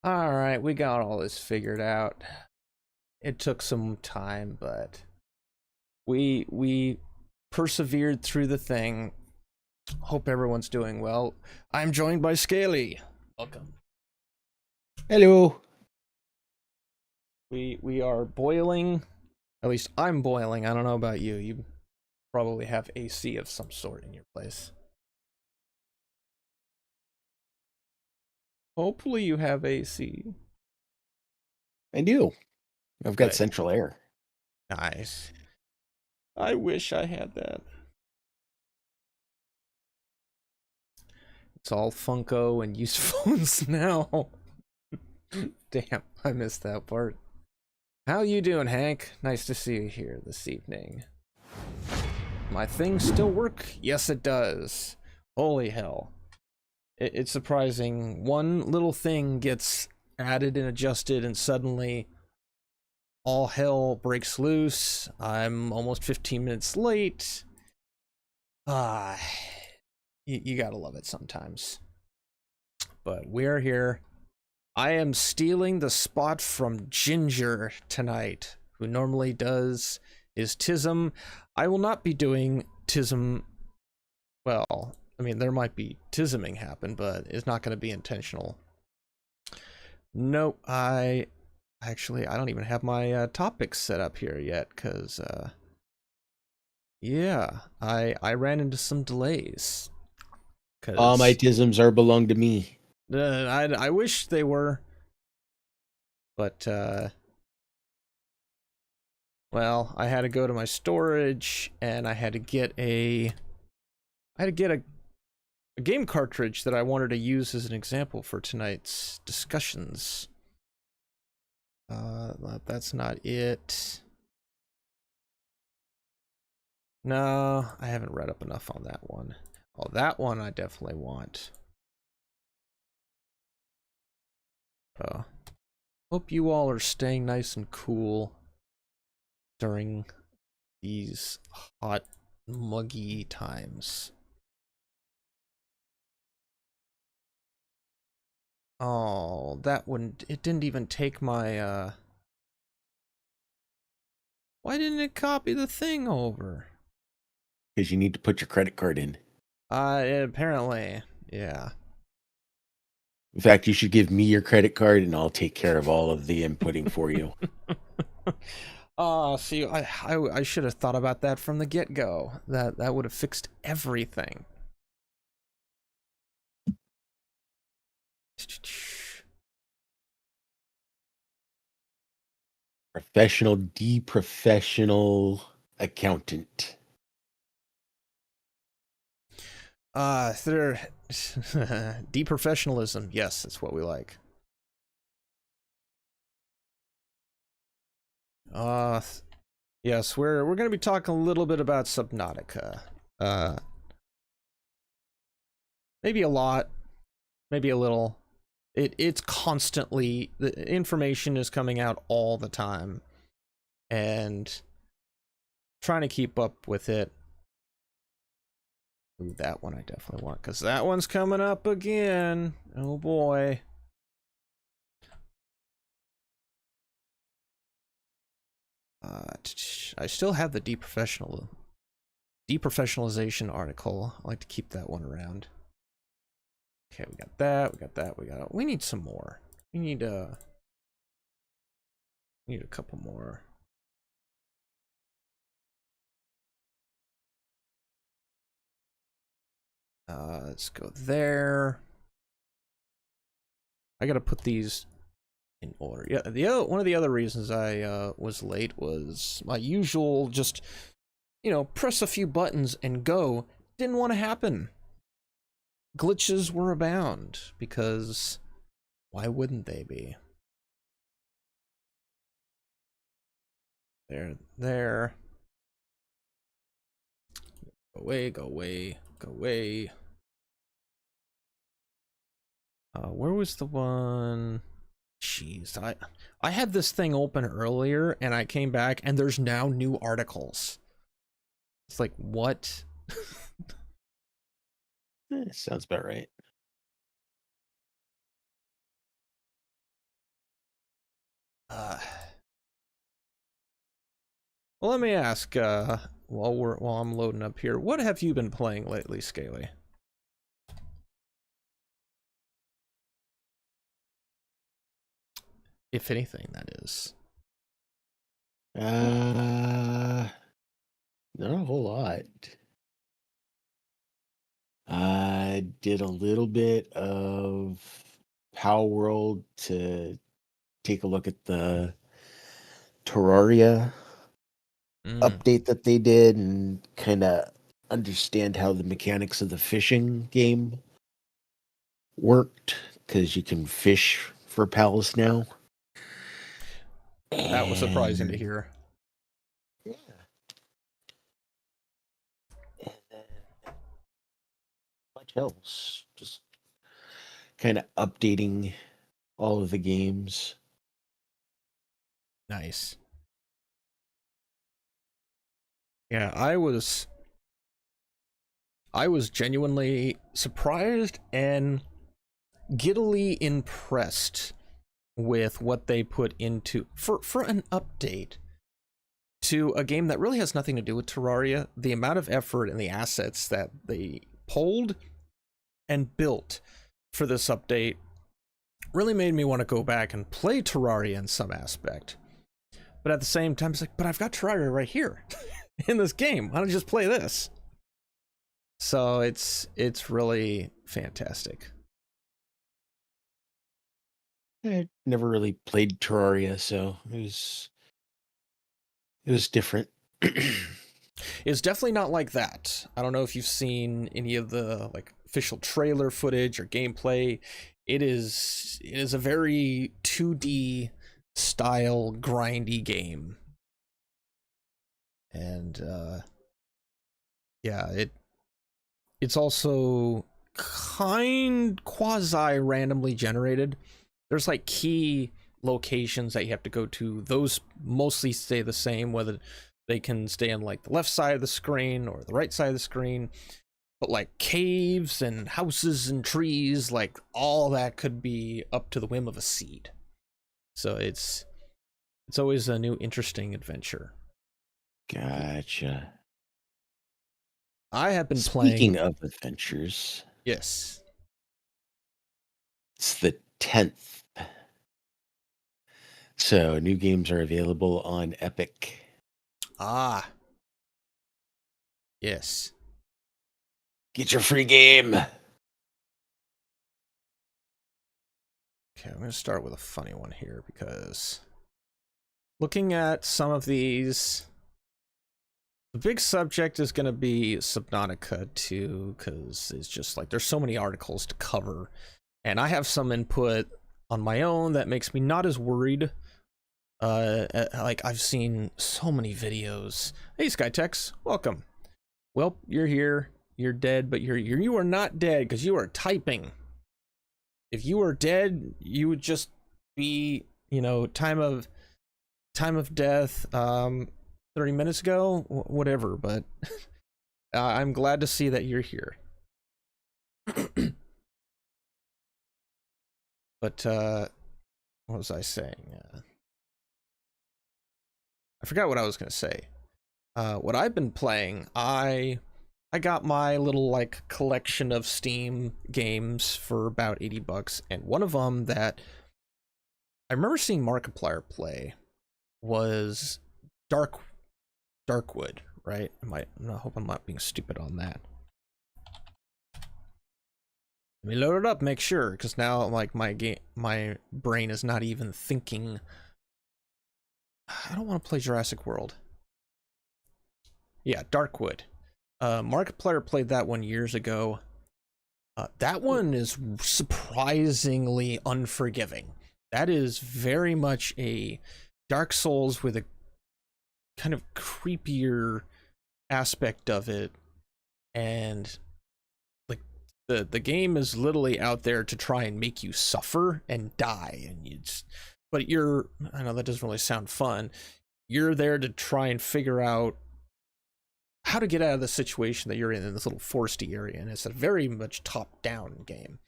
All right, we got all this figured out. It took some time, but we persevered through the thing. Hope everyone's doing well. I'm joined by Scaly. Welcome. Hello. We are boiling. At least I'm boiling. I don't know about you. You probably have AC of some sort in your place. Hopefully you have AC. I do. I've got Good. central air. Nice. I wish I had that. It's all Funko and used phones now. Damn, I missed that part. How you doing, Hank? Nice to see you here this evening. My things still work? Yes, it does. Holy hell. It's surprising. One little thing gets added and adjusted and suddenly all hell breaks loose. I'm almost 15 minutes late. Ah, you gotta love it sometimes. But we're here. I am stealing the spot from Ginger tonight, who normally does his Tism. I will not be doing Tism. Well, I mean, there might be Tisming happen, but it's not going to be intentional. Nope, I don't even have my topics set up here yet, because, yeah, I ran into some delays. All my tisms are belong to me. I wish they were, but well, I had to go to my storage and I had to get a game cartridge that I wanted to use as an example for tonight's discussions. That's not it. No, I haven't read up enough on that one. Oh, that one I definitely want. Hope you all are staying nice and cool during these hot, muggy times. Oh, that wouldn't, it didn't even take my, why didn't it copy the thing over? Because you need to put your credit card in. Apparently, yeah. In fact, you should give me your credit card and I'll take care of all of the inputting for you. See, I should have thought about that from the get-go. That would have fixed everything. Professional, deprofessional accountant. They're deprofessionalism. Yes, that's what we like. Yes, we're gonna be talking a little bit about Subnautica. Maybe a lot, maybe a little. It's constantly, the information is coming out all the time, and trying to keep up with it. Ooh, that one I definitely want, because that one's coming up again. Oh boy. I still have the deprofessionalization article. I like to keep that one around. Okay, we got that, we need some more. We need a couple more. Let's go there. I gotta put these in order. Yeah, one of the other reasons I was late was my usual just, press a few buttons and go. Didn't want to happen. Glitches were abound, because why wouldn't they be? There. Go away, go away, go away. Where was the one? Jeez, I had this thing open earlier and I came back and there's now new articles. It's like, what? Sounds about right. Well, let me ask, while I'm loading up here, what have you been playing lately, Scaly? If anything, that is. Not a whole lot. I did a little bit of Power World to take a look at the Terraria Mm, update that they did and kind of understand how the mechanics of the fishing game worked, because you can fish for pals now. that was surprising to And hear. yeah. And then much else. Just kind of updating all of the games. Nice. Yeah, I was genuinely surprised and giddily impressed with what they put into for an update to a game that really has nothing to do with Terraria. The amount of effort and the assets that they pulled and built for this update really made me want to go back and play Terraria in some aspect. But at the same time, it's like, but I've got Terraria right here in this game. Why don't you just play this? So it's really fantastic. I never really played Terraria, so it was different. It's definitely not like that. I don't know if you've seen any of the like official trailer footage or gameplay. It is a very 2D style grindy game. And yeah, it's also kind quasi randomly generated. There's like key locations that you have to go to. Those mostly stay the same, whether they can stay on like the left side of the screen or the right side of the screen. But like caves and houses and trees, like all that could be up to the whim of a seed. So it's always a new interesting adventure. Gotcha. I have been Speaking playing. of adventures, Yes. it's the 10th. So new games are available on Epic. Ah. Yes. Get your free game. Okay, I'm going to start with a funny one here because looking at some of these, the big subject is going to be Subnautica too, because it's just like there's so many articles to cover, and I have some input on my own that makes me not as worried. Like I've seen so many videos. Hey, Skytex, welcome. Well, you're here. You're dead, but you are not dead because you are typing. If you were dead, you would just be, time of death 30 minutes ago, whatever, but I'm glad to see that you're here. But what was I saying? I forgot what I was going to say. What I've been playing, I got my little like collection of Steam games for about $80, and one of them that I remember seeing Markiplier play was Darkwood, right? I hope I'm not being stupid on that. Let me load it up, make sure, because now like my brain is not even thinking. I don't want to play Jurassic World. Yeah, Darkwood. Markiplier played that one years ago. That one is surprisingly unforgiving. That is very much a Dark Souls with a kind of creepier aspect of it, and like the game is literally out there to try and make you suffer and die, and I know that doesn't really sound fun. You're there to try and figure out how to get out of the situation that you're in this little foresty area, and it's a very much top-down game.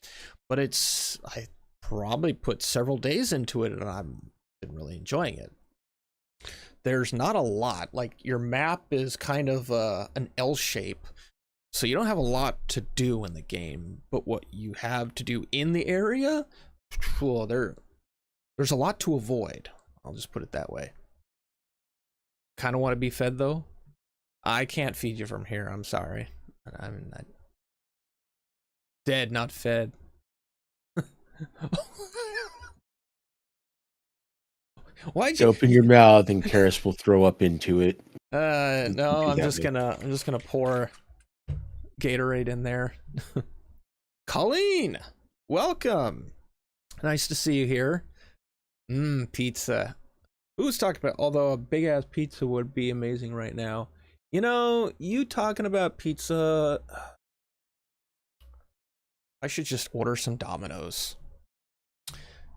But I probably put several days into it, and I'm been really enjoying it. There's not a lot. Like, your map is kind of an L shape, so you don't have a lot to do in the game. But what you have to do in the area, well, there's a lot to avoid. I'll just put it that way. Kind of want to be fed, though. I can't feed you from here. I'm sorry. I'm not dead, not fed. Why'd you Open your mouth and Karis will throw up into it. No, I'm just gonna pour Gatorade in there. Colleen, welcome. Nice to see you here. Pizza. Who's talking about? Although a big ass pizza would be amazing right now. You know, you talking about pizza? I should just order some Domino's.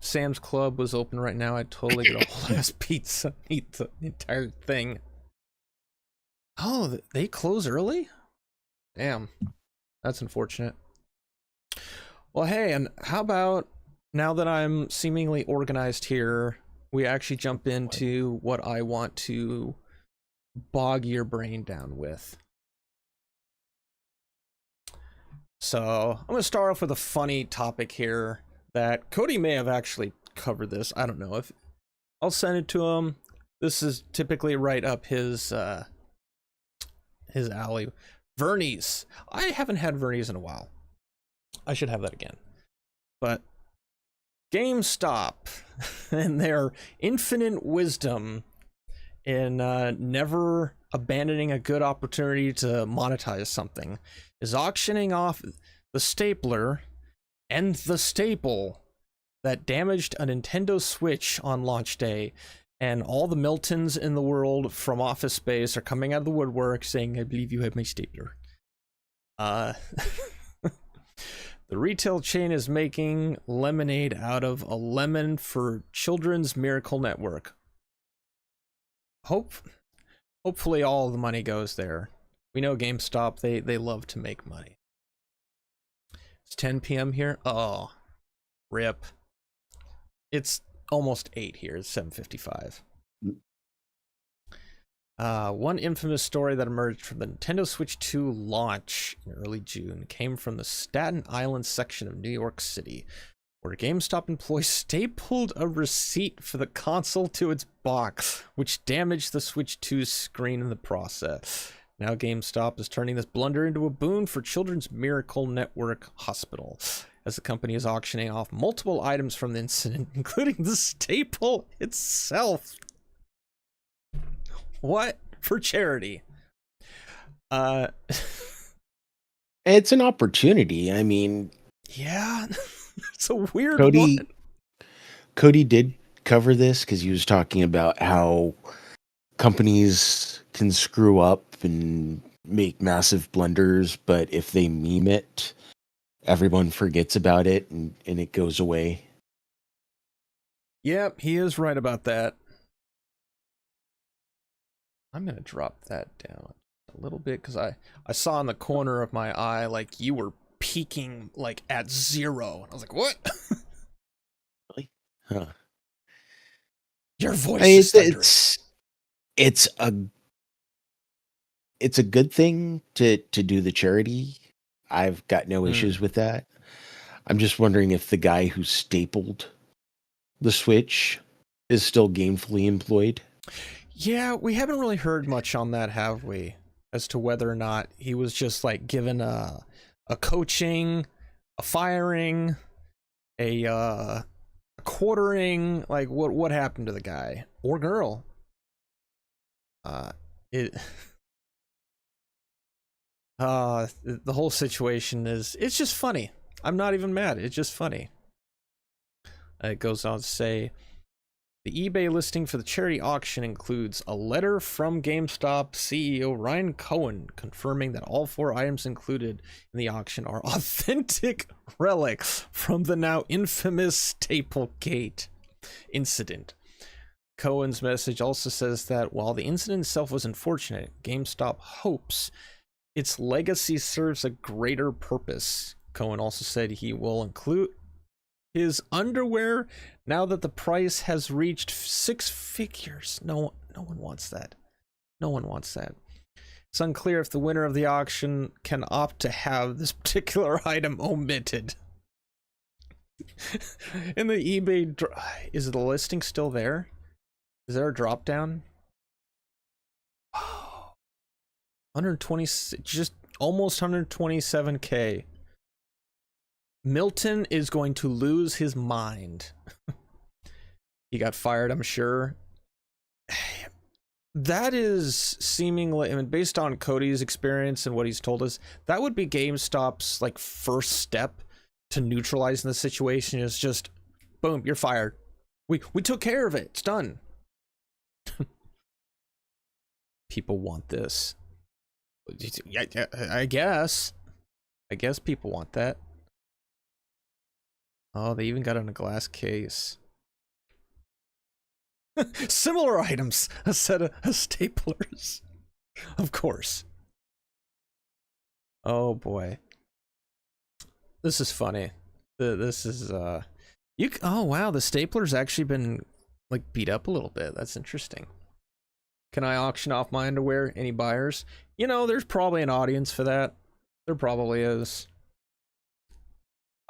Sam's Club was open right now. I'd totally get a whole ass pizza. Eat the entire thing. Oh, they close early? Damn. That's unfortunate. Well, hey, and how about now that I'm seemingly organized here, we actually jump into what I want to bog your brain down with. So I'm going to start off with a funny topic here that Cody may have actually covered this. I don't know. If I'll send it to him. This is typically right up his alley. Vernies. I haven't had Vernies in a while. I should have that again. But GameStop and their infinite wisdom in never abandoning a good opportunity to monetize something is auctioning off the stapler and the staple that damaged a Nintendo Switch on launch day, and all the Miltons in the world from Office Space are coming out of the woodwork saying, I believe you have my stapler. The retail chain is making lemonade out of a lemon for Children's Miracle Network. Hopefully all the money goes there. We know GameStop, they love to make money. It's 10 p.m. here. Oh, rip. It's almost 8 here. It's 7:55. One infamous story that emerged from the Nintendo Switch 2 launch in early June came from the Staten Island section of New York City, where GameStop employees stapled a receipt for the console to its box, which damaged the Switch 2's screen in the process. Now GameStop is turning this blunder into a boon for Children's Miracle Network Hospital, as the company is auctioning off multiple items from the incident, including the staple itself. What? For charity. It's an opportunity. I mean, yeah, it's a weird one. Cody did cover this because he was talking about how companies can screw up and make massive blunders, but if they meme it, everyone forgets about it and it goes away. Yep, he is right about that. I'm going to drop that down a little bit because I saw in the corner of my eye like you were peaking like at 0. I was like, what? Really? Huh. Your voice is thundering. It's a good thing to do the charity. I've got no issues with that. I'm just wondering if the guy who stapled the Switch is still gainfully employed. Yeah, we haven't really heard much on that, have we? As to whether or not he was just like given a coaching, a firing, a quartering, like what happened to the guy or girl? The whole situation it's just funny. I'm not even mad. It's just funny. It goes on to say, the eBay listing for the charity auction includes a letter from GameStop CEO Ryan Cohen confirming that all 4 items included in the auction are authentic relics from the now infamous Staplegate incident. Cohen's message also says that while the incident itself was unfortunate, GameStop hopes its legacy serves a greater purpose. Cohen also said he will include His underwear, now that the price has reached 6 figures. No one wants that. No one wants that. It's unclear if the winner of the auction can opt to have this particular item omitted. In the eBay, is the listing still there? Is there a drop down? 120, just almost 127K. Milton is going to lose his mind. He got fired, I'm sure. That is seemingly, I mean, based on Cody's experience and what he's told us, that would be GameStop's like first step to neutralizing the situation. Is just, boom, you're fired. We took care of it. It's done. People want this. I guess people want that. Oh, they even got it in a glass case. Similar items. A set of staplers. Of course. Oh boy. This is funny. This is oh wow, the stapler's actually been like beat up a little bit. That's interesting. Can I auction off my underwear? Any buyers? You know, there's probably an audience for that. There probably is.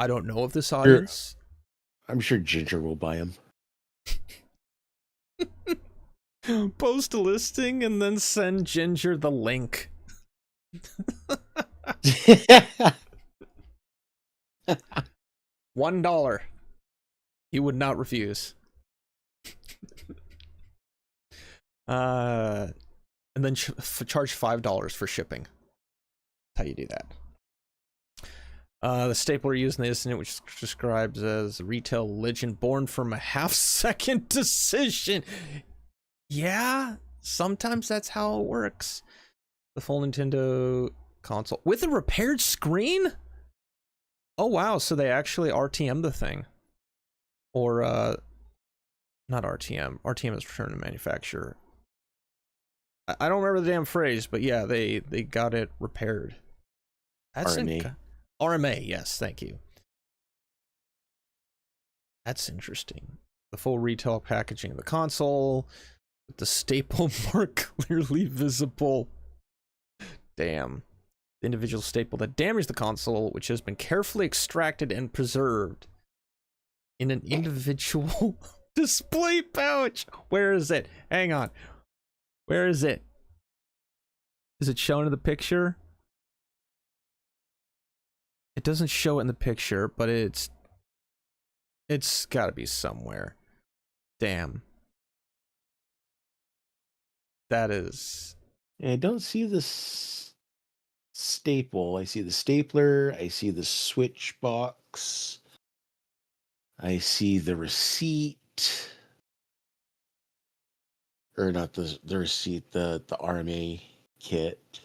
I don't know if this audience. I'm sure Ginger will buy them. Post a listing and then send Ginger the link. $1. He would not refuse. And then charge $5 for shipping. That's how you do that. The stapler used in the incident, which describes as a retail legend born from a half-second decision. Yeah, sometimes that's how it works. The full Nintendo console with a repaired screen? Oh wow, so they actually RTM the thing. Or not RTM. RTM is return to manufacturer. I don't remember the damn phrase, but yeah, they got it repaired. That's RMA. RMA, yes, thank you. That's interesting. The full retail packaging of the console, with the staple mark clearly visible. Damn. The individual staple that damaged the console, which has been carefully extracted and preserved in an individual display pouch. Where is it? Hang on. Where is it? Is it shown in the picture? It doesn't show it in the picture, but it's got to be somewhere. Damn. That is... I don't see this staple. I see the stapler. I see the switch box. I see the receipt. Or not the receipt, the RMA kit.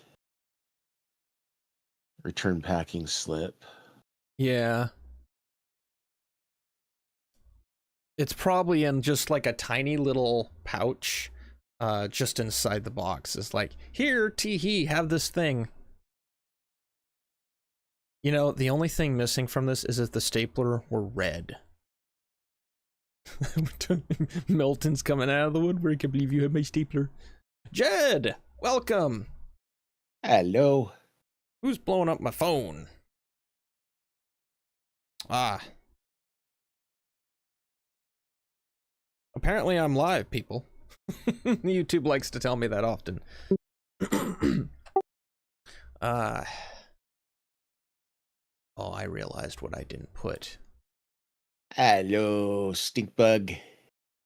Return packing slip. Yeah. It's probably in just like a tiny little pouch, just inside the box. It's like, here, tee-hee, have this thing. You know, the only thing missing from this is if the stapler were red. Milton's coming out of the woodwork. I can't believe you have my stapler. Jed, welcome. Hello. Who's blowing up my phone? Ah. Apparently I'm live, people. YouTube likes to tell me that often. Oh, I realized what I didn't put. Hello, Stinkbug.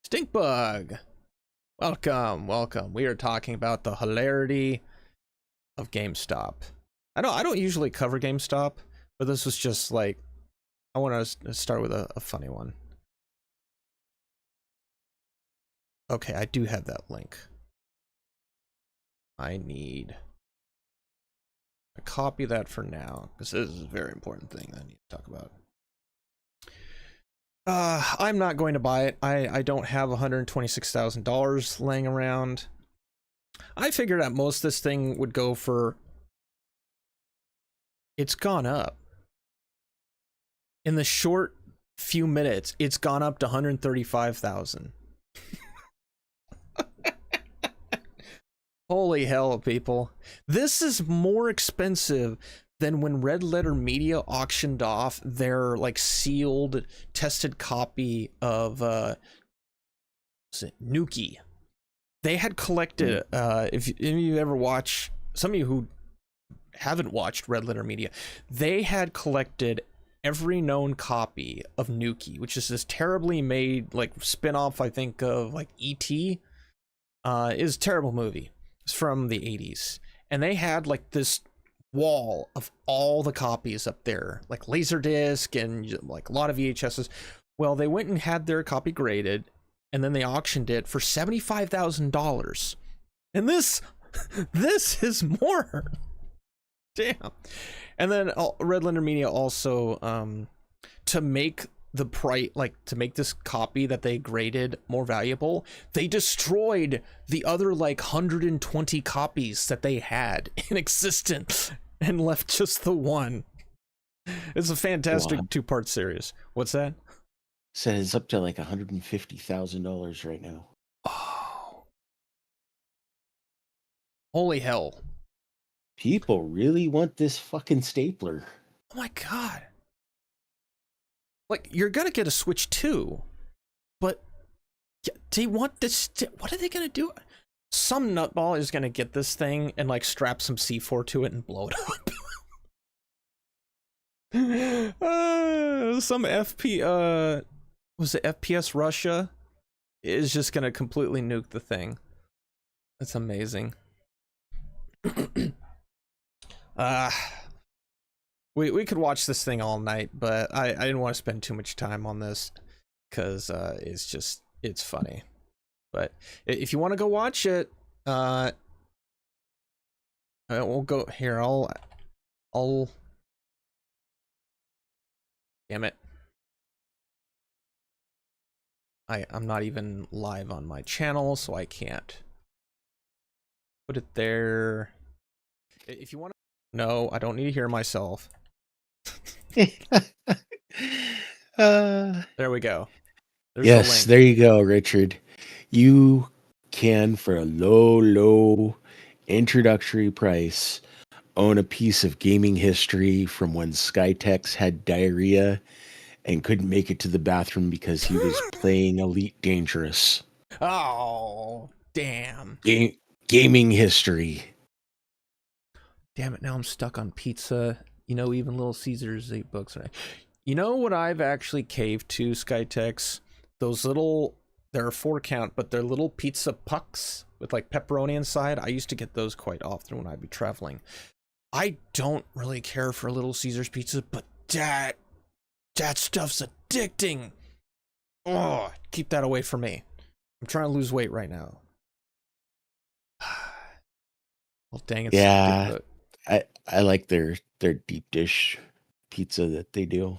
Stinkbug! Welcome, welcome. We are talking about the hilarity of GameStop. I don't usually cover GameStop, but this was just like, I want to start with a funny one. Okay, I do have that link. I need to copy that for now, because this is a very important thing I need to talk about. I'm not going to buy it. I don't have $126,000 laying around. I figured out most of this thing would go for... It's gone up. In the short few minutes, it's gone up to 135,000. Holy hell, people. This is more expensive than when Red Letter Media auctioned off their like sealed tested copy of Nuki. They had collected if you ever watch, some of you who haven't watched Red Letter Media, they had collected every known copy of Nuki, which is this terribly made like spin-off, I think, of like E.T. Is a terrible movie. It's from the 80s. And they had like this wall of all the copies up there, like Laserdisc and like a lot of VHSs. Well, they went and had their copy graded, and then they auctioned it for $75,000. And this is more. Damn. And then Red Letter Media also, to make the price, like to make this copy that they graded more valuable, they destroyed the other like 120 copies that they had in existence and left just the one. It's a fantastic two-part series. What's that? Said it's up to like $150,000 right now. Oh. Holy hell. People really want this fucking stapler. Oh my god. Like, you're gonna get a Switch 2, but they want this. What are they gonna do? Some nutball is gonna get this thing and like strap some C4 to it and blow it up. Some was it FPS Russia is just gonna completely nuke the thing. That's amazing. We could watch this thing all night, but I didn't want to spend too much time on this because it's funny. But if you want to go watch it, we'll go here. I'll damn it. I'm not even live on my channel, so I can't put it there. If you want to, no, I don't need to hear myself. There we go. There's yes, there you go, Richard. You can, for a low introductory price, own a piece of gaming history from when Skytex had diarrhea and couldn't make it to the bathroom because he was playing Elite Dangerous. Oh, damn. Gaming history. Damn it, now I'm stuck on pizza. You know, even Little Caesars ate books. You know what I've actually caved to, Skytex? Those little, they're a 4-count, but they're little pizza pucks with like pepperoni inside. I used to get those quite often when I'd be traveling. I don't really care for Little Caesars pizza, but that stuff's addicting. Oh, keep that away from me. I'm trying to lose weight right now. Well, dang it. Yeah, I like their deep dish pizza that they do.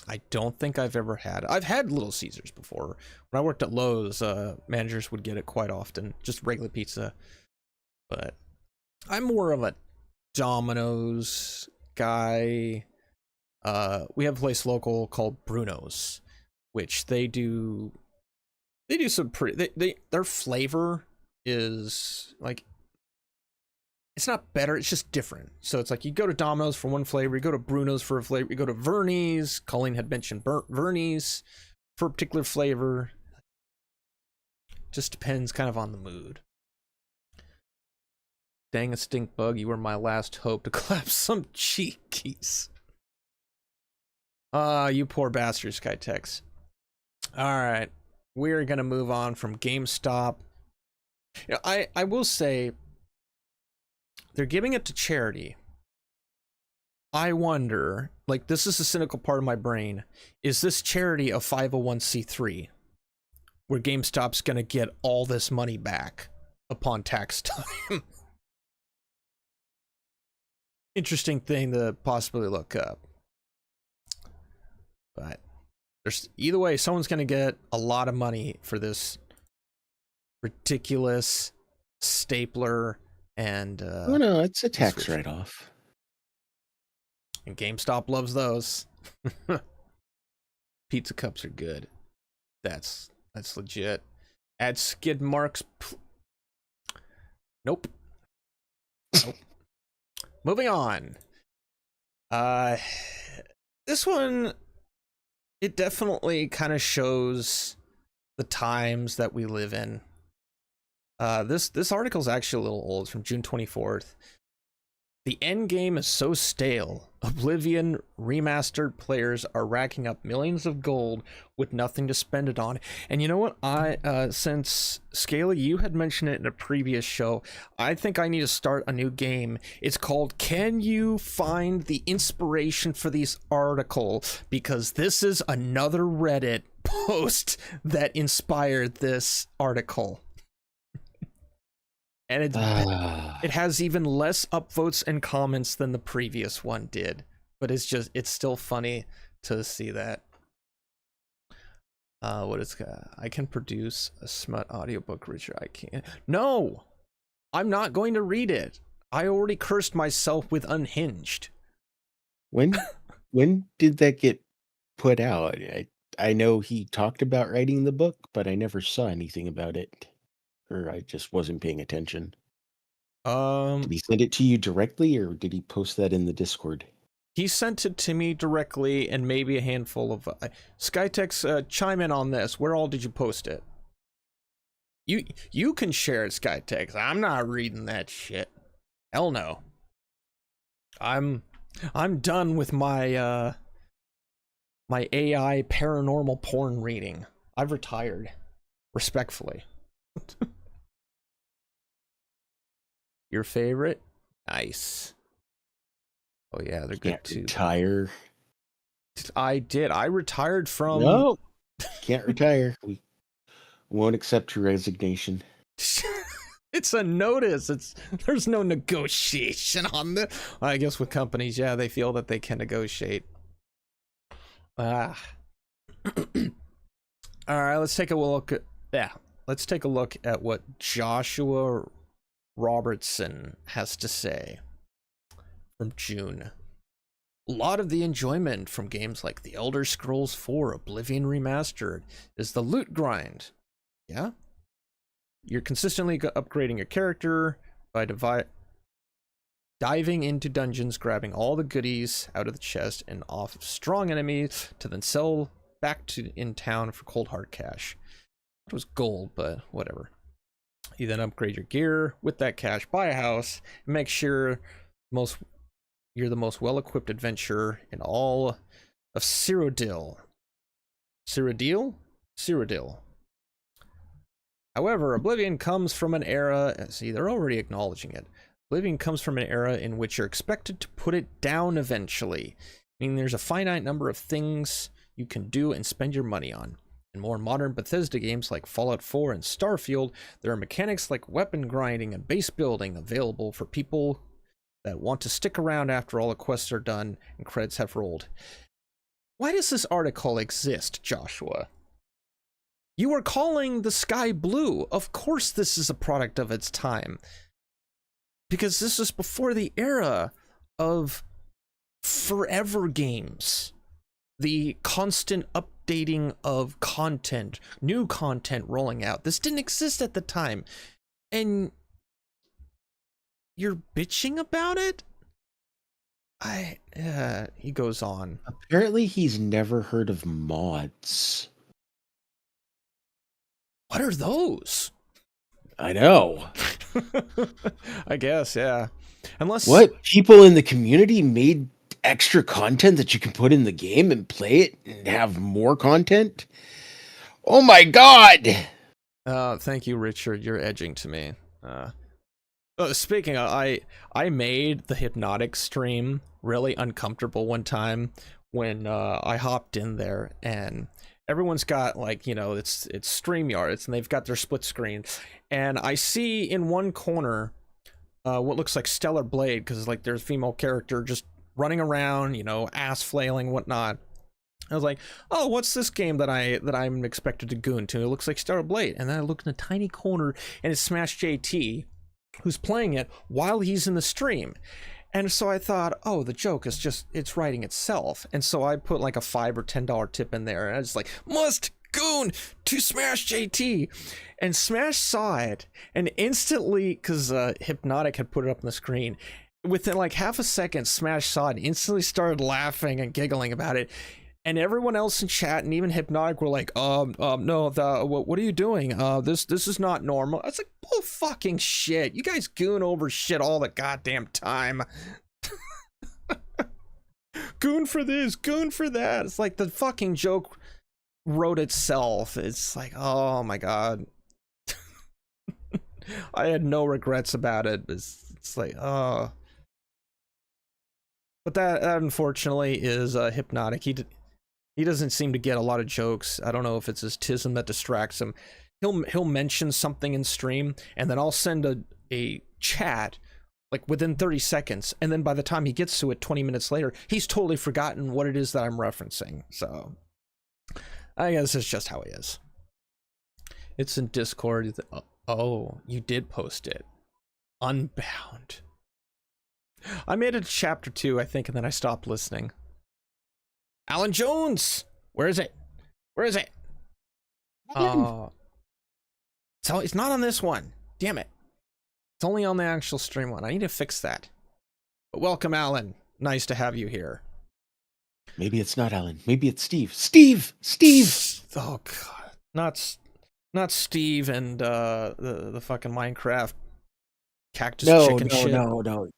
I don't think I've ever had. I've had Little Caesars before. When I worked at Lowe's, managers would get it quite often, just regular pizza. But I'm more of a Domino's guy. We have a place local called Bruno's, which they do some pretty. Their flavor is like, it's not better, it's just different. So it's like you go to Domino's for one flavor, you go to Bruno's for a flavor, you go to Verni's. Colleen had mentioned Verni's for a particular flavor. Just depends kind of on the mood. Dang a stink bug, you were my last hope to collapse some cheekies. You poor bastard, Skytex. Alright, we're gonna move on from GameStop. You know, I will say, they're giving it to charity. I wonder, like, this is the cynical part of my brain. Is this charity a 501c3? Where GameStop's going to get all this money back upon tax time? Interesting thing to possibly look up. But there's either way, someone's going to get a lot of money for this ridiculous stapler. And oh no, it's a tax write-off. And GameStop loves those. Pizza cups are good. That's legit. Add skid marks. Nope. Nope. Moving on. This one, it definitely kind of shows the times that we live in. This article is actually a little old. It's from June 24th. The end game is so stale. Oblivion remastered players are racking up millions of gold with nothing to spend it on. And you know what? Since Scaly, you had mentioned it in a previous show, I think I need to start a new game. It's called Can You Find the Inspiration for This Article? Because this is another Reddit post that inspired this article. And it has even less upvotes and comments than the previous one did. But it's still funny to see that. I can produce a smut audiobook, Richard. I can't. No! I'm not going to read it. I already cursed myself with Unhinged. When did that get put out? I know he talked about writing the book, but I never saw anything about it. Or I just wasn't paying attention. Did he send it to you directly, or did he post that in the Discord? He sent it to me directly, and maybe a handful of Skytex. Chime in on this. Where all did you post it? You can share it, Skytex. I'm not reading that shit. Hell no. I'm done with my my AI paranormal porn reading. I've retired, respectfully. Your favorite? Nice. Oh yeah, they're good too. Retire. I did. I retired from. No, can't retire. We won't accept your resignation. It's a notice. There's no negotiation on this. I guess with companies, yeah, they feel that they can negotiate. All right, let's take a look. Let's take a look at what Joshua Robertson has to say from June. A lot of the enjoyment from games like The Elder Scrolls 4 Oblivion Remastered is the loot grind. Yeah? You're consistently upgrading your character by diving into dungeons, grabbing all the goodies out of the chest and off of strong enemies to then sell back in town for cold hard cash. It was gold, but whatever. You then upgrade your gear with that cash, buy a house, and make sure you're the most well-equipped adventurer in all of Cyrodiil. Cyrodiil. However, Oblivion comes from an era. See, they're already acknowledging it. Oblivion comes from an era in which you're expected to put it down eventually, meaning there's a finite number of things you can do and spend your money on. In more modern Bethesda games like Fallout 4 and Starfield, there are mechanics like weapon grinding and base building available for people that want to stick around after all the quests are done and credits have rolled. Why does this article exist, Joshua? You are calling the sky blue. Of course this is a product of its time. Because this is before the era of forever games. The constant updating of content, new content rolling out. This didn't exist at the time. And you're bitching about it? He goes on. Apparently he's never heard of mods. What are those? I know. I guess, yeah. Unless what people in the community made extra content that you can put in the game and play it and have more content. Oh my god. Thank you, Richard. You're edging to me. Speaking of, I made the Hypnotic stream really uncomfortable one time when I hopped in there, and everyone's got, like, you know, it's StreamYards and they've got their split screen, and I see in one corner what looks like Stellar Blade, because like there's a female character just running around, you know, ass flailing, whatnot. I was like, oh, what's this game that I'm expected to goon to? It looks like Stellar Blade. And then I look in a tiny corner and it's Smash JT, who's playing it while he's in the stream. And so I thought, oh, the joke is just, it's writing itself. And so I put like a $5 or $10 tip in there. And I was like, must goon to Smash JT. And Smash saw it and instantly, because Hypnotic had put it up on the screen, within like half a second, Smash saw it and instantly started laughing and giggling about it. And everyone else in chat and even Hypnotic were like, no, what are you doing? This is not normal. I was like, bull fucking shit. You guys goon over shit all the goddamn time. Goon for this, goon for that. It's like the fucking joke wrote itself. It's like, oh my god. I had no regrets about it. It's like, oh. But that unfortunately is Hypnotic. He doesn't seem to get a lot of jokes. I don't know if it's his tism that distracts him. He'll mention something in stream, and then I'll send a chat like within 30 seconds, and then by the time he gets to it 20 minutes later, he's totally forgotten what it is that I'm referencing. So I guess it's just how he is. It's in Discord. Oh, you did post it. Unbound. I made it to chapter 2, I think, and then I stopped listening. Alan Jones! Where is it? Where is it? So it's not on this one. Damn it. It's only on the actual stream one. I need to fix that. But welcome, Alan. Nice to have you here. Maybe it's not Alan. Maybe it's Steve. Steve! Oh, God. Not Steve and the fucking Minecraft cactus chicken shit. No.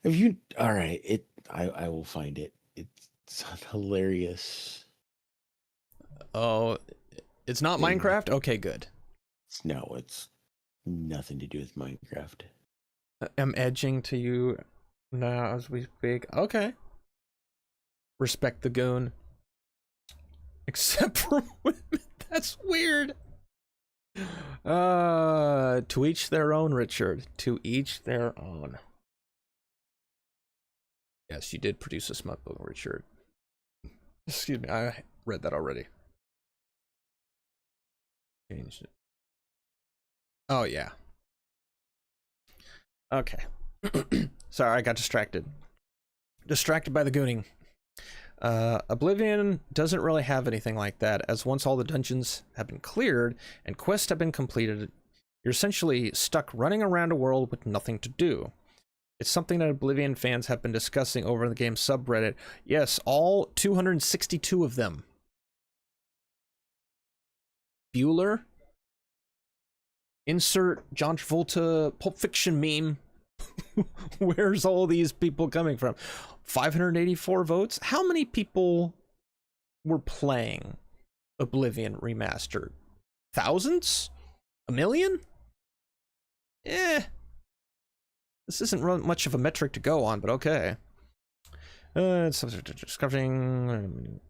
Have you... All right. I will find it. It's hilarious. Oh, it's not Minecraft? Okay, good. No, it's nothing to do with Minecraft. I'm edging to you now as we speak. Okay. Respect the goon. Except for women. That's weird. To each their own, Richard. To each their own. Yes, you did produce a smut book, Richard. Excuse me, I read that already. Changed it. Oh, yeah. Okay. Sorry, I got distracted. Distracted by the gooning. Oblivion doesn't really have anything like that, as once all the dungeons have been cleared and quests have been completed, you're essentially stuck running around a world with nothing to do. It's something that Oblivion fans have been discussing over the game's subreddit. Yes, all 262 of them. Bueller? Insert John Travolta Pulp Fiction meme. Where's all these people coming from? 584 votes? How many people were playing Oblivion Remastered? Thousands? A million? This isn't much of a metric to go on, but okay. It's subject to discovering.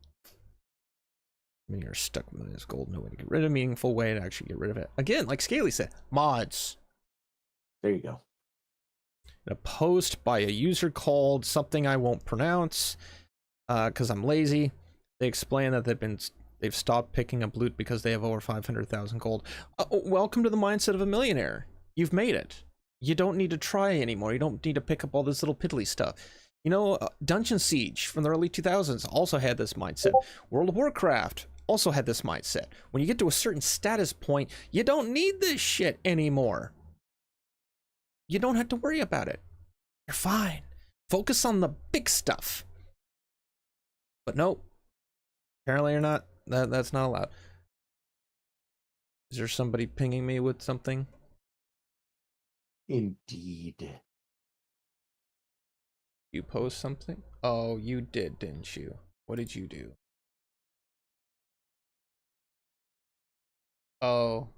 You're stuck with this gold. No way to get rid of. Meaningful way to actually get rid of it. Again, like Scaly said, mods. There you go. A post by a user called something I won't pronounce, because I'm lazy. They explain that they've stopped picking up loot because they have over 500,000 gold. Welcome to the mindset of a millionaire. You've made it. You don't need to try anymore. You don't need to pick up all this little piddly stuff. You know, Dungeon Siege from the early 2000s also had this mindset. World of Warcraft also had this mindset. When you get to a certain status point, you don't need this shit anymore. You don't have to worry about it. You're fine. Focus on the big stuff. But nope. Apparently you're not. That's not allowed. Is there somebody pinging me with something? Indeed. You post something? Oh, you did, didn't you? What did you do? Oh.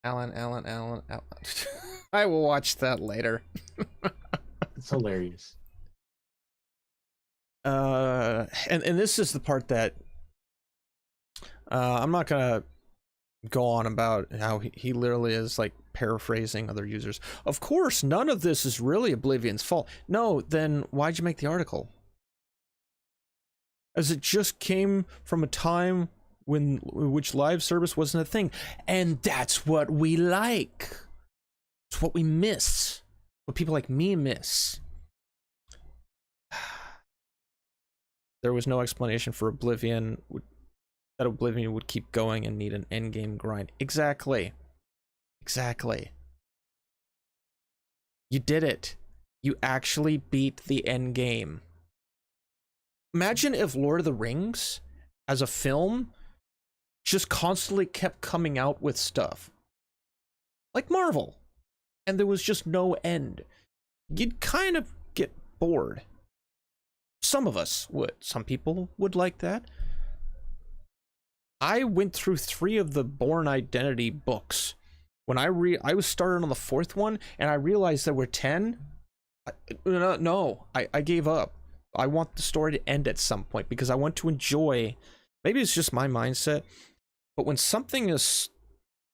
Alan. I will watch that later. It's hilarious. And this is the part that I'm not gonna go on about how he literally is like paraphrasing other users. Of course, none of this is really Oblivion's fault. No, then why'd you make the article? As it just came from a time which live service wasn't a thing, and that's what we like. It's what we miss. What people like me miss. there was no explanation for Oblivion, that Oblivion would keep going and need an endgame grind. Exactly. Exactly. You did it. You actually beat the endgame. Imagine if Lord of the Rings, as a film, just constantly kept coming out with stuff. Like Marvel. And there was just no end. You'd kind of get bored. Some of us would. Some people would like that. I went through 3 of the Bourne Identity books. When I was started on the 4th one, and I realized there were 10. I gave up. I want the story to end at some point because I want to enjoy. Maybe it's just my mindset, but when something is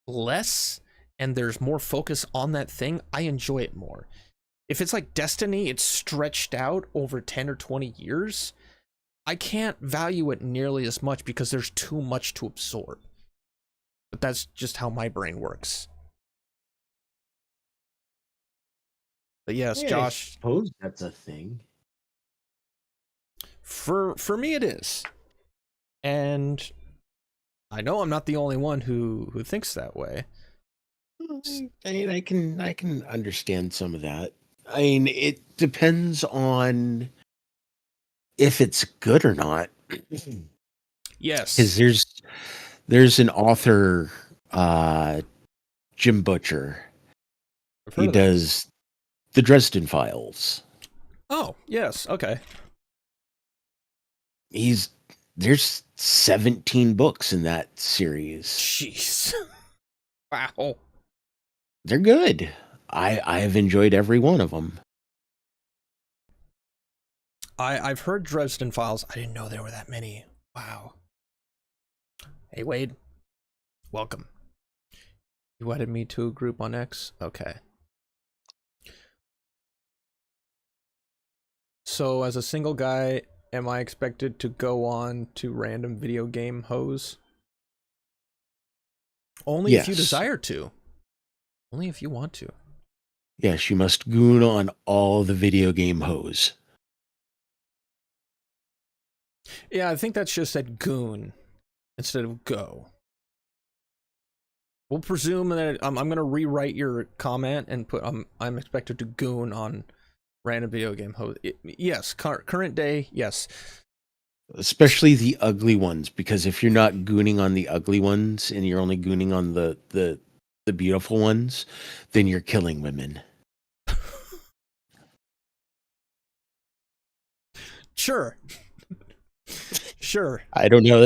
less and there's more focus on that thing, I enjoy it more. If it's like Destiny, it's stretched out over 10 or 20 years. I can't value it nearly as much because there's too much to absorb. But that's just how my brain works. But yes, Yeah, Josh. I suppose that's a thing. For me, it is, and I know I'm not the only one who thinks that way. I mean, I can understand some of that. I mean, it depends on if it's good or not. Yes, Because there's an author, Jim Butcher. I've heard He of that. does the Dresden Files. Oh, yes, okay. There's 17 books in that series. Jeez. Wow. They're good. I've enjoyed every one of them. I've heard Dresden Files. I didn't know there were that many. Wow. Hey, Wade. Welcome. You added me to a group on X? Okay. So, as a single guy, am I expected to go on to random video game hoes? Only if you Yes. desire to. Only if you want to. Yes, you must goon on all the video game hoes. Yeah, I think that's just said goon instead of go. We'll presume that I'm going to rewrite your comment and put I'm expected to goon on random video game host. Yes, current day, yes. Especially the ugly ones, because if you're not gooning on the ugly ones and you're only gooning on the beautiful ones, then you're killing women. Sure. Sure. I don't know.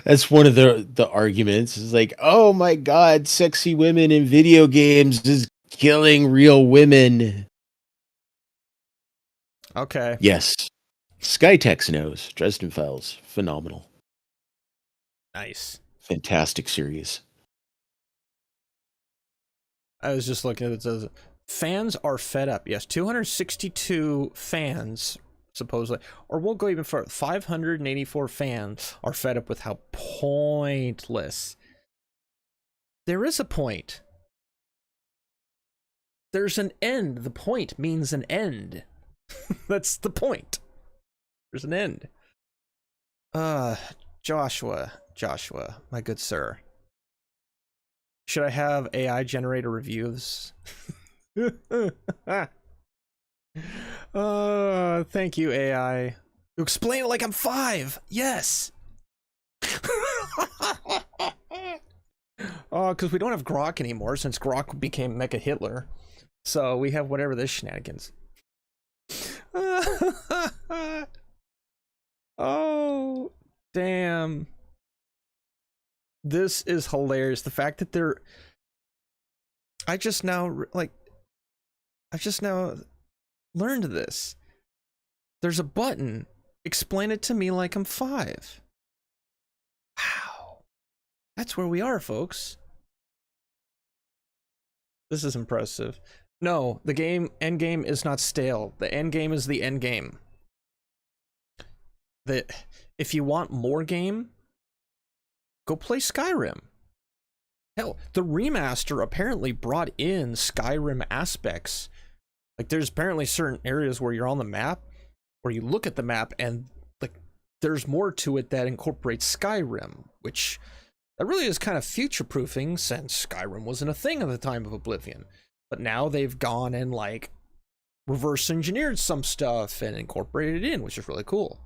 That's one of the arguments. It's like, oh my god, sexy women in video games is killing real women. Okay. Yes. Skytex knows. Dresden Files. Phenomenal. Nice. Fantastic series. I was just looking at it. It says fans are fed up. Yes, 262 fans supposedly, or we'll go even further. 584 fans are fed up with how pointless. There is a point. There's an end. The point means an end. That's the point. There's an end. Joshua, my good sir. Should I have AI generate a review of this? Thank you, AI. You explain it like I'm 5. Yes. Oh, because we don't have Grok anymore since Grok became Mecha Hitler. So we have whatever this shenanigans. Oh, damn. This is hilarious. The fact that they're... I've just now learned this. There's a button. Explain it to me like I'm 5. Wow. That's where we are, folks. This is impressive. No, the end game is not stale. The end game is the end game. If you want more game, go play Skyrim. Hell, the remaster apparently brought in Skyrim aspects. Like, there's apparently certain areas where you're on the map, where you look at the map and like there's more to it that incorporates Skyrim, which that really is kind of future-proofing since Skyrim wasn't a thing at the time of Oblivion. But now they've gone and like reverse engineered some stuff and incorporated it in, which is really cool.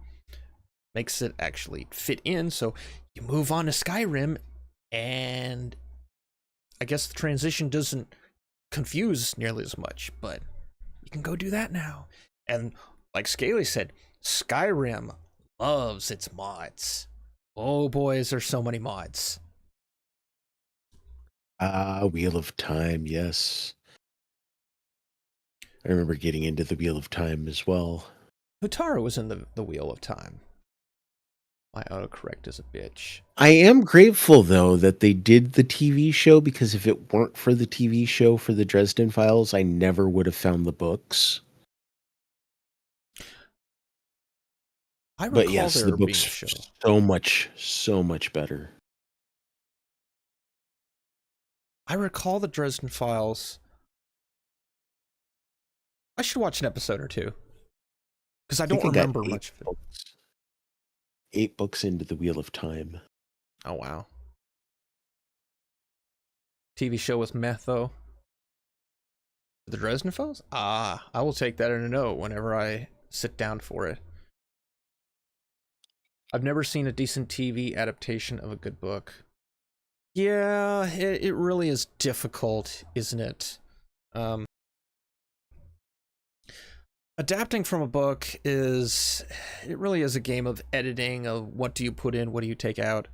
Makes it actually fit in, so you move on to Skyrim, and I guess the transition doesn't confuse nearly as much, but you can go do that now. And like Scaly said, Skyrim loves its mods. Oh boys, there's so many mods. Wheel of Time, yes. I remember getting into the Wheel of Time as well. Hutara was in the Wheel of Time. My autocorrect is a bitch. I am grateful, though, that they did the TV show, because if it weren't for the TV show for the Dresden Files, I never would have found the books. But yes, the books so much better. I recall the Dresden Files. I should watch an episode or two, because I don't remember much of it. 8 books into the Wheel of Time. Oh, wow. TV show was meth, though. The Dresden Files? I will take that in a note whenever I sit down for it. I've never seen a decent TV adaptation of a good book. Yeah, it really is difficult, isn't it? Adapting from a book it really is a game of editing, of what do you put in, what do you take out.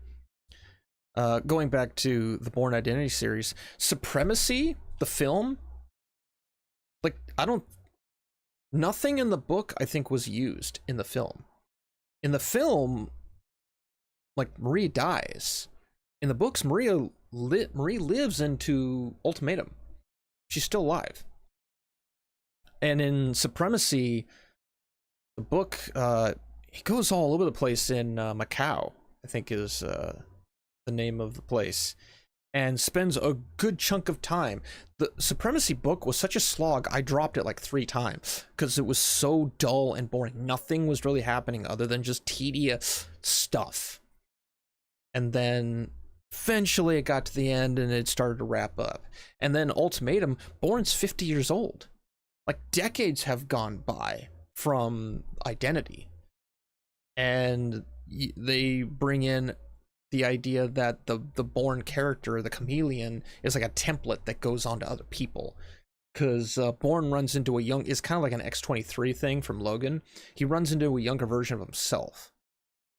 Going back to the Bourne Identity series, Supremacy, the film, like, nothing in the book, I think, was used in the film. In the film, like, Marie dies. In the books, Marie lives into Ultimatum. She's still alive. And in Supremacy, the book, it goes all over the place in Macau, I think is the name of the place, and spends a good chunk of time. The Supremacy book was such a slog, I dropped it like 3 times, because it was so dull and boring. Nothing was really happening other than just tedious stuff. And then eventually it got to the end and it started to wrap up. And then Ultimatum, Bourne's 50 years old. Like, decades have gone by from Identity. And they bring in the idea that the Bourne character, the chameleon, is like a template that goes on to other people. Because Bourne runs into it's kind of like an X-23 thing from Logan. He runs into a younger version of himself,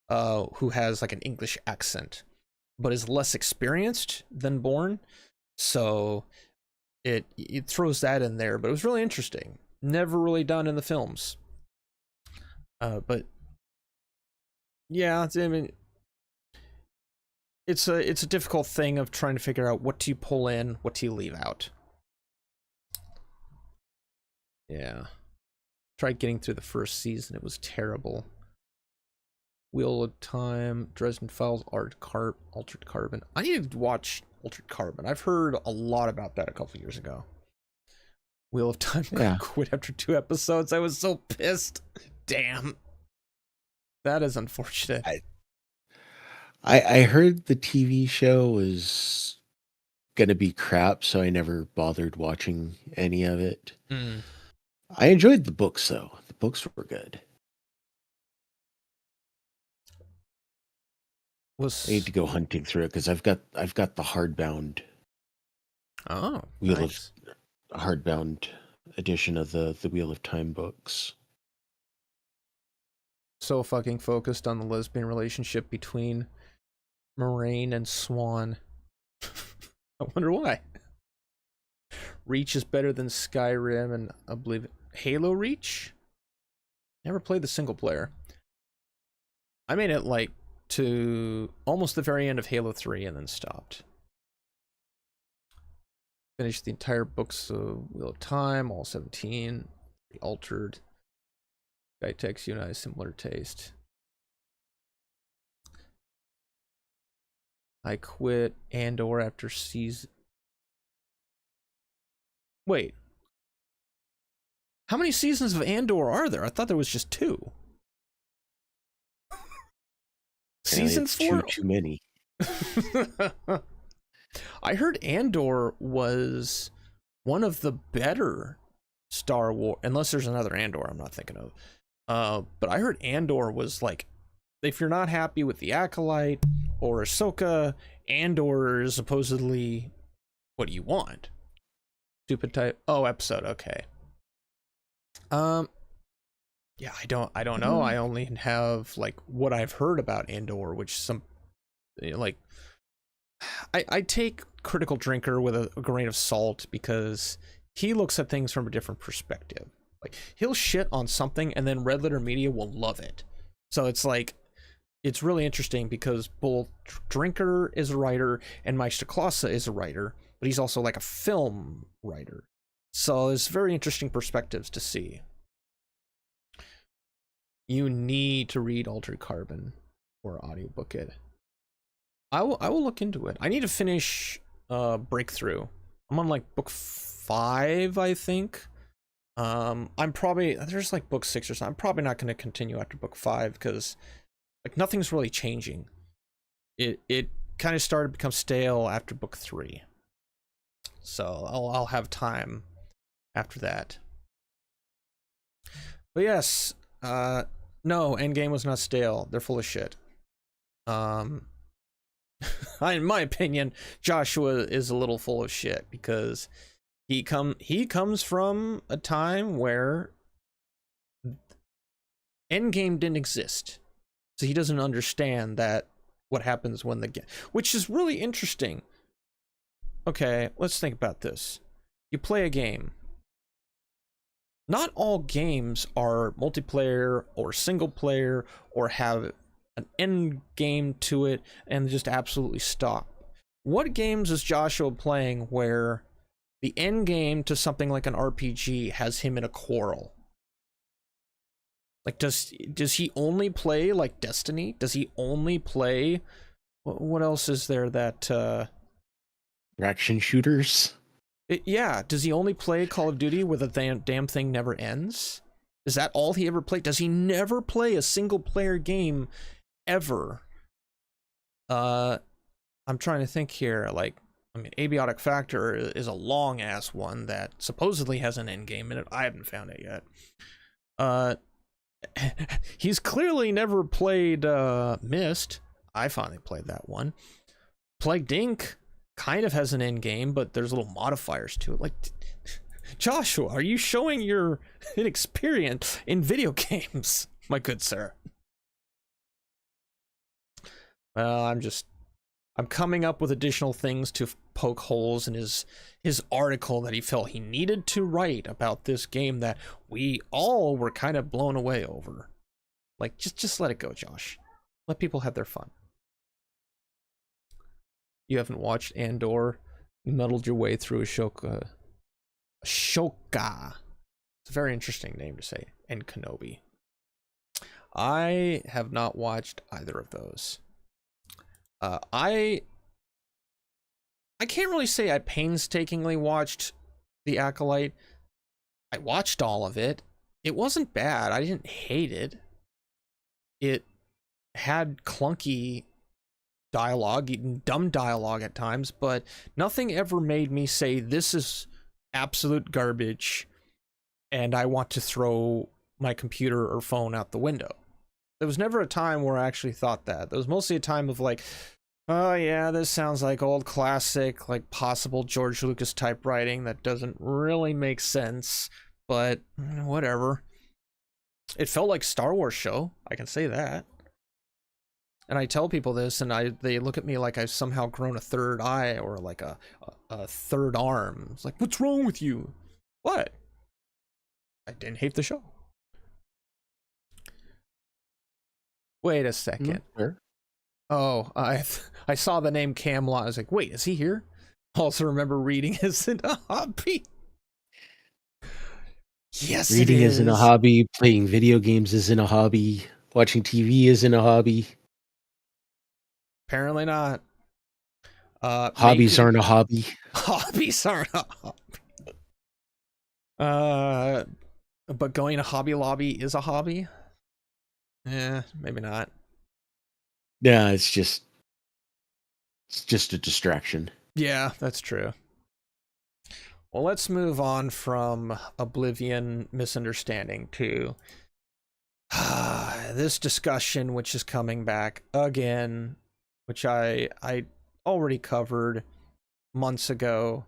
who has like an English accent, but is less experienced than Bourne. So it throws that in there, but it was really interesting. Never really done in the films. But yeah, I mean, it's a difficult thing of trying to figure out what do you pull in, what do you leave out. Yeah. Tried getting through the first season, it was terrible. Wheel of Time, Dresden Files, Altered Carbon. I need to watch Altered Carbon. I've heard a lot about that a couple years ago. Wheel of Time quit after 2 episodes. I was so pissed. Damn. That is unfortunate. I heard the TV show was gonna be crap, so I never bothered watching any of it. I enjoyed the books, though. The books were good. I need to go hunting through it because I've got the hardbound. Oh, Hardbound edition of the Wheel of Time books. So fucking focused on the lesbian relationship between Moraine and Swan. I wonder why. Reach is better than Skyrim and Oblivion. Halo Reach? Never played the single player. I made it like to almost the very end of Halo 3 and then stopped. Finished the entire books of Wheel of Time, all 17, the Altered. Skytex, you and I have similar taste. I quit Andor after season. Wait. How many seasons of Andor are there? I thought there was just 2. Season it's 4? too many. I heard Andor was one of the better Star Wars, unless there's another Andor I'm not thinking of. But I heard Andor was like, if you're not happy with the Acolyte or Ahsoka, Andor is supposedly what you want. Stupid type. Oh, episode. Okay. Yeah, I don't know. I only have like what I've heard about Andor, which some like I take Critical Drinker with a grain of salt because he looks at things from a different perspective. Like he'll shit on something and then Red Letter Media will love it. So it's like, it's really interesting because both Drinker is a writer and Meister Klasa is a writer, but he's also like a film writer. So it's very interesting perspectives to see. You need to read Altered Carbon or audiobook it. I will look into it. I need to finish Breakthrough. I'm on like book 5, I think. I'm probably, there's like book 6 or something. I'm probably not going to continue after book 5 because like nothing's really changing. It kind of started to become stale after book 3. So I'll have time after that. But yes, no, Endgame was not stale. They're full of shit. In my opinion, Joshua is a little full of shit because he comes from a time where Endgame didn't exist. So he doesn't understand that what happens when the game, which is really interesting. Okay, let's think about this. You play a game. Not all games are multiplayer or single player or have an end game to it and just absolutely stop. What games is Joshua playing where the end game to something like an RPG has him in a quarrel? Like, does he only play like Destiny? Does he only play, what else is there that Action shooters? Yeah, does he only play Call of Duty where the damn thing never ends? Is that all he ever played? Does he never play a single player game ever? I'm trying to think here. Like, I mean, Abiotic Factor is a long ass one that supposedly has an end game in it. I haven't found it yet. He's clearly never played Myst. I finally played that one. Plague Inc. kind of has an end game, but there's little modifiers to it. Like, Joshua, are you showing your inexperience in video games, my good sir? Well, I'm coming up with additional things to poke holes in his article that he felt he needed to write about this game that we all were kind of blown away over. Like, just let it go, Josh. Let people have their fun. You haven't watched Andor. You muddled your way through Ashoka. Ashoka. It's a very interesting name to say. And Kenobi. I have not watched either of those. I can't really say I painstakingly watched The Acolyte. I watched all of it. It wasn't bad. I didn't hate it. It had clunky dialogue, even dumb dialogue at times, but nothing ever made me say this is absolute garbage and I want to throw my computer or phone out the window. There was never a time where I actually thought that. There was mostly a time of like, oh yeah, this sounds like old classic, like possible George Lucas type writing that doesn't really make sense, but whatever. It felt like Star Wars show, I can say that. And I tell people this, and they look at me like I've somehow grown a third eye or like a third arm. It's like, what's wrong with you? What? I didn't hate the show. Wait a second. Sure. Oh, I saw the name Camelot. I was like, wait, is he here? Also remember reading isn't a hobby. Yes, Reading it is. isn't a hobby. Playing video games isn't a hobby. Watching TV isn't a hobby. Apparently not. Hobbies aren't a hobby. Hobbies aren't a hobby. But going to Hobby Lobby is a hobby? Yeah, maybe not. No, it's just a distraction. Yeah, that's true. Well, let's move on from Oblivion misunderstanding to this discussion, which is coming back again, which I already covered months ago.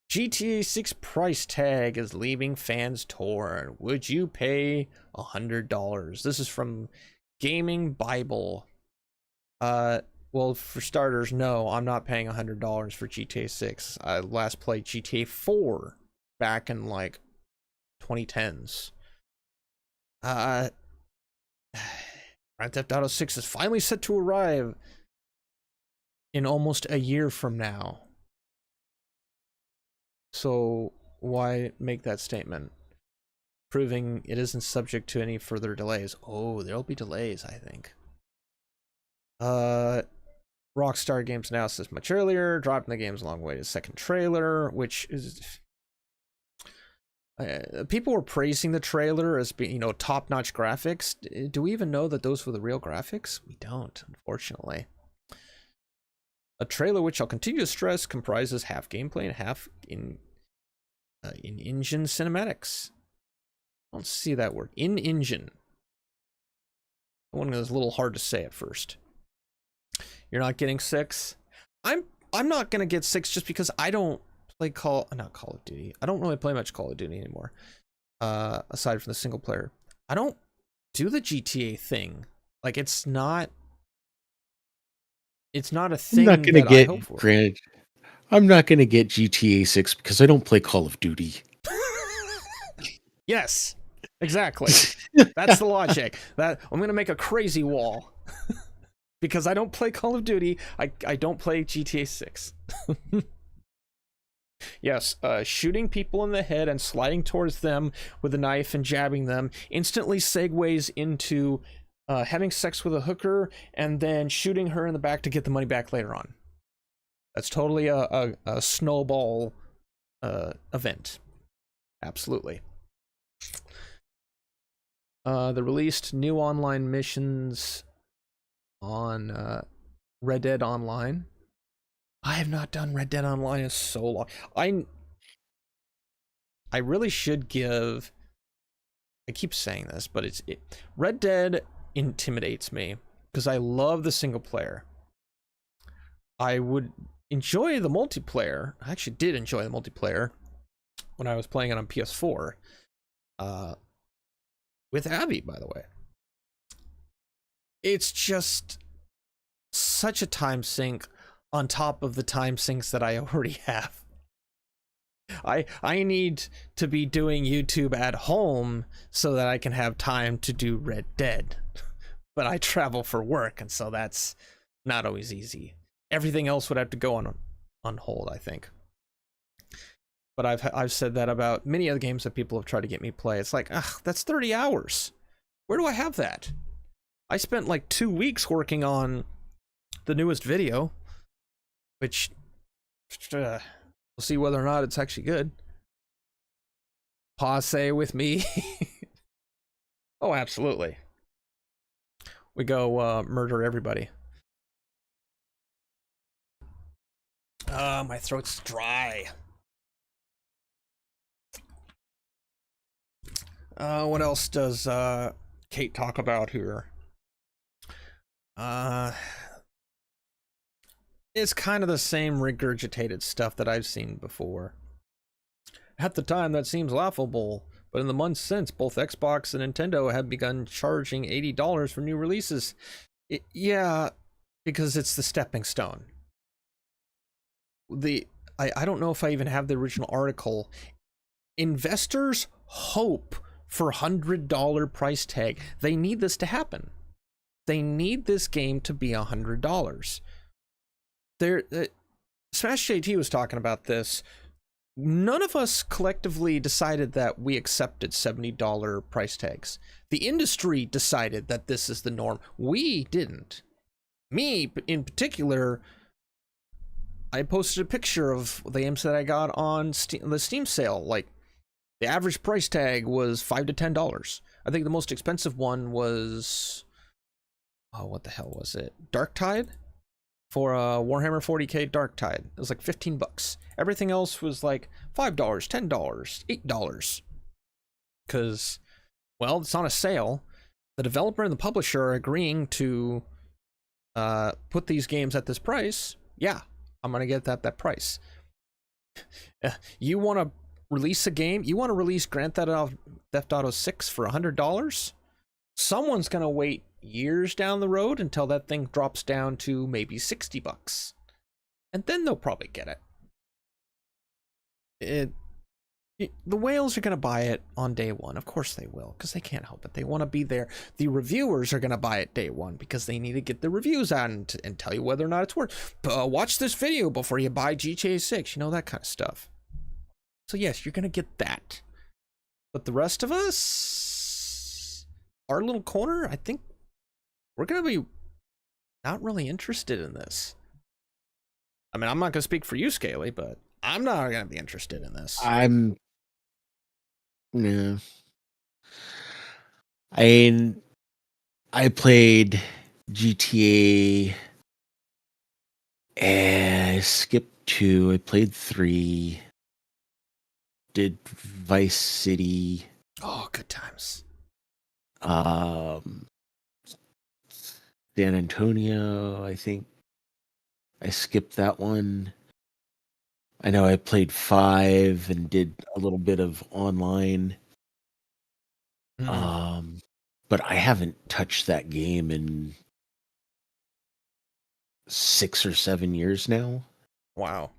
GTA 6 price tag is leaving fans torn. Would you pay $100? This is from Gaming Bible. Well, for starters, no, I'm not paying $100 for GTA 6. I last played GTA 4 back in like 2010s. Grand Theft Auto 6 is finally set to arrive in almost a year from now. So why make that statement? Proving it isn't subject to any further delays. Oh, there'll be delays, I think. Rockstar Games announced this much earlier, dropping the game's long-awaited second trailer, which is... people were praising the trailer as being, top-notch graphics. Do we even know that those were the real graphics? We don't, unfortunately. A trailer which I'll continue to stress comprises half gameplay and half in-engine cinematics. I don't see that word. In-engine. One was a little hard to say at first. You're not getting 6? I'm not gonna get 6 just because I don't play not Call of Duty. I don't really play much Call of Duty anymore. Aside from the single player. I don't do the GTA thing. Like it's not a thing I'm not gonna that get, I hope for. granted, I'm not gonna get GTA 6 because I don't play Call of Duty. Yes, exactly. That's the logic. That I'm gonna make a crazy wall. Because I don't play Call of Duty, I don't play GTA 6. Yes, shooting people in the head and sliding towards them with a knife and jabbing them instantly segues into having sex with a hooker and then shooting her in the back to get the money back later on. That's totally a snowball event. Absolutely. The released new online missions on Red Dead Online. I have not done Red Dead Online in so long. I really should give... I keep saying this, but Red Dead intimidates me because I love the single player. I would enjoy the multiplayer. I actually did enjoy the multiplayer when I was playing it on PS4. With Abby, by the way. It's just such a time sink on top of the time sinks that I already have. I need to be doing YouTube at home so that I can have time to do Red Dead. But I travel for work, and so that's not always easy. Everything else would have to go on hold, I think. But I've said that about many other games that people have tried to get me play. It's like, ugh, that's 30 hours. Where do I have that? I spent like 2 weeks working on the newest video, which we'll see whether or not it's actually good. Passe with me. Oh, absolutely. We go murder everybody. My throat's dry. What else does Kate talk about here? It's kind of the same regurgitated stuff that I've seen before. At the time, that seems laughable, but in the months since, both Xbox and Nintendo have begun charging $80 for new releases. Yeah, because it's the stepping stone. I don't know if I even have the original article. Investors hope for $100 price tag. They need this to happen. They need this game to be $100. Smash JT was talking about this. None of us collectively decided that we accepted $70 price tags. The industry decided that this is the norm. We didn't. Me, in particular, I posted a picture of the games that I got on the Steam sale. Like, the average price tag was $5 to $10. I think the most expensive one was oh, what the hell was it? Darktide? For Warhammer 40k Darktide. It was like 15 bucks. Everything else was like $5, $10, $8. Because, well, it's on a sale. The developer and the publisher are agreeing to put these games at this price. Yeah, I'm going to get that price. You want to release a game? You want to release Grand Theft Auto 6 for $100? Someone's going to wait years down the road until that thing drops down to maybe 60 bucks. And then they'll probably get it. The whales are going to buy it on day one. Of course they will, because they can't help it. They want to be there. The reviewers are going to buy it day one because they need to get the reviews out and tell you whether or not it's worth. Watch this video before you buy GTA 6. You know, that kind of stuff. So yes, you're going to get that. But the rest of us, our little corner, I think we're going to be not really interested in this. I mean, I'm not going to speak for you, Scaly, but I'm not going to be interested in this. No. I played GTA. I skipped 2. I played 3. Did Vice City. Oh, good times. San Antonio, I think. I skipped that one. I know I played 5 and did a little bit of online. But I haven't touched that game in 6 or 7 years now. Wow.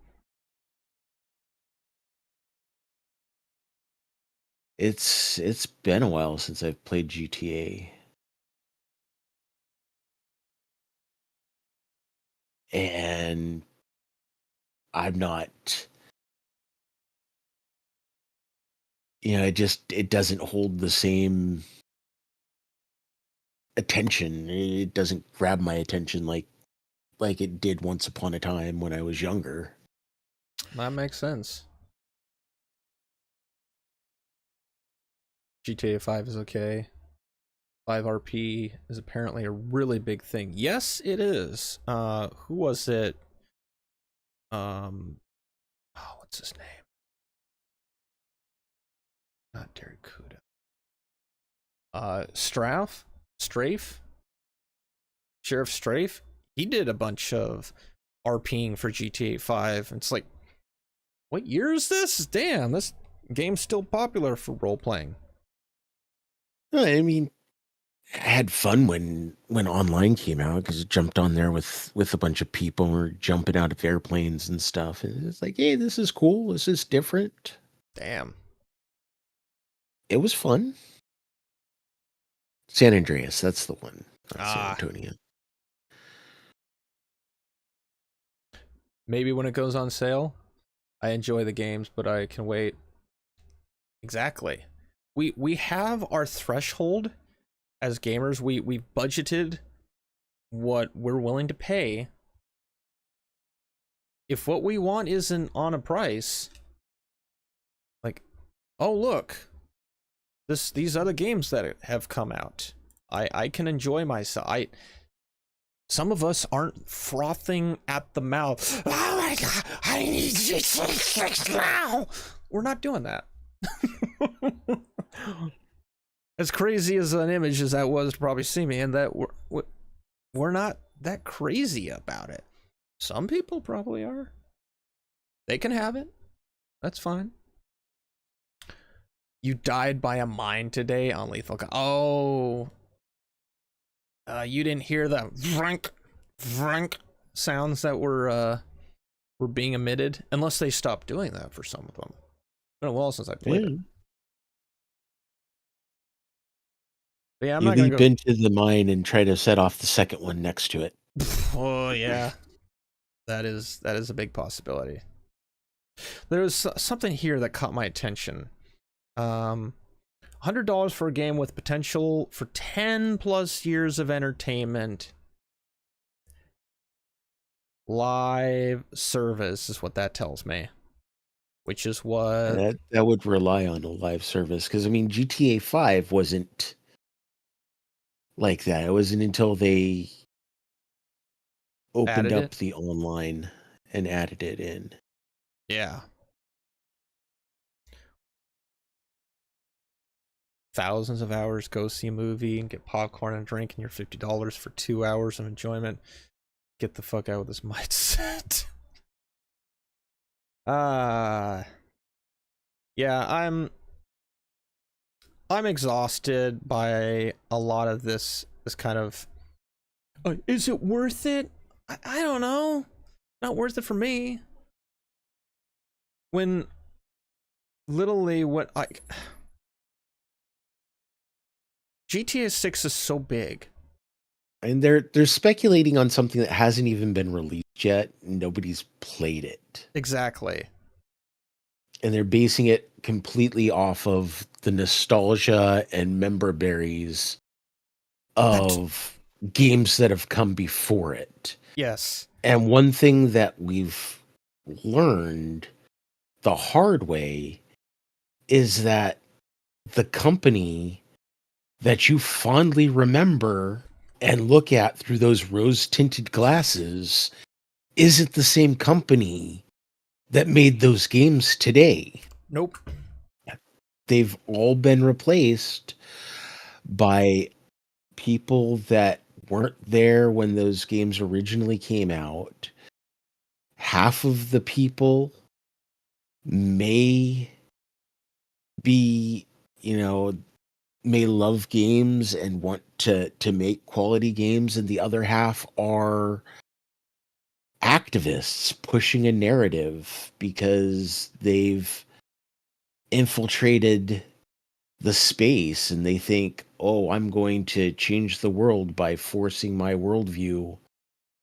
It's been a while since I've played GTA. And I'm not, it doesn't hold the same attention. It doesn't grab my attention like it did once upon a time when I was younger. That makes sense. GTA 5 is okay. 5RP is apparently a really big thing. Yes, it is. Who was it? What's his name? Not Derek Kuda. Strafe? Sheriff Strafe? He did a bunch of RPing for GTA 5. It's like, what year is this? Damn, this game's still popular for role-playing. I mean, I had fun when online came out because it jumped on there with a bunch of people who were jumping out of airplanes and stuff. And it's like, hey, this is cool. This is different. Damn. It was fun. San Andreas, that's the one. Not San Antonio. Maybe when it goes on sale. I enjoy the games, but I can wait. Exactly. We have our threshold as gamers. We've budgeted what we're willing to pay. If what we want isn't on a price, like, oh look, these other games that have come out, I can enjoy myself. Some of us aren't frothing at the mouth. Oh my god, I need GTA 6 now. We're not doing that. As crazy as an image as that was to probably see me, and that we're not that crazy about it. Some people probably are. They can have it. That's fine. You died by a mine today on Lethal. Oh. You didn't hear the vrunk sounds that were being emitted, unless they stopped doing that for some of them. It's been a while since I played it. But yeah, I'm not gonna leap into the mine and try to set off the second one next to it. Oh yeah, that is a big possibility. There was something here that caught my attention. $100 for a game with potential for 10+ years of entertainment. Live service is what that tells me. Which is what... That would rely on a live service. Because, I mean, GTA 5 wasn't like that. It wasn't until they opened Added up it. the online and added it in. Yeah. Thousands of hours, go see a movie and get popcorn and drink, and you're $50 for 2 hours of enjoyment. Get the fuck out of this mindset. Yeah, I'm exhausted by a lot of this kind of is it worth it? I don't know. Not worth it for me. When literally what I GTA 6 is so big. And they're speculating on something that hasn't even been released yet. Nobody's played it. Exactly. And they're basing it completely off of the nostalgia and member berries of games that have come before it. Yes. And one thing that we've learned the hard way is that the company that you fondly remember and look at through those rose-tinted glasses isn't the same company that made those games today. Nope. They've all been replaced by people that weren't there when those games originally came out. Half of the people may be, may love games and want to make quality games, and the other half are activists pushing a narrative because they've infiltrated the space and they think, oh, I'm going to change the world by forcing my worldview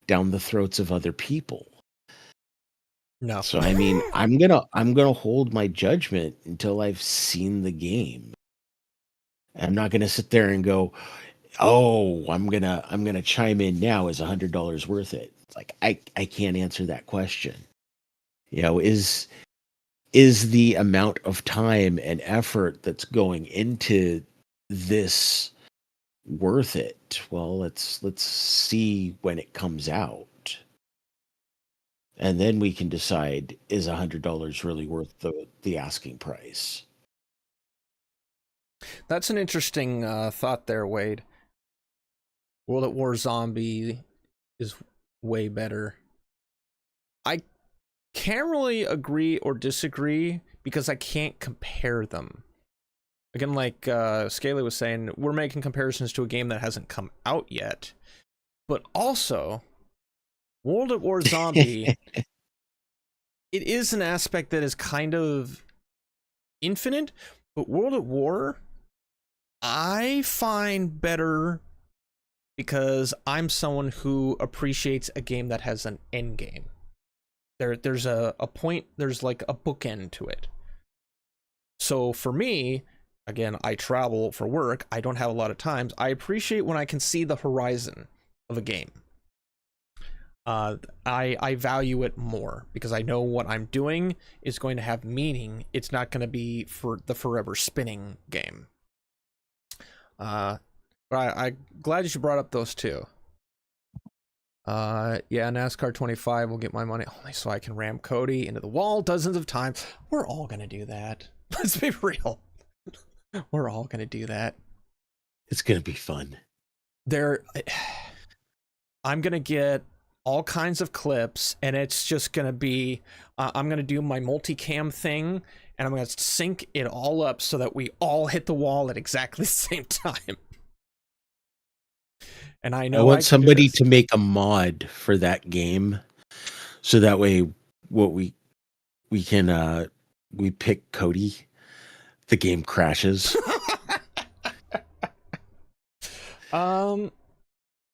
down the throats of other people. No. So I mean, I'm gonna hold my judgment until I've seen the game. I'm not gonna sit there and go, oh, I'm gonna chime in now. Is $100 worth it? It's like I can't answer that question. Is the amount of time and effort that's going into this worth it? Well, let's see when it comes out. And then we can decide, is $100 really worth the asking price? That's an interesting thought there, Wade. World at War Zombie is way better. I can't really agree or disagree because I can't compare them. Again, like Scaly was saying, we're making comparisons to a game that hasn't come out yet. But also, World at War Zombie, it is an aspect that is kind of infinite, but World at War, I find better because I'm someone who appreciates a game that has an end game. There's a point, there's like a bookend to it. So for me, again, I travel for work, I don't have a lot of times. I appreciate when I can see the horizon of a game. I value it more because I know what I'm doing is going to have meaning. It's not going to be for the forever spinning game. But I'm glad you brought up those two. Yeah, NASCAR 25 will get my money only so I can ram Cody into the wall dozens of times. We're all gonna do that. Let's be real. We're all gonna do that. It's gonna be fun. I'm gonna get all kinds of clips, and it's just gonna be, I'm gonna do my multicam thing, and I'm gonna sync it all up so that we all hit the wall at exactly the same time. And I know I want somebody to make a mod for that game, so that way, what we can we pick Cody, the game crashes.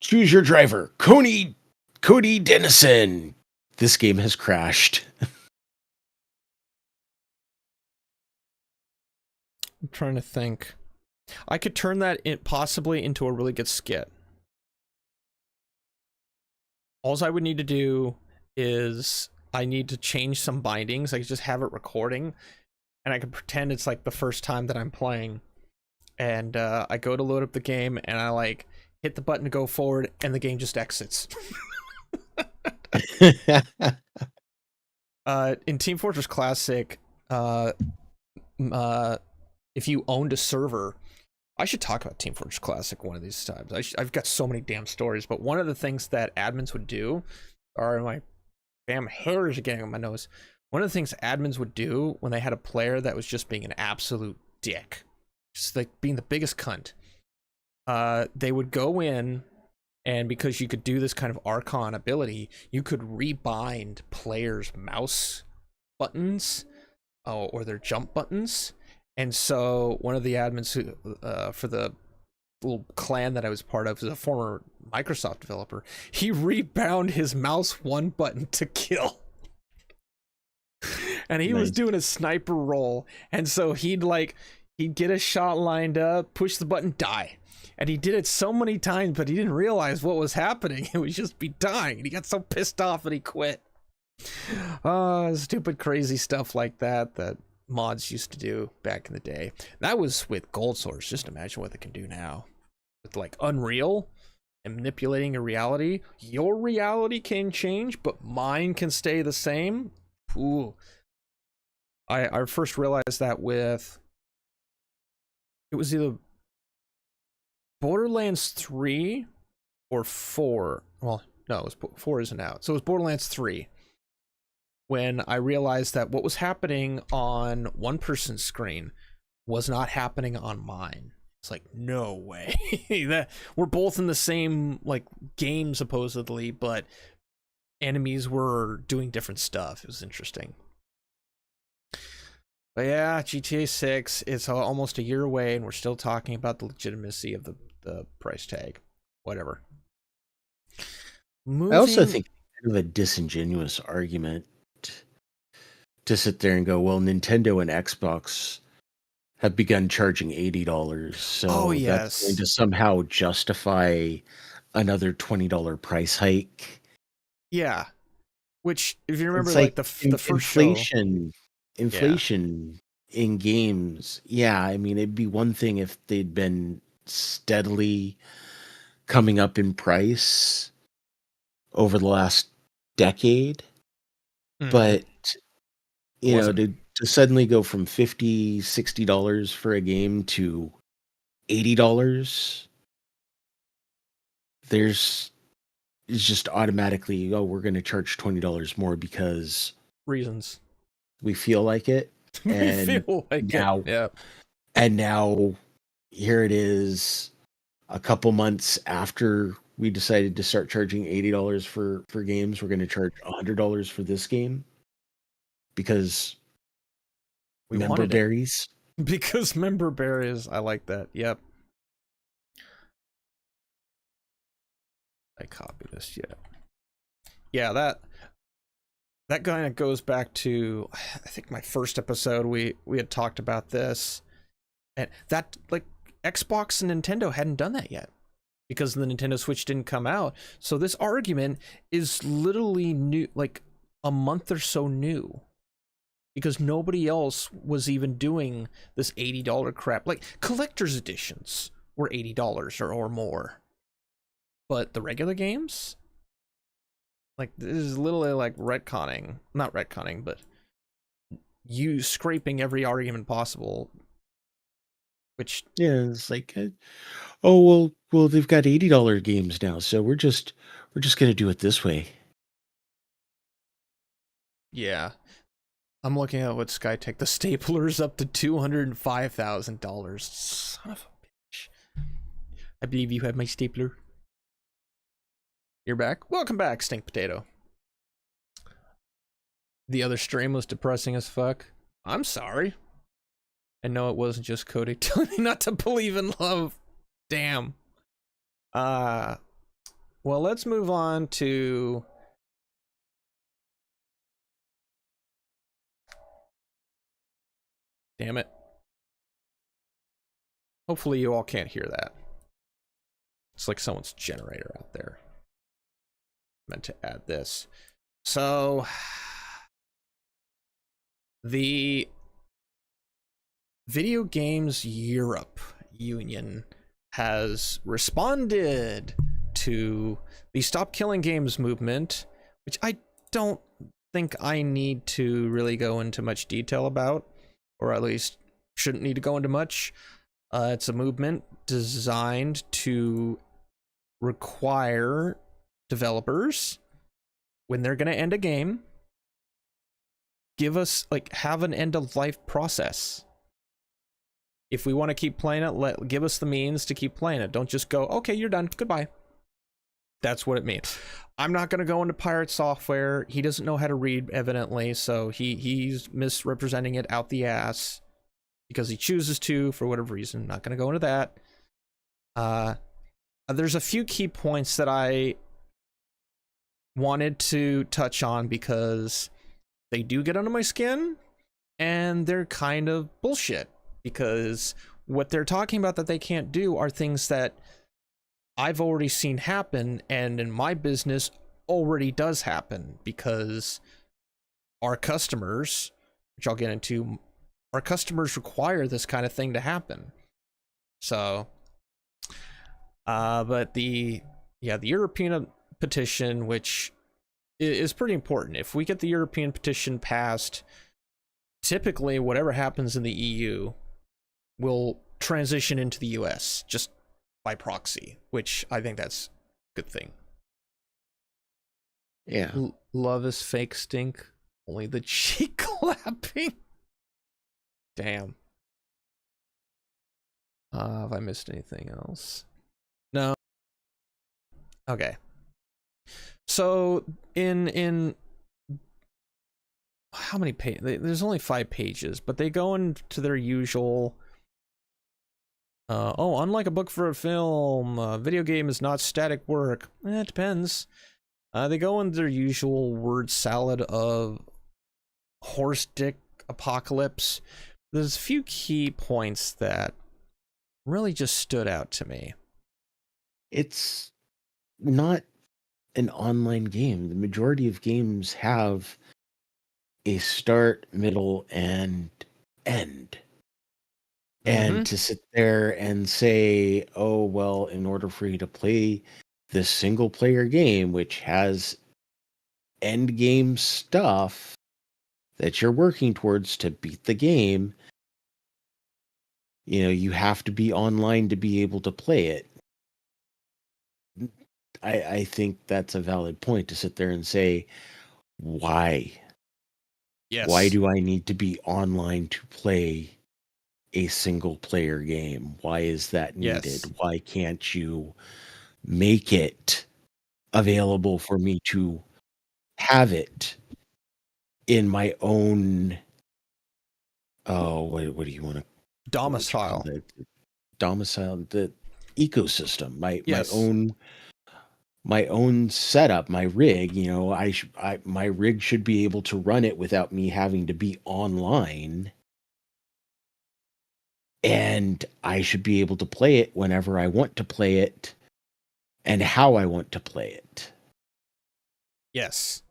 Choose your driver, Cody Dennison. This game has crashed. I'm trying to think. I could turn that possibly into a really good skit. All I would need to do is I need to change some bindings. I could just have it recording, and I can pretend it's like the first time that I'm playing. And I go to load up the game, and I like hit the button to go forward, and the game just exits. In Team Fortress Classic, if you owned a server, I should talk about Team Fortress Classic one of these times. I've got so many damn stories, but one of the things that admins would do, or my damn hairs are getting on my nose. One of the things admins would do when they had a player that was just being an absolute dick, just like being the biggest cunt, they would go in, and because you could do this kind of Archon ability, you could rebind players' mouse buttons or their jump buttons. And so one of the admins who, for the little clan that I was part of, was a former Microsoft developer. He rebound his mouse one button to kill. And he was doing a sniper roll. And so he'd get a shot lined up, push the button, die. And he did it so many times, but he didn't realize what was happening. It was just be dying. And he got so pissed off that he quit. Stupid, crazy stuff like that mods used to do back in the day. That was with Gold Source. Just imagine what they can do now. With like Unreal and manipulating your reality. Your reality can change, but mine can stay the same. Ooh. I first realized that with... It was either Borderlands 3 or 4. Well, no, it was 4 isn't out. So it was Borderlands 3. When I realized that what was happening on one person's screen was not happening on mine. It's like, no way. That we're both in the same like game supposedly, but enemies were doing different stuff. It was interesting. But yeah, GTA 6, it's almost a year away, and we're still talking about the legitimacy of the price tag. Whatever. I also think kind of a disingenuous argument to sit there and go, well, Nintendo and Xbox have begun charging $80, so that's going to somehow justify another $20 price hike. Yeah, which if you remember, like the first inflation in games. Yeah, I mean, it'd be one thing if they'd been steadily coming up in price over the last decade, but you know, to suddenly go from $50, $60 for a game to $80, it's just automatically, oh, we're going to charge $20 more because reasons we feel like it. And we feel like now, it. Yeah. And now here it is a couple months after we decided to start charging $80 for games. We're going to charge $100 for this game because we member berries. Because member berries. I like that. Yep. I copy this. Yeah, that kind of goes back to, I think, my first episode. We had talked about this, and that, like, Xbox and Nintendo hadn't done that yet because the Nintendo Switch didn't come out. So this argument is literally new, like a month or so new, because nobody else was even doing this $80 crap. Like, collector's editions were $80 or more. But the regular games, like, this is literally like retconning. Not retconning, but you scraping every argument possible. Which, yeah, it's like, oh, well, they've got $80 games now, so we're just going to do it this way. Yeah. I'm looking at what SkyTech, the stapler's up to $205,000. Son of a bitch. I believe you have my stapler. You're back? Welcome back, Stink Potato. The other stream was depressing as fuck. I'm sorry. And no, it wasn't just Cody telling me not to believe in love. Damn. Well, let's move on to... Damn it. Hopefully you all can't hear that. It's like someone's generator out there. Meant to add this. So, the Video Games Europe Union has responded to the Stop Killing Games movement, which I don't think I need to really go into much detail about, or at least shouldn't need to go into much. It's a movement designed to require developers, when they're going to end a game, give us, like, have an end of life process. If we want to keep playing it, give us the means to keep playing it. Don't just go, okay, you're done, goodbye. That's what it means. I'm not going to go into Pirate Software. He doesn't know how to read, evidently, so he's misrepresenting it out the ass because he chooses to, for whatever reason. Not going to go into that. There's a few key points that I wanted to touch on because they do get under my skin, and they're kind of bullshit, because what they're talking about that they can't do are things that I've already seen happen, and in my business already does happen, because our customers, which I'll get into, our customers require this kind of thing to happen. So, but the European petition, which is pretty important. If we get the European petition passed, typically whatever happens in the EU will transition into the US just by proxy, which I think that's a good thing. Yeah. Love is fake stink. Only the cheek clapping. Damn. Have I missed anything else? No. Okay. So in how many pages? There's only 5 pages, but they go into their usual. Unlike a book for a film, a video game is not static work. It depends. They go into their usual word salad of horse dick apocalypse. There's a few key points that really just stood out to me. It's not an online game. The majority of games have a start, middle, and end. And to sit there and say, oh, well, in order for you to play this single player game, which has end game stuff that you're working towards to beat the game, you know, you have to be online to be able to play it. I think that's a valid point to sit there and say, why? Yes. Why do I need to be online to play a single player game? Why is that needed? Yes. Why can't you make it available for me to have it in my own what do you want to domicile? The ecosystem, my own setup, my rig. You know, my rig should be able to run it without me having to be online, and I should be able to play it whenever I want to play it and how I want to play it. Yes.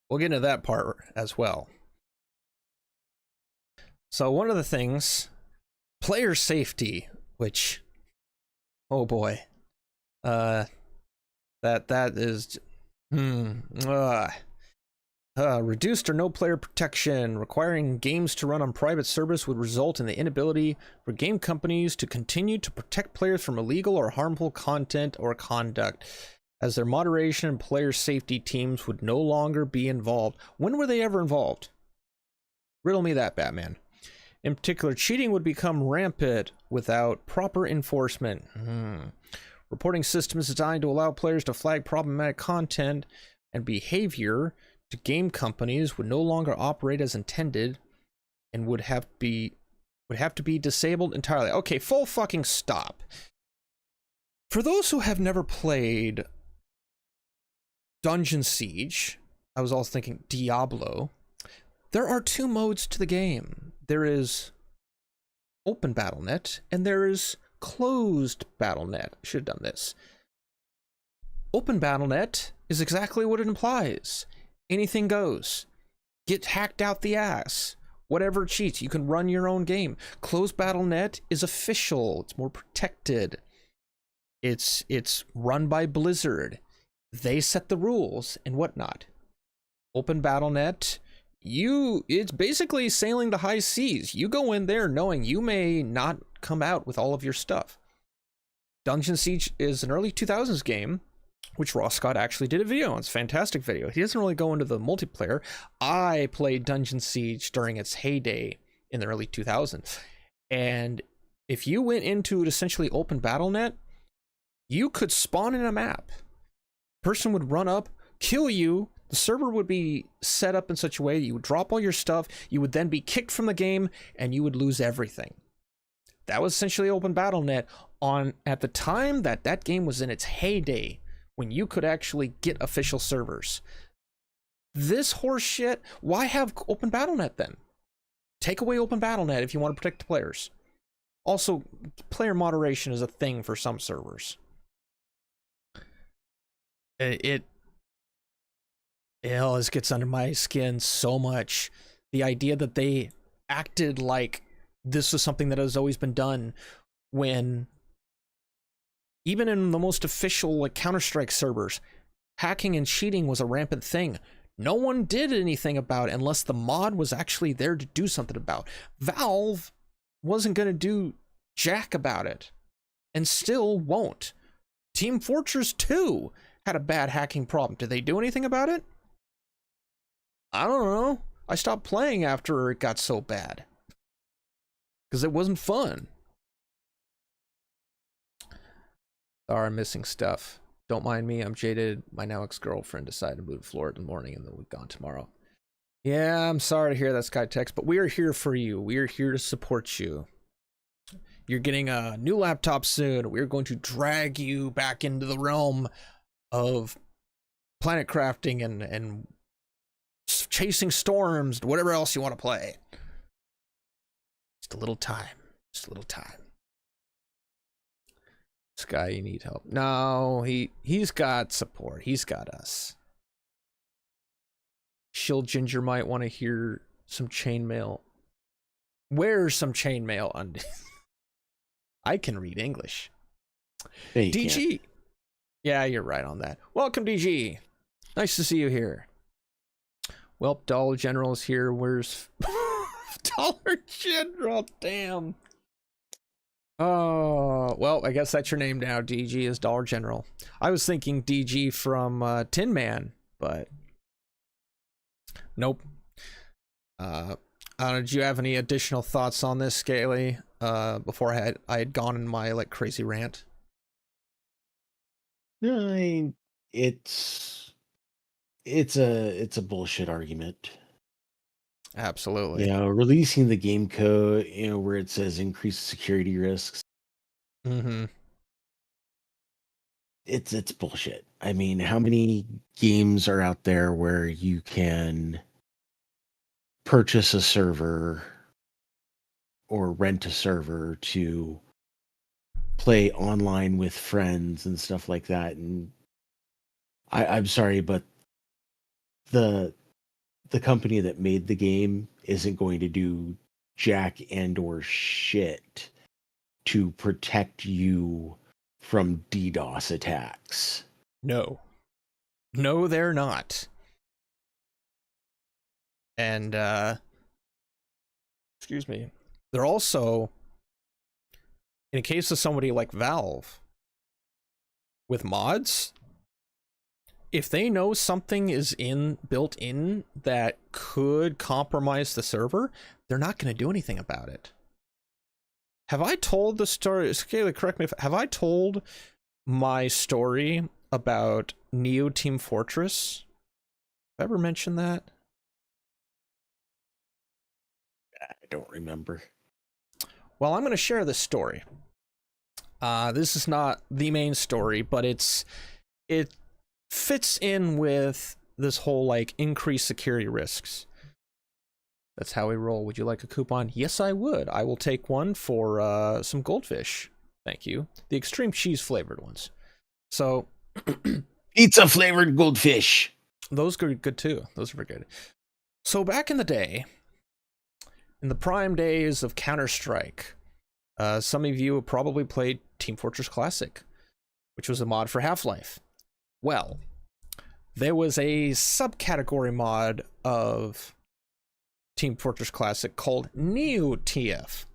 We'll get into that part as well. So one of the things, player safety, which, oh boy, that is, reduced or no player protection. Requiring games to run on private servers would result in the inability for game companies to continue to protect players from illegal or harmful content or conduct, as their moderation and player safety teams would no longer be involved. When were they ever involved? Riddle me that, Batman. In particular, cheating would become rampant without proper enforcement. Reporting systems designed to allow players to flag problematic content and behavior to game companies would no longer operate as intended and would have to be disabled entirely. Okay, full fucking stop. For those who have never played Dungeon Siege, I was also thinking Diablo, there are 2 modes to the game. There is open BattleNet and there is closed BattleNet. I should have done this. Open BattleNet is exactly what it implies. Anything goes. Get hacked out the ass. Whatever cheats, you can run your own game. Closed BattleNet is official. It's more protected. It's run by Blizzard. They set the rules and whatnot. Open BattleNet, it's basically sailing the high seas. You go in there knowing you may not come out with all of your stuff. Dungeon Siege is an early 2000s game, which Ross Scott actually did a video on. It's a fantastic video. He doesn't really go into the multiplayer. I played Dungeon Siege during its heyday in the early 2000s. And if you went into an essentially open BattleNet, you could spawn in a map. Person would run up, kill you. The server would be set up in such a way you would drop all your stuff. You would then be kicked from the game and you would lose everything. That was essentially open BattleNet at the time that game was in its heyday, when you could actually get official servers. This horse shit, why have open BattleNet then? Take away open BattleNet if you want to protect the players. Also, player moderation is a thing for some servers. It always gets under my skin so much. The idea that they acted like this was something that has always been done, when even in the most official like Counter-Strike servers, hacking and cheating was a rampant thing. No one did anything about it unless the mod was actually there to do something about. Valve wasn't going to do jack about it, and still won't. Team Fortress 2 had a bad hacking problem. Did they do anything about it? I don't know. I stopped playing after it got so bad, because it wasn't fun. Sorry, I'm missing stuff. Don't mind me, I'm jaded. My now ex-girlfriend decided to move to Florida in the morning and then we're gone tomorrow. Yeah, I'm sorry to hear that, Skytext, but we are here for you. We are here to support you. You're getting a new laptop soon. We're going to drag you back into the realm of planet crafting and chasing storms, whatever else you want to play. Just a little time. Just a little time. Sky, you need help. No, he's got support. He's got us. Shield Ginger might want to hear some chainmail. Where's some chainmail on? I can read English. Hey, DG. Yeah, you're right on that. Welcome, DG. Nice to see you here. Well, Dollar General is here. Where's Dollar General? Damn. Oh, well, I guess that's your name now. DG is Dollar General. I was thinking DG from Tin Man, but nope. Did you have any additional thoughts on this, Scaly? Before I had gone in my like crazy rant. No, it's a bullshit argument. Absolutely. You know, releasing the game code, where it says increased security risks. Mm-hmm. It's bullshit. I mean, how many games are out there where you can purchase a server or rent a server to play online with friends and stuff like that? And I'm sorry, but the company that made the game isn't going to do jack and or shit to protect you from DDoS attacks. No, they're not. And excuse me, they're also, in case of somebody like Valve with mods, if they know something is built in that could compromise the server, they're not going to do anything about it. Have I told the story? Scaly, correct me have I told my story about Neo Team Fortress? Have I ever mentioned that? I don't remember. Well, I'm going to share this story. This is not the main story, but it fits in with this whole like increased security risks. That's how we roll. Would you like a coupon? Yes, I would. I will take one for some goldfish. Thank you. The extreme cheese flavored ones. So pizza flavored goldfish. Those are good too. Those are good. So back in the day, in the prime days of Counter-Strike, some of you have probably played Team Fortress Classic. which was a mod for Half-Life. Well, there was a subcategory mod of Team Fortress Classic called Neo TF.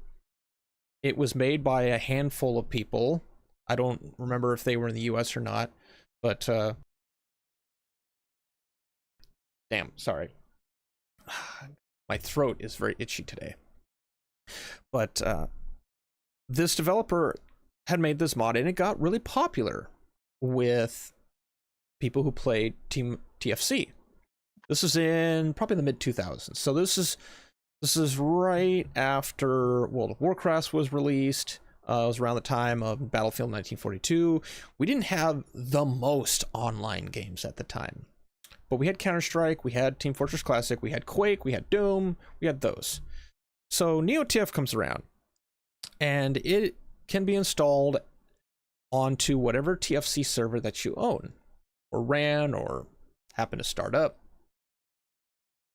It was made by a handful of people. I don't remember if they were in the US or not, but damn, sorry. My throat is very itchy today. But this developer had made this mod, and it got really popular with people who played Team TFC. This is in probably the mid-2000s. So this is right after World of Warcraft was released. It was around the time of Battlefield 1942. We didn't have the most online games at the time. But we had Counter-Strike, we had Team Fortress Classic, we had Quake, we had Doom, we had those. So NeoTF comes around, and it can be installed onto whatever TFC server that you own, or ran, or happen to start up.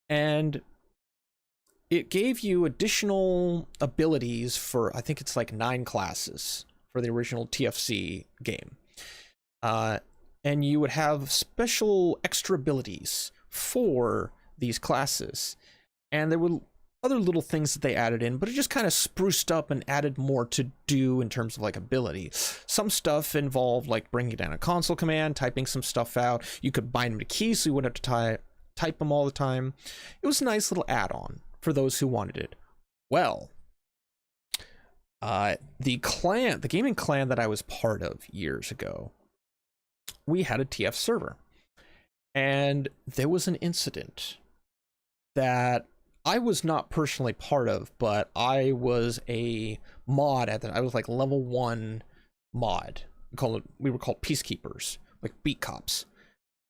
And it gave you additional abilities for, I think it's like 9 classes for the original TFC game. And you would have special extra abilities for these classes. And there were other little things that they added in, but it just kind of spruced up and added more to do in terms of like ability. Some stuff involved like bringing down a console command, typing some stuff out. You could bind them to keys so you wouldn't have to type them all the time. It was a nice little add-on for those who wanted it. Well, the gaming clan that I was part of years ago, we had a TF server, and there was an incident that I was not personally part of, but I was a mod at that. I was like level 1 mod. We were called peacekeepers, like beat cops.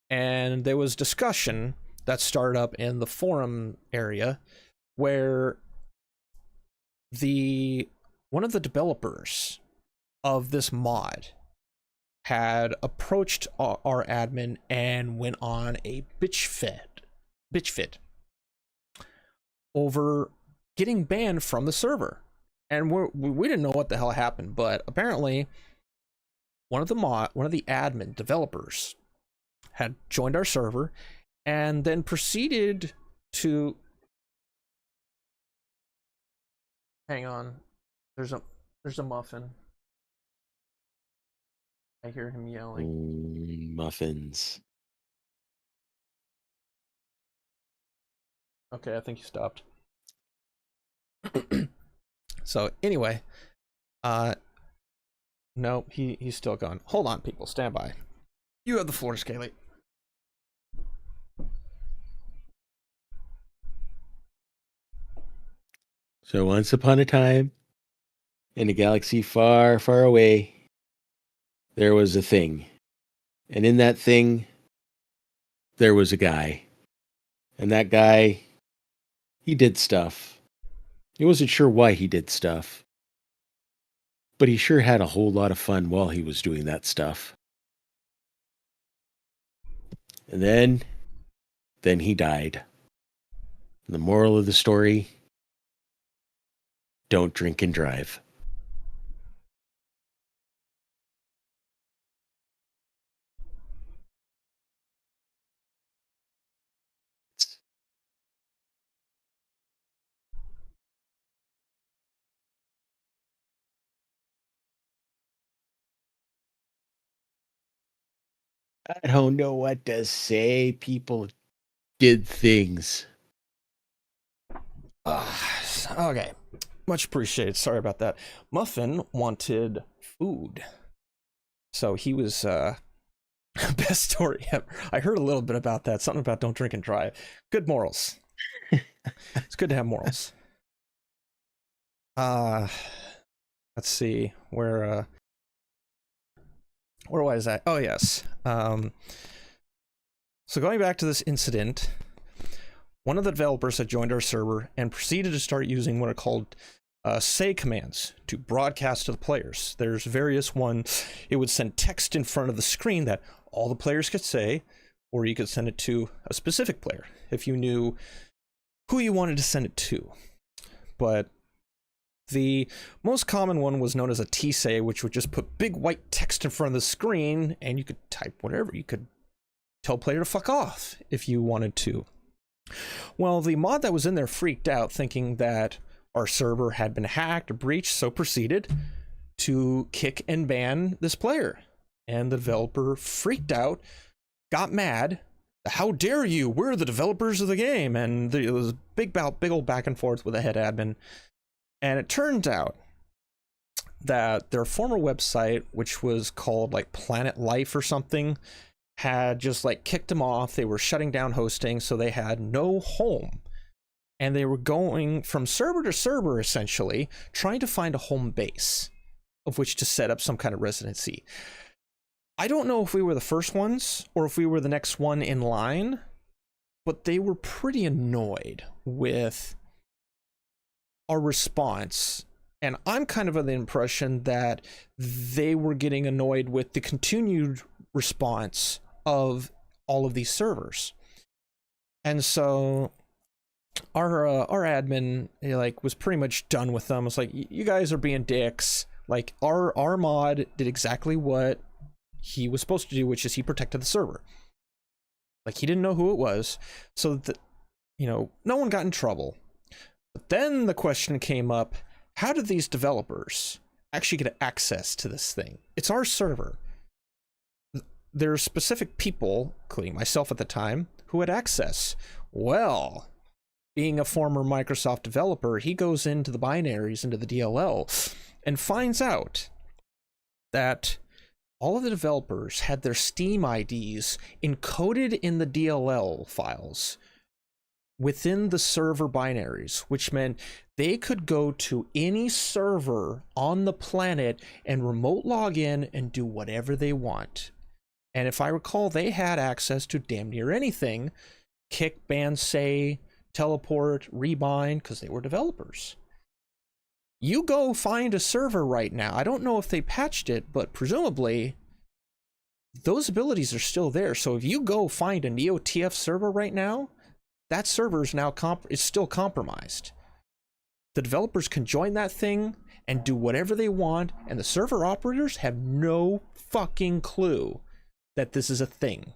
And there was discussion that started up in the forum area where one of the developers of this mod had approached our admin and went on a bitch fit over getting banned from the server. And we didn't know what the hell happened, but apparently one of the admin developers had joined our server and then proceeded to hang on. There's a muffin. I hear him yelling. Muffins. Okay, I think he stopped. So anyway, no, he's still gone. Hold on, people, stand by. You have the floor, Scaly. So once upon a time, in a galaxy far, far away, there was a thing. And in that thing, there was a guy. And that guy, he did stuff. He wasn't sure why he did stuff. But he sure had a whole lot of fun while he was doing that stuff. And then he died. And the moral of the story, don't drink and drive. I don't know what to say. People did things. Okay, much appreciated. Sorry about that. Muffin wanted food, so he was best story ever. I heard a little bit about that. Something about don't drink and drive. Good morals. It's good to have morals. Let's see where was I? Oh yes. So going back to this incident, one of the developers had joined our server and proceeded to start using what are called say commands to broadcast to the players. There's various ones. It would send text in front of the screen that all the players could say, or you could send it to a specific player if you knew who you wanted to send it to. But The most common one was known as a TSA, which would just put big white text in front of the screen, and you could type whatever. You could tell player to fuck off if you wanted to. Well, the mod that was in there freaked out, thinking that our server had been hacked or breached, so proceeded to kick and ban this player. And the developer freaked out, got mad. How dare you? We're the developers of the game. And it was big old back and forth with the head admin. And it turned out that their former website, which was called like Planet Life or something, had just like kicked them off. They were shutting down hosting, so they had no home. And they were going from server to server, essentially, trying to find a home base of which to set up some kind of residency. I don't know if we were the first ones or if we were the next one in line, but they were pretty annoyed with our response. And I'm kind of of the impression that they were getting annoyed with the continued response of all of these servers. And so our admin was pretty much done with them. It's like, you guys are being dicks. Like, our mod did exactly what he was supposed to do, which is he protected the server. Like, he didn't know who it was, so that, no one got in trouble. But then the question came up, how did these developers actually get access to this thing? It's our server. There are specific people, including myself at the time, who had access. Well, being a former Microsoft developer, he goes into the binaries, into the DLL, and finds out that all of the developers had their Steam IDs encoded in the DLL files within the server binaries, which meant they could go to any server on the planet and remote log in and do whatever they want. And if I recall, they had access to damn near anything: kick, ban, say, teleport, rebind, because they were developers. You go find a server right now. I don't know if they patched it, but presumably those abilities are still there. So if you go find a NeoTF server right now, that server is now is still compromised. The developers can join that thing and do whatever they want, and the server operators have no fucking clue that this is a thing.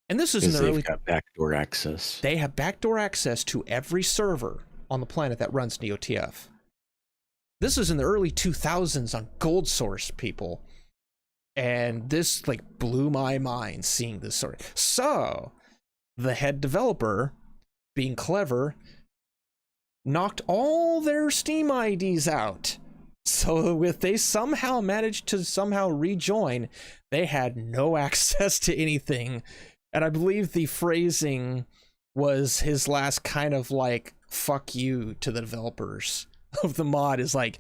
And this is in the early... They've got backdoor access. They have backdoor access to every server on the planet that runs NeoTF. This is in the early 2000s on Gold Source, people. And this blew my mind seeing this sort of... So, the head developer, being clever, knocked all their Steam IDs out. So if they somehow managed to rejoin, they had no access to anything. And I believe the phrasing was his last kind of fuck you to the developers of the mod, is like,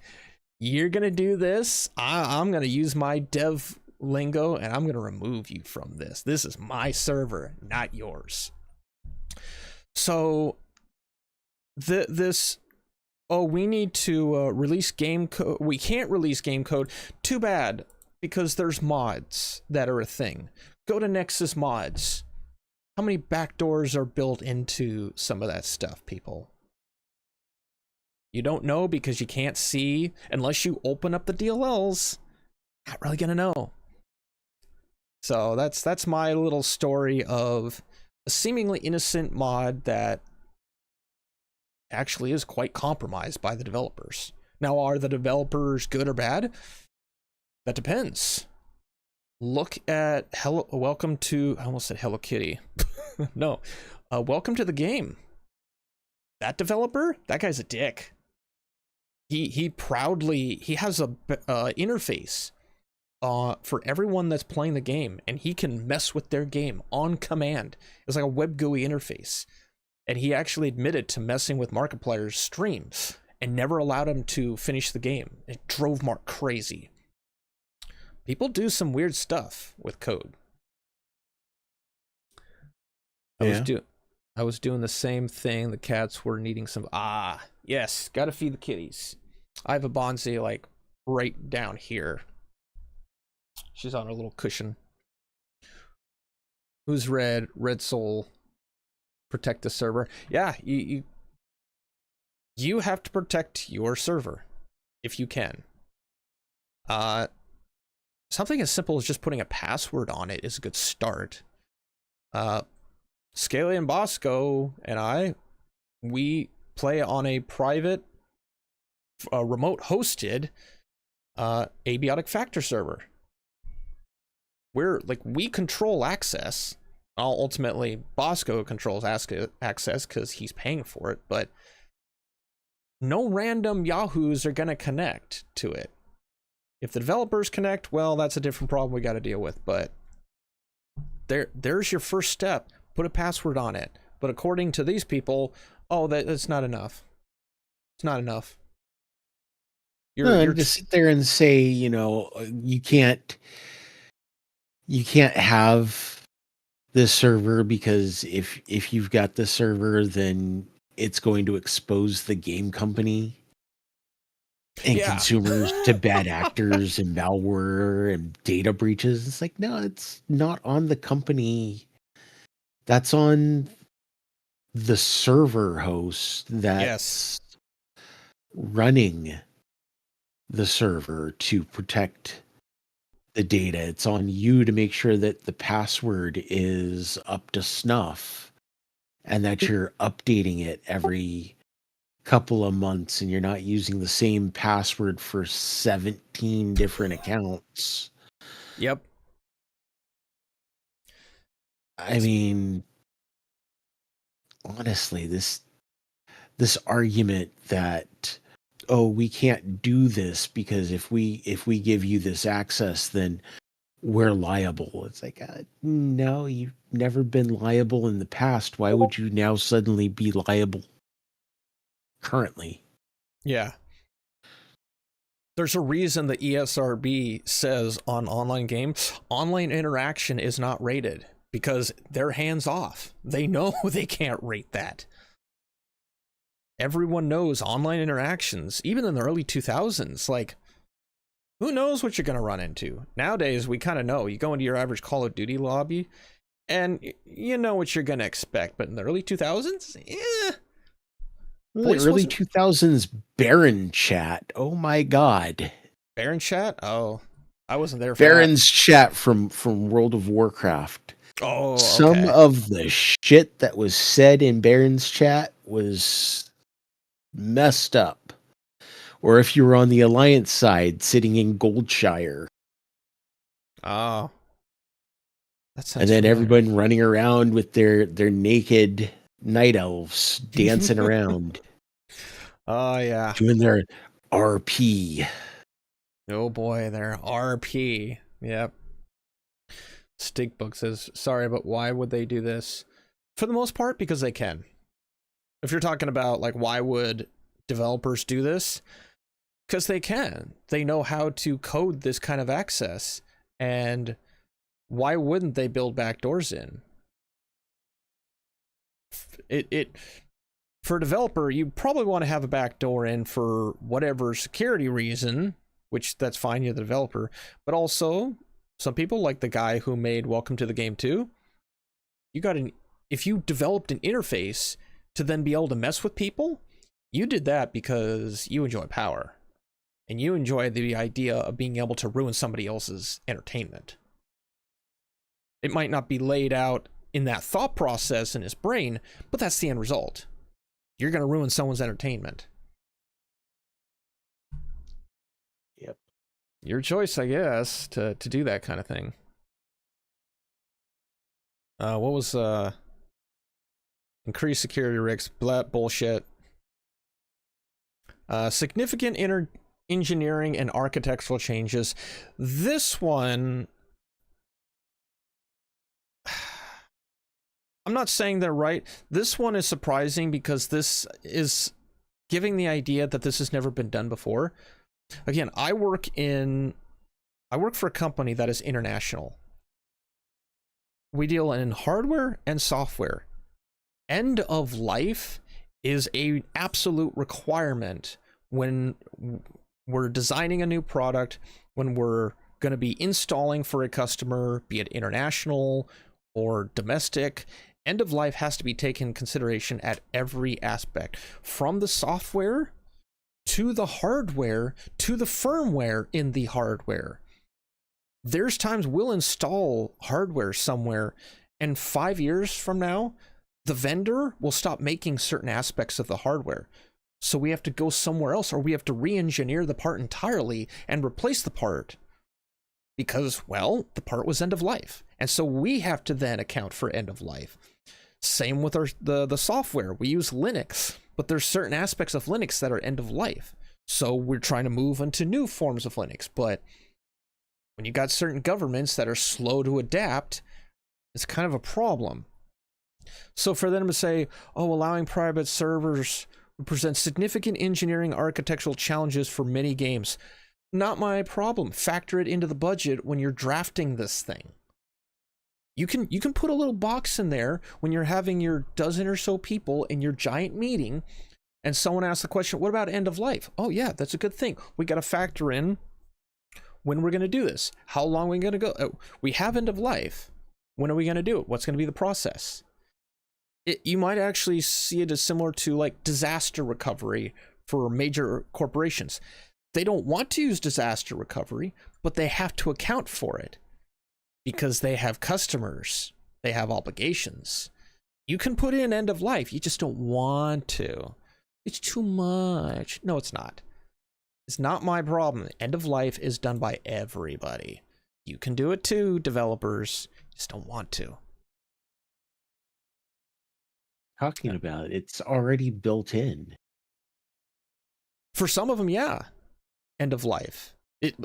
you're gonna do this, I'm gonna use my dev lingo and I'm gonna remove you from this. This is my server, not yours. So we need to release game code. We can't release game code. Too bad, because there's mods that are a thing. Go to Nexus mods. How many backdoors are built into some of that stuff, people? You don't know because you can't see unless you open up the DLLs. Not really gonna know. So that's my little story of a seemingly innocent mod that actually is quite compromised by the developers. Now, are the developers good or bad? That depends. Look at welcome to, I almost said Hello Kitty. No, welcome to the game. That developer, that guy's a dick. He proudly, he has a interface for everyone that's playing the game, and he can mess with their game on command. It's like a web GUI interface. And he actually admitted to messing with Markiplier's stream and never allowed him to finish the game. It drove Mark crazy. People do some weird stuff with code. I was doing the same thing. The cats were needing some... yes, gotta feed the kitties. I have a Bonzi right down here. She's on a little cushion. Who's red? Red Soul. Protect the server. Yeah, you have to protect your server. if you can. Something as simple as just putting a password on it is a good start. Scaly and Bosco and we play on a private, remote hosted abiotic factor server. We control access. Ultimately, Bosco controls access because he's paying for it, but no random yahoos are going to connect to it. If the developers connect, well, that's a different problem we got to deal with, but there's your first step. Put a password on it. But according to these people, that's not enough. It's not enough. You're to sit there and say, you can't have this server because if you've got the server, then it's going to expose the game company and consumers to bad actors and malware and data breaches. It's like, no, it's not on the company. That's on the server host that's running the server to protect the data. It's on you to make sure that the password is up to snuff and that you're updating it every couple of months and you're not using the same password for 17 different accounts. Yep. I mean, honestly, this argument that, we can't do this because if we give you this access, then we're liable. It's like, no, you've never been liable in the past. Why would you now suddenly be liable currently? Yeah. There's a reason the ESRB says on online games, online interaction is not rated because they're hands off. They know they can't rate that. Everyone knows online interactions, even in the early 2000s, like, who knows what you're going to run into? Nowadays, we kind of know. You go into your average Call of Duty lobby, and you know what you're going to expect. But in the early 2000s, The early 2000s Baron chat. Oh my God. Baron chat? Oh, I wasn't there for Baron's chat from World of Warcraft. Oh, okay. Some of the shit that was said in Baron's chat was messed up. Or if you were on the Alliance side, sitting in Goldshire. Oh. And then everyone running around with their naked night elves dancing around. Oh, yeah. Doing their RP. Oh, boy, their RP. Yep. Stinkbook says, sorry, but why would they do this? For the most part, because they can. If you're talking about, like, why would developers do this? Because they can. They know how to code this kind of access. And why wouldn't they build backdoors in? For a developer, you probably want to have a backdoor in for whatever security reason, which that's fine, you're the developer. But also, some people, like the guy who made Welcome to the Game 2, if you developed an interface to then be able to mess with people, you did that because you enjoy power. And you enjoy the idea of being able to ruin somebody else's entertainment. It might not be laid out in that thought process in his brain, but that's the end result. You're going to ruin someone's entertainment. Yep. Your choice, I guess, to do that kind of thing. What was increased security risks? Bullshit. Significant engineering and architectural changes. This one, I'm not saying they're right. This one is surprising because this is giving the idea that this has never been done before. Again, I work for a company that is international. We deal in hardware and software. End of life is an absolute requirement when we're designing a new product, when we're going to be installing for a customer, be it international or domestic. End of life has to be taken into consideration at every aspect, from the software to the hardware, to the firmware in the hardware. There's times we'll install hardware somewhere, and 5 years from now, the vendor will stop making certain aspects of the hardware. So we have to go somewhere else, or we have to re-engineer the part entirely and replace the part because, well, the part was end of life. And so we have to then account for end of life. Same with the software. We use Linux, but there's certain aspects of Linux that are end of life. So we're trying to move into new forms of Linux. But when you got certain governments that are slow to adapt, it's kind of a problem. So for them to say, oh, allowing private servers would present significant engineering architectural challenges for many games. Not my problem. Factor it into the budget when you're drafting this thing. You can put a little box in there when you're having your dozen or so people in your giant meeting, and someone asks the question, what about end of life? Oh yeah, that's a good thing. We got to factor in when we're going to do this. How long are we going to go? Oh, we have end of life. When are we going to do it? What's going to be the process? You might actually see it as similar to like disaster recovery for major corporations. They don't want to use disaster recovery, but they have to account for it because they have customers, they have obligations. You can put in end of life, you just don't want to. It's too much. No, it's not. It's not my problem. End of life is done by everybody. You can do it too, developers. Just don't want to. Talking about it, it's already built in. For some of them, yeah. End of life. It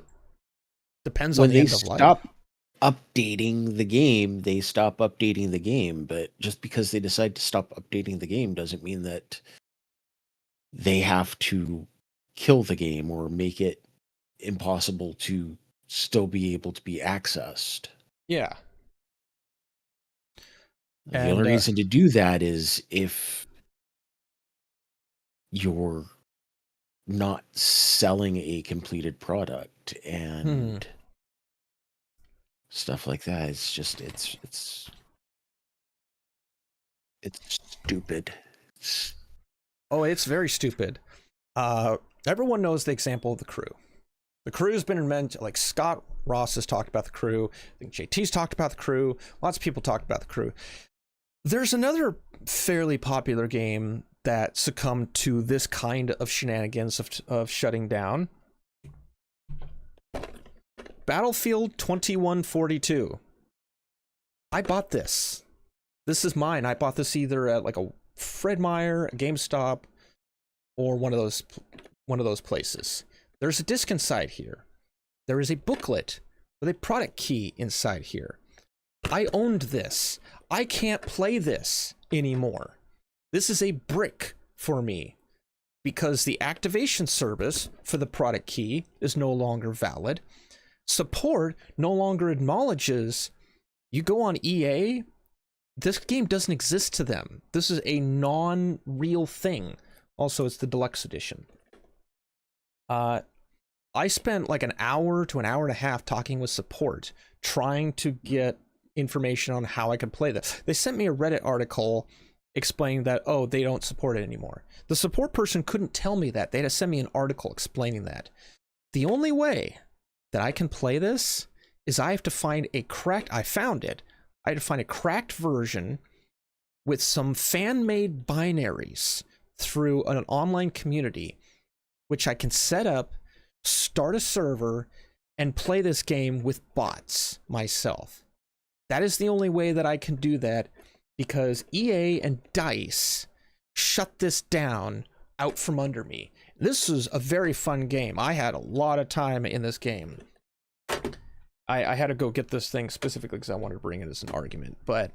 depends When on the they end of life. stop updating the game, they stop updating the game. But just because they decide to stop updating the game doesn't mean that they have to kill the game or make it impossible to still be able to be accessed. Yeah. The And, only reason to do that is if you're not selling a completed product and stuff like that. It's just it's stupid. it's very stupid. Everyone knows the example of The Crew. The Crew's been mentioned, like Scott Ross has talked about The Crew. I think JT's talked about The Crew. Lots of people talked about The Crew. There's another fairly popular game that succumbed to this kind of shenanigans of shutting down. Battlefield 2142. I bought this. This is mine. I bought this either at like a Fred Meyer, a GameStop, or one of those places. There's a disc inside here. There is a booklet with a product key inside here. I owned this. I can't play this anymore. This is a brick for me because the activation service for the product key is no longer valid. Support no longer acknowledges. You go on EA, this game doesn't exist to them. This is a non-real thing. Also, it's the deluxe edition. I spent like an hour to an hour and a half talking with support, trying to get information on how I could play this. They sent me a Reddit article explaining that, oh, they don't support it anymore. The support person couldn't tell me that. They had to send me an article explaining that. The only way that I can play this is I have to find a cracked, I found it. I had to find a cracked version with some fan-made binaries through an online community, which I can set up, start a server, and play this game with bots myself. That is the only way that I can do that because EA and DICE shut this down out from under me. This was a very fun game. I had a lot of time in this game. I had to go get this thing specifically because I wanted to bring it as an argument. But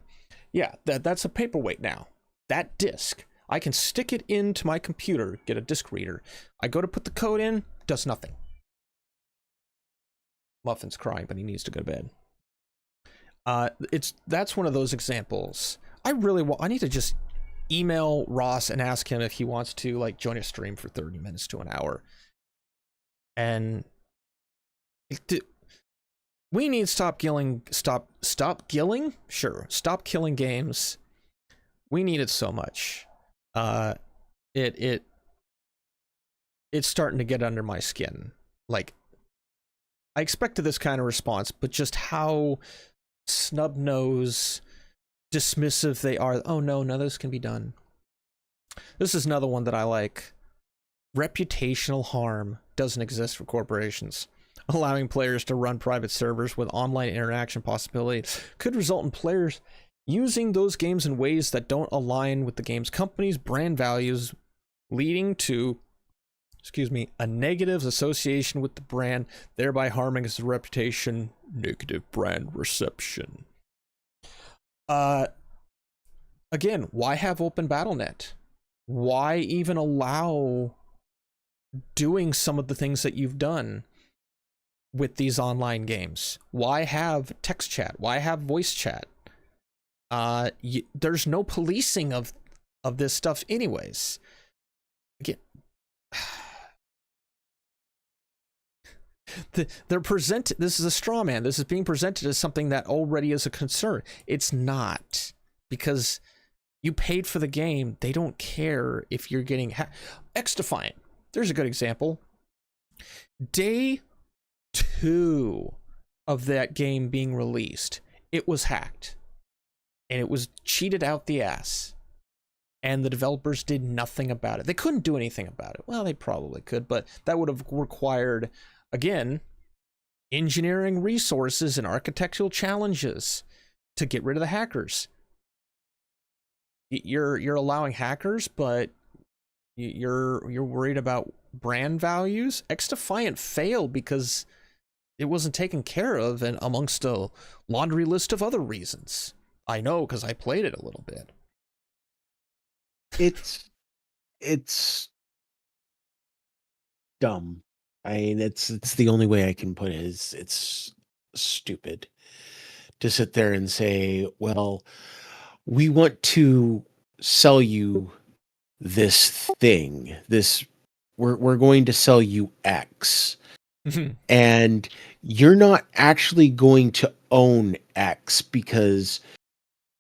yeah, that's a paperweight now. That disc, I can stick it into my computer, get a disc reader. I go to put the code in, does nothing. Muffin's crying, but he needs to go to bed. That's one of those examples. I need to just email Ross and ask him if he wants to like join a stream for 30 minutes to an hour. And we need stop killing games. We need it so much. it's starting to get under my skin. Like, I expected this kind of response, but just how snub-nosed, dismissive they are. Oh no, none of this can be done. This is another one that I like. Reputational harm doesn't exist for corporations. Allowing players to run private servers with online interaction possibilities could result in players using those games in ways that don't align with the game's company's brand values, leading to, a negative association with the brand, thereby harming its reputation. Negative brand reception. Again, why have open BattleNet? Why even allow doing some of the things that you've done with these online games? Why have text chat? Why have voice chat? There's no policing of this stuff anyways. Again, they're presented, this is a straw man. This is being presented as something that already is a concern. It's not, because you paid for the game. They don't care if you're getting X-Defiant. There's a good example. Day 2 of that game being released, it was hacked. And it was cheated out the ass. And the developers did nothing about it. They couldn't do anything about it. Well, they probably could, but that would have required, again, engineering resources and architectural challenges to get rid of the hackers. You're allowing hackers, but you're worried about brand values. X-Defiant failed because it wasn't taken care of, and amongst a laundry list of other reasons. I know, because I played it a little bit. It's dumb. I mean, it's the only way I can put it. Is it's stupid to sit there and say, well, we want to sell you this thing. We're going to sell you X. And you're not actually going to own X, because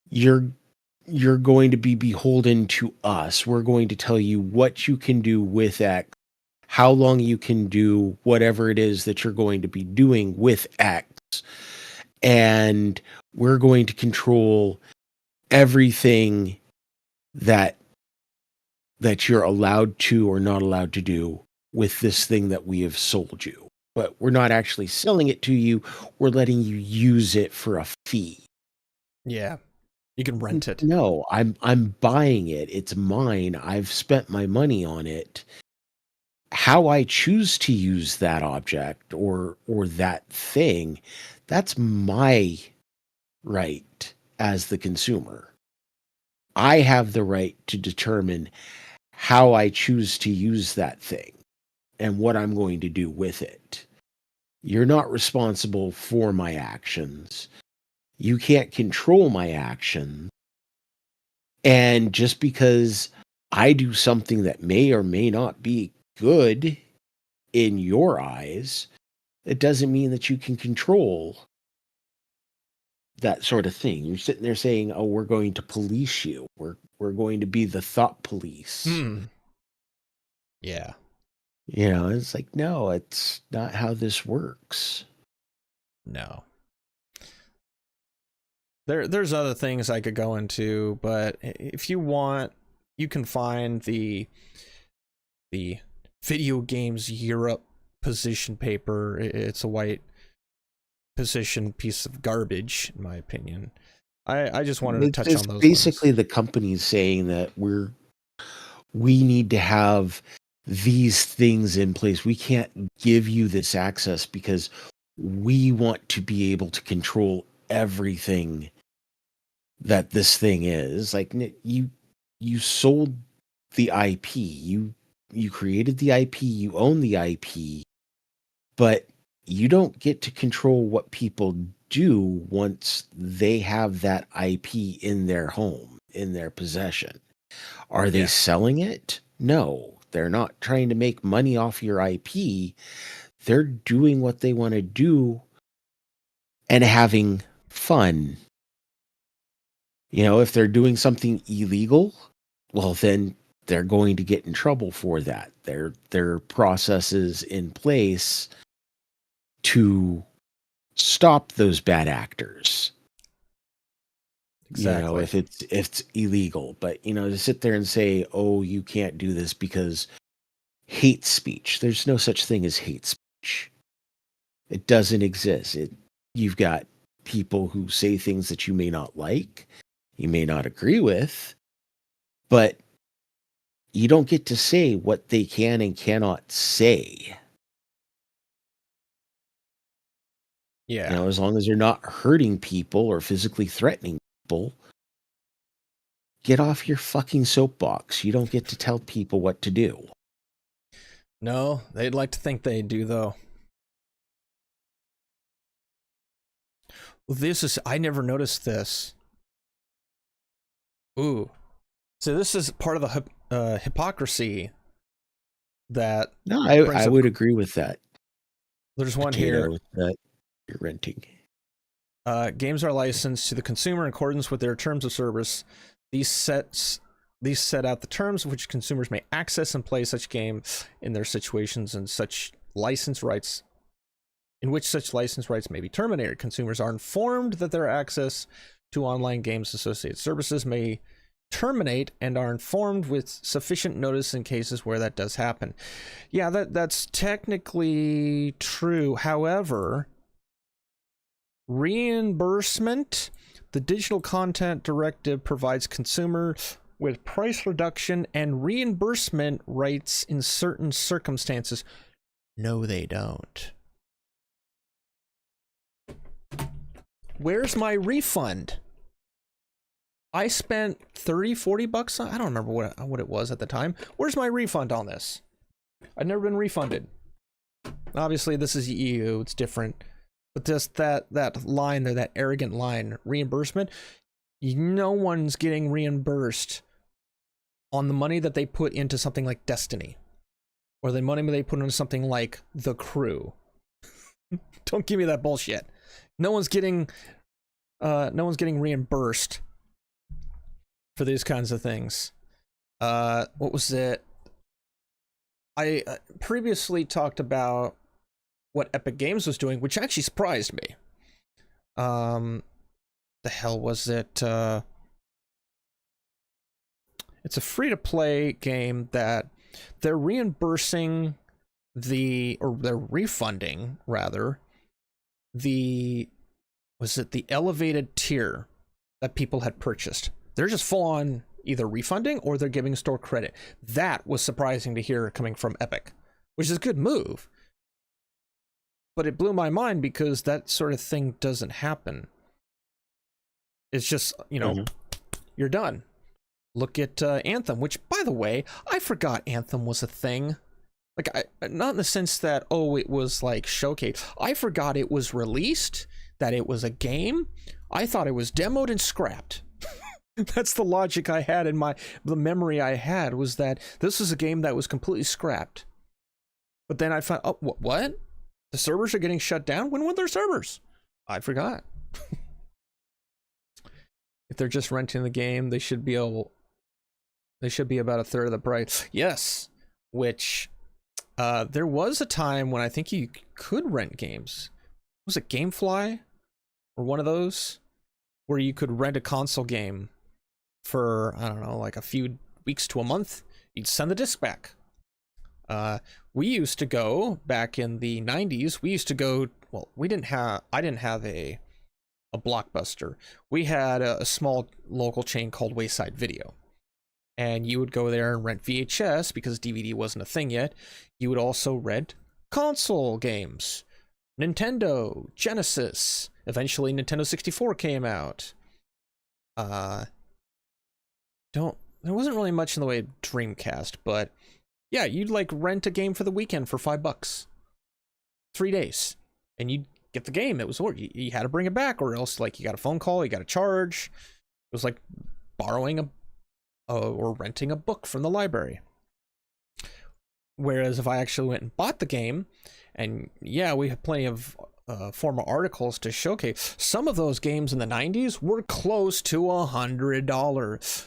you're going to be beholden to us. We're going to tell you what you can do with X, how long you can do whatever it is that you're going to be doing with X. And we're going to control everything that you're allowed to or not allowed to do with this thing that we have sold you. But we're not actually selling it to you. We're letting you use it for a fee. Yeah. You can rent it. No, I'm buying it. It's mine. I've spent my money on it. How I choose to use that object or that thing, that's my right as the consumer. I have the right to determine how I choose to use that thing and what I'm going to do with it. You're not responsible for my actions. You can't control my actions. And just because I do something that may or may not be good in your eyes, it doesn't mean that you can control that sort of thing. You're sitting there saying, "Oh, we're going to police you. We're going to be the thought police." Yeah. You know, it's like, no, it's not how this works. No. There's other things I could go into, but if you want, you can find the Video Games Europe position paper. It's a white position piece of garbage, in my opinion. I just wanted to touch on those. Basically the company's saying that we need to have these things in place. We can't give you this access because we want to be able to control everything that this thing is. Like, you sold the IP, you created the IP, you own the IP, but you don't get to control what people do once they have that IP in their home, in their possession. Are they selling it? No, they're not trying to make money off your IP. They're doing what they want to do and having fun. You know, if they're doing something illegal, well, then they're going to get in trouble for that. There are processes in place to stop those bad actors. Exactly. You know, if it's illegal. But, you know, to sit there and say, oh, you can't do this because hate speech. There's no such thing as hate speech. It doesn't exist. You've got people who say things that you may not like, you may not agree with, but you don't get to say what they can and cannot say. Yeah. You know, as long as they're not hurting people or physically threatening people, get off your fucking soapbox. You don't get to tell people what to do. No, they'd like to think they do, though. I never noticed this. Ooh. So this is part of the hypocrisy that... No, I would agree with that. There's one here. That you're renting. Games are licensed to the consumer in accordance with their terms of service. These set out the terms which consumers may access and play such game in their situations and such license rights in which such license rights may be terminated. Consumers are informed that their access to online games associated services may terminate and are informed with sufficient notice in cases where that does happen. Yeah, that's technically true. However, reimbursement, the Digital Content Directive provides consumer with price reduction and reimbursement rights in certain circumstances. No, they don't. Where's my refund? I spent $30-$40 on, I don't remember what it was at the time. Where's my refund on this? I've never been refunded. Obviously, this is EU, it's different. But just that line there, that arrogant line, reimbursement, no one's getting reimbursed on the money that they put into something like Destiny. Or the money they put into something like The Crew. Don't give me that bullshit. No one's getting reimbursed for these kinds of things. What was it? I previously talked about what Epic Games was doing, which actually surprised me. The hell was it? It's a free-to-play game that they're reimbursing they're refunding, rather, was it the elevated tier that people had purchased? They're just full on either refunding or they're giving store credit. That was surprising to hear coming from Epic, which is a good move. But it blew my mind because that sort of thing doesn't happen. It's just, you know, you're done. Look at Anthem, which, by the way, I forgot Anthem was a thing. Like, not in the sense that, oh, it was like showcase. I forgot it was released, that it was a game. I thought it was demoed and scrapped. That's the logic I had in the memory I had, was that this was a game that was completely scrapped. But then I found, oh, what? The servers are getting shut down? When were their servers? I forgot. If they're just renting the game, they should be about a third of the price. Yes, which there was a time when I think you could rent games. Was it Gamefly or one of those where you could rent a console game for, I don't know, like a few weeks to a month? You'd send the disc back. We used to go back in the 90s. We used to go, well, I didn't have a Blockbuster. We had a small local chain called Wayside Video. And you would go there and rent VHS because DVD wasn't a thing yet. You would also rent console games. Nintendo, Genesis. Eventually Nintendo 64 came out. There wasn't really much in the way of Dreamcast, but yeah, you'd like rent a game for the weekend for $5. 3 days. And you'd get the game. It was, or you had to bring it back, or else like you got a phone call, you got a charge. It was like borrowing or renting a book from the library. Whereas if I actually went and bought the game, and yeah, we have plenty of former articles to showcase, some of those games in the 90s were close to $100.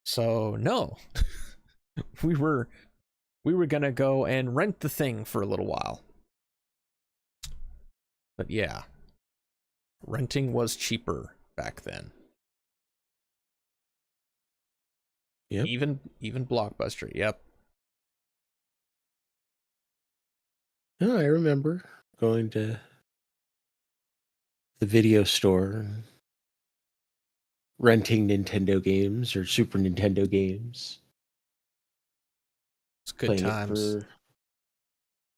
So no, we were gonna go and rent the thing for a little while. But yeah, renting was cheaper back then. Yep. Even Blockbuster. Yep. No, I remember going to the video store, renting Nintendo games or Super Nintendo games, It's good playing it times.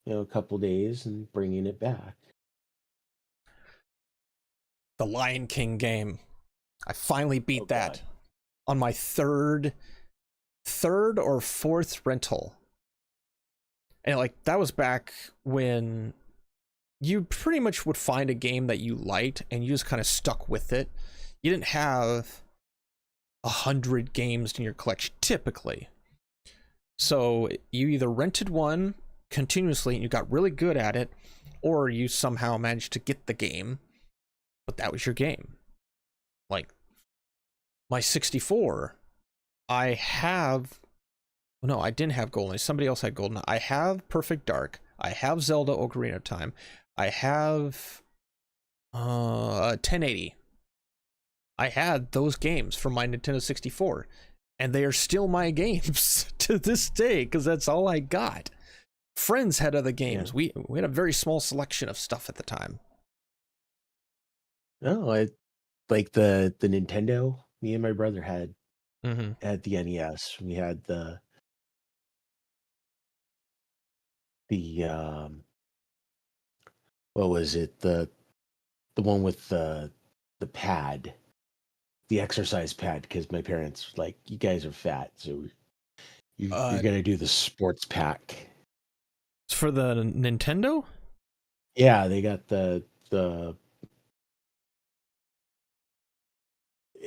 for a couple days and bringing it back. The Lion King game. I finally Oh beat God. that on my third or fourth rental. And like that was back when you pretty much would find a game that you liked and you just kind of stuck with it. You didn't have 100 games in your collection typically. So you either rented one continuously and you got really good at it, or you somehow managed to get the game, but that was your game. Like my 64, I have... No, I didn't have Golden. Somebody else had Golden. I have Perfect Dark. I have Zelda Ocarina of Time. I have 1080. I had those games from my Nintendo 64, and they are still my games to this day because that's all I got. Friends had other games. Yeah. We had a very small selection of stuff at the time. No, I like the Nintendo. Me and my brother had Mm-hmm. the NES. We had the what was it? The one with the pad, the exercise pad, because my parents were like, you guys are fat, so you're gonna do the sports pack. For the Nintendo? Yeah, they got it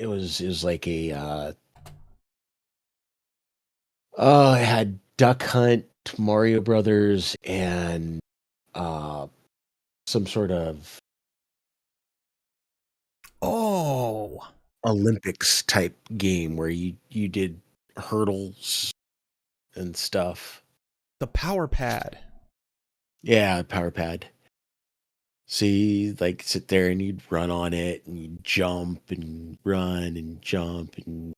was like a it had Duck Hunt, Mario Brothers, and some sort of Oh, Olympics type game where you did hurdles and stuff. the Power Pad. Yeah, power pad. So you like sit there and you'd run on it and you'd jump and run and jump, and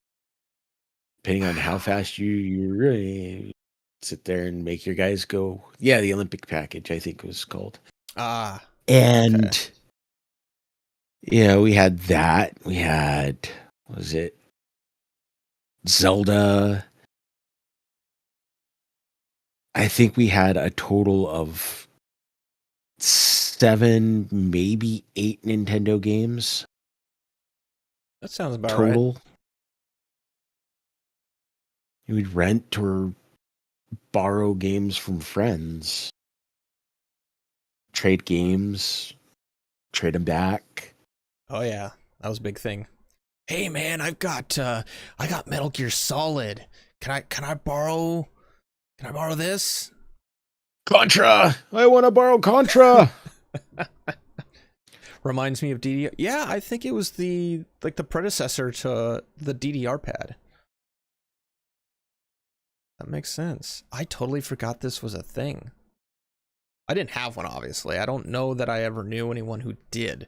depending on how Wow. fast you really sit there and make your guys go. Yeah, the Olympic package, I think it was called. Ah, okay. And yeah, we had that. We had, what was it, Zelda. I think we had a total of 7, maybe 8 Nintendo games That sounds about right. total. We'd rent or borrow games from friends, trade games, trade them back. Oh yeah, that was a big thing. Hey man, I got Metal Gear Solid. Can I borrow this? Contra! I want to borrow Contra! Reminds me of DDR. Yeah, I think it was the predecessor to the DDR pad. That makes sense. I totally forgot this was a thing. I didn't have one, obviously. I don't know that I ever knew anyone who did.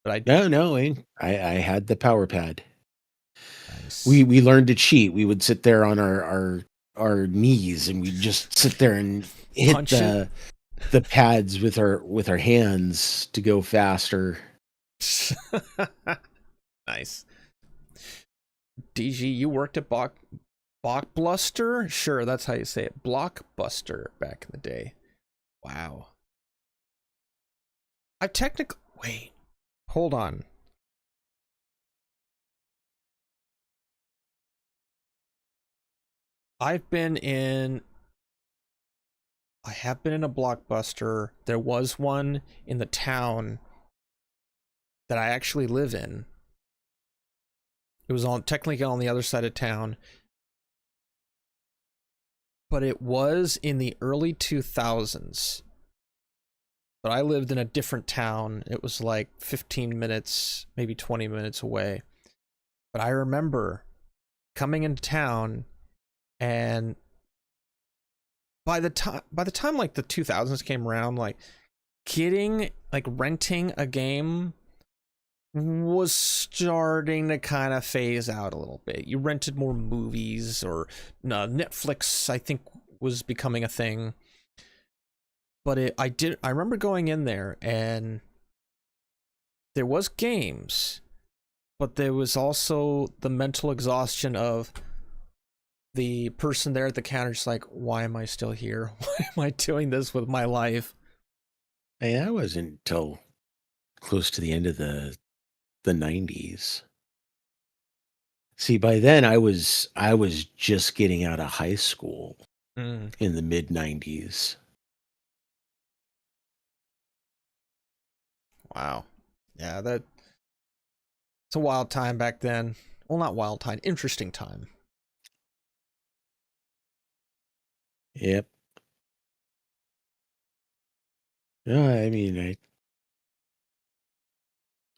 But No, I had the power pad. Nice. We learned to cheat. We would sit there on our knees and we'd just sit there and hit Punch it. the pads with our hands to go faster. Nice. DG, you worked at Blockbuster? Sure, that's how you say it. Blockbuster back in the day. Wow. Wait. Hold on. I have been in a Blockbuster. There was one in the town that I actually live in. It was technically on the other side of town. But it was in the early 2000s. But I lived in a different town. It was like 15 minutes, maybe 20 minutes away. But I remember coming into town And by the time like the 2000s came around, like renting a game was starting to kind of phase out a little bit. You rented more movies, or no, Netflix I think was becoming a thing. But I remember going in there and there was games, but there was also the mental exhaustion of the person there at the counter just like, why am I still here? Why am I doing this with my life? Hey, that wasn't until close to the end of the 90s. See, by then I was just getting out of high school Mm, in the mid 90s. wow. Yeah, it's a wild time back then. Well, not wild time, interesting time. Yep. No, I mean,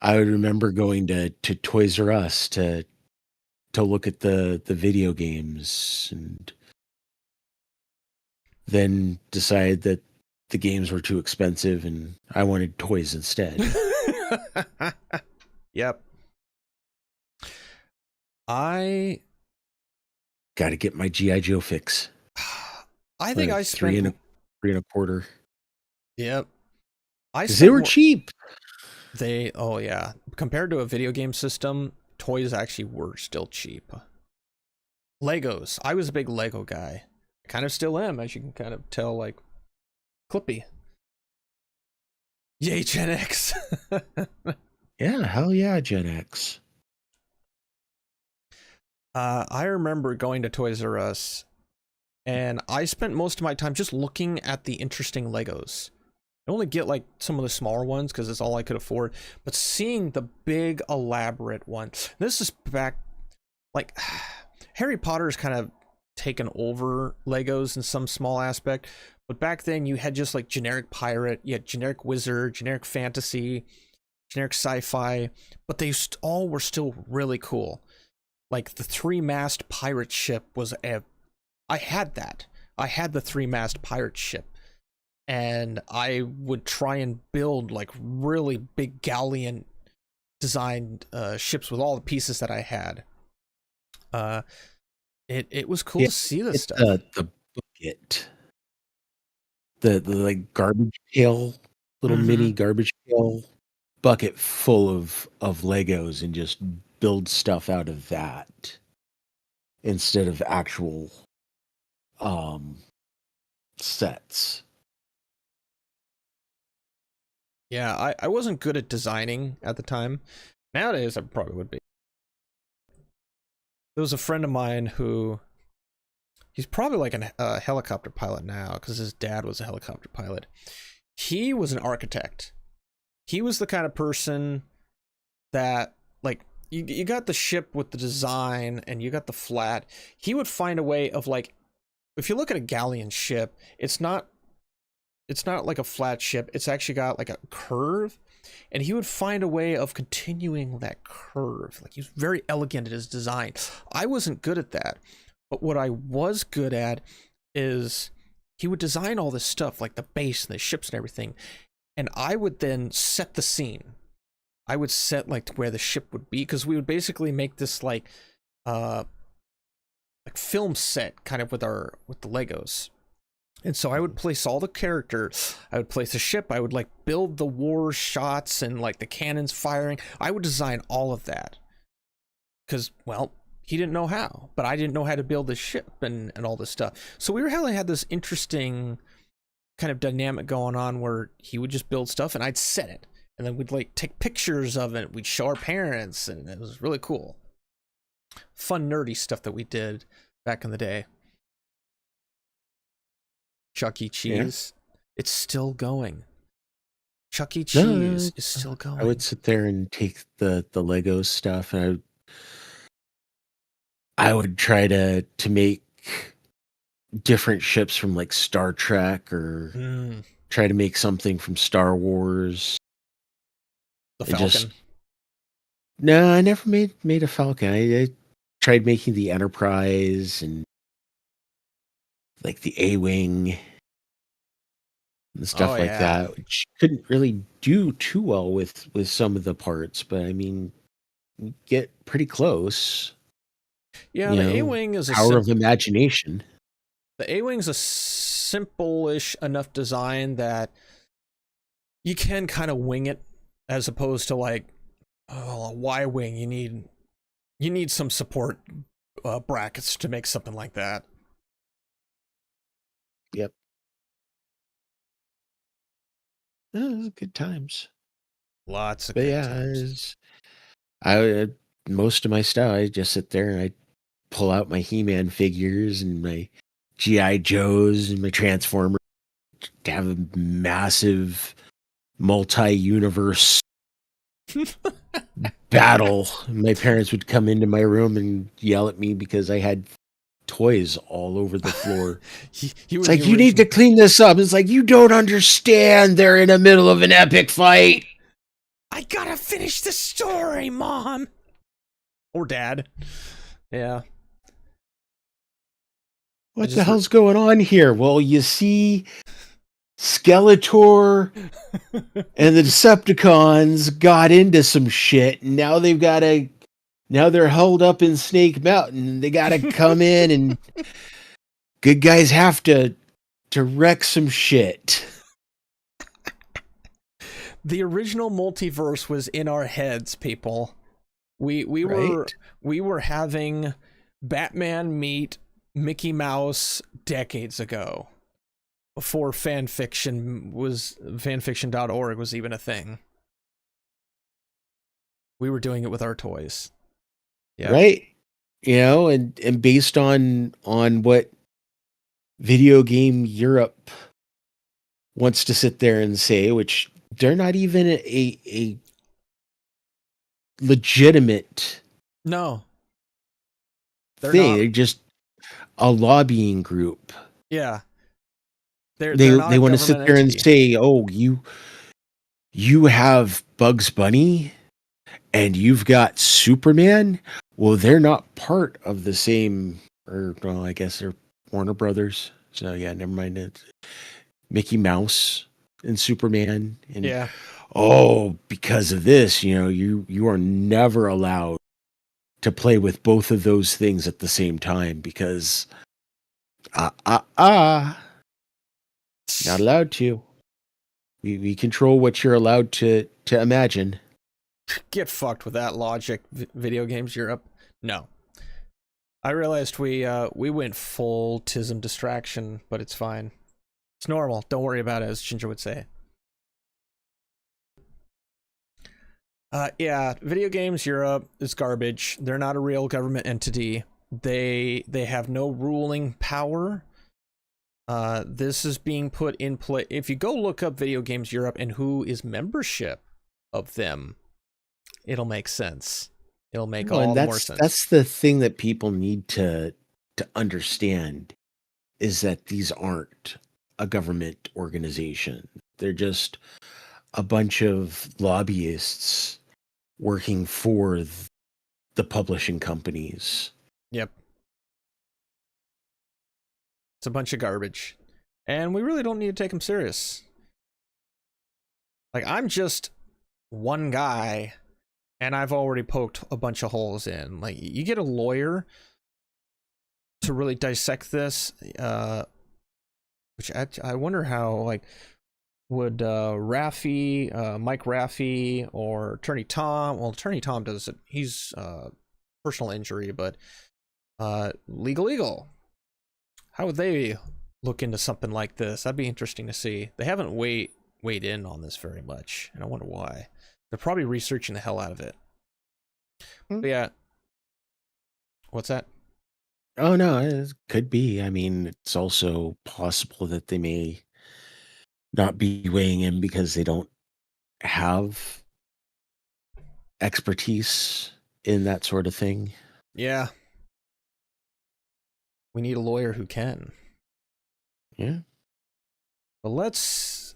I would remember going to Toys R Us to look at the video games, and then decide that the games were too expensive and I wanted toys instead. Yep. I Got to get my GI Joe fix. I think I Three spent three and a quarter. yep. I Because they spent were more cheap. oh yeah. Compared to a video game system, toys actually were still cheap. Legos. I was a big Lego guy. I kind of still am, as you can kind of tell, like Clippy. Yay, Gen X. Yeah, hell yeah, Gen X. I remember going to Toys R Us, and I spent most of my time just looking at the interesting Legos. I only get like some of the smaller ones because it's all I could afford, but seeing the big elaborate one. This is back, like, Harry Potter's kind of taken over Legos in some small aspect, but back then you had just like generic pirate, you had generic wizard, generic fantasy, generic sci-fi, but they all were still really cool. Like the three-mast pirate ship I had that. I had the three-mast pirate ship, and I would try and build like really big galleon designed ships with all the pieces that I had. Uh, it was cool Yeah, to see this get stuff. the bucket, the like garbage pail, little Mm-hmm. mini garbage pail bucket full of Legos, and just build stuff out of that instead of actual um sets. Yeah, I wasn't good at designing at the time. Nowadays, I probably would be. There was a friend of mine who he's probably like a helicopter pilot now because his dad was a helicopter pilot. He was an architect. He was the kind of person that, like, you got the ship with the design and you got the flat. He would find a way of, like, if you look at a galleon ship, it's not like a flat ship. It's actually got like a curve, and he would find a way of continuing that curve. Like, he was very elegant at his design. I wasn't good at that, but what I was good at is he would design all this stuff, like the base and the ships and everything, and I would then set the scene. I would set like where the ship would be, because we would basically make this uh like film set kind of with the Legos. And so I would place all the characters, I would place a ship, I would like build the war shots and like the cannons firing. I would design all of that. Because, well, he didn't know how, but I didn't know how to build the ship and all this stuff. So we really had this interesting kind of dynamic going on where he would just build stuff and I'd set it. And then we'd like take pictures of it, we'd show our parents, and it was really cool. Fun, nerdy stuff that we did back in the day. Chuck E. Yeah. Cheese. It's still going. Chuck E. No, Cheese is still I would going. sit there and take the Lego stuff, and I would try to make different ships from like Star Trek, or Mm, try to make something from Star Wars. the It just Falcon. No, I never made a Falcon. I tried making the Enterprise, and like the A-wing and Oh stuff like yeah. that, which couldn't really do too well with some of the parts, but I mean, get pretty close. Yeah, You the know, A-wing is a power of imagination. the A-wing's a simple-ish enough design that you can kind of wing it, as opposed to like, oh, a Y-wing. You need some support brackets to make something like that. Yep. Good times. Lots of But good yeah, times. most of my stuff, I just sit there and I pull out my He-Man figures and my GI Joes and my Transformers to have a massive multi-universe battle. My parents would come into my room and yell at me because I had toys all over the floor. You It's were the like, you need original. to clean this up. It's like, you don't understand. They're in the middle of an epic fight. I gotta finish the story, Mom. Or Dad. Yeah. What the hell's going on here? Well, you see, Skeletor and the Decepticons got into some shit, and now now they're held up in Snake Mountain, and they gotta come in, and good guys have to wreck some shit. The original multiverse was in our heads, people. We Right? we were having Batman meet Mickey Mouse decades ago, before fanfiction.org was even a thing. We were doing it with our toys. Yeah. Right? You know, and based on what Video Game Europe wants to sit there and say, which they're not even a legitimate No. They're thing. not. They're just a lobbying group. Yeah. They're not They a want to government sit there and entity. say, "Oh, you have Bugs Bunny and you've got Superman." Well, they're not part of the same, or well, I guess they're Warner Brothers. So yeah, never mind it. Mickey Mouse and Superman, and Yeah. oh, because of this, you are never allowed to play with both of those things at the same time because not allowed to. We control what you're allowed to imagine. Get fucked with that logic, Video Games Europe. No. I realized we went full tism distraction, but it's fine. It's normal. Don't worry about it, as Ginger would say. Yeah, Video Games Europe is garbage. They're not a real government entity. They have no ruling power. This is being put in play. If you go look up Video Games Europe and who is membership of them, it'll make sense. It'll make Well, all and the more sense. that's the thing that people need to understand is that these aren't a government organization. They're just a bunch of lobbyists working for the publishing companies. Yep. It's a bunch of garbage. And we really don't need to take them serious. Like, I'm just one guy, and I've already poked a bunch of holes in. Like, you get a lawyer to really dissect this, which I wonder how, like, would Mike Raffi, or Attorney Tom, well, Attorney Tom does it, he's personal injury, but Legal Eagle, how would they look into something like this? That'd be interesting to see. They haven't weighed in on this very much, and I wonder why. They're probably researching the hell out of it. But yeah. What's that? Oh no, it could be. I mean, it's also possible that they may not be weighing in because they don't have expertise in that sort of thing. Yeah. We need a lawyer who can. Yeah. But let's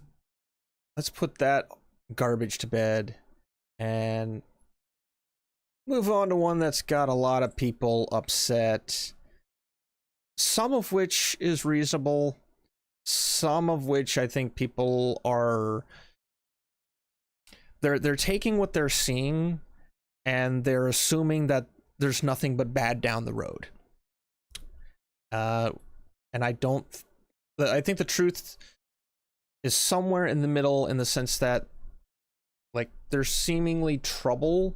put that garbage to bed and move on to one that's got a lot of people upset. some of which is reasonable, some of which I think people are they're taking what they're seeing and they're assuming that there's nothing but bad down the road. And I think the truth is somewhere in the middle, in the sense that, like, there's seemingly trouble,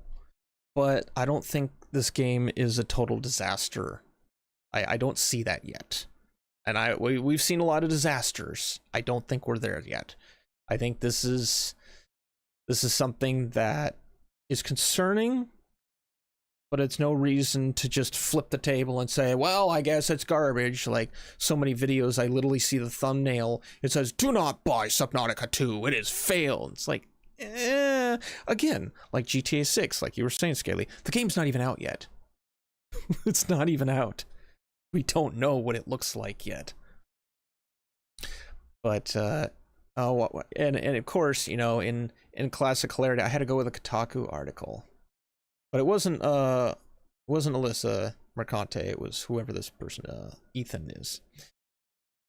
but I don't think this game is a total disaster. I don't see that yet. And we've seen a lot of disasters. I don't think we're there yet. I think this is something that is concerning, but it's no reason to just flip the table and say, well, I guess it's garbage. Like, so many videos, I literally see the thumbnail. It says, do not buy Subnautica 2. It has failed. It's like, again, like GTA 6, like you were saying, Scaly, the game's not even out yet. It's not even out. We don't know what it looks like yet. But, and of course, you know, in classic hilarity, I had to go with a Kotaku article. But it wasn't Alyssa Mercante, it was whoever this person, Ethan is.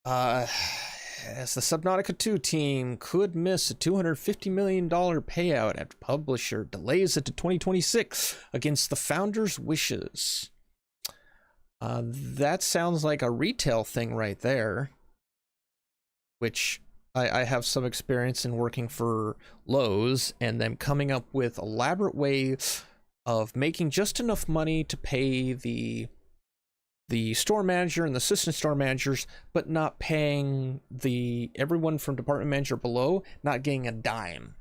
As the Subnautica 2 team could miss a $250 million payout after publisher delays it to 2026 against the founder's wishes. That sounds like a retail thing right there, which I have some experience in working for Lowe's and them coming up with elaborate ways of making just enough money to pay the store manager and the assistant store managers, but not paying everyone from department manager below, not getting a dime.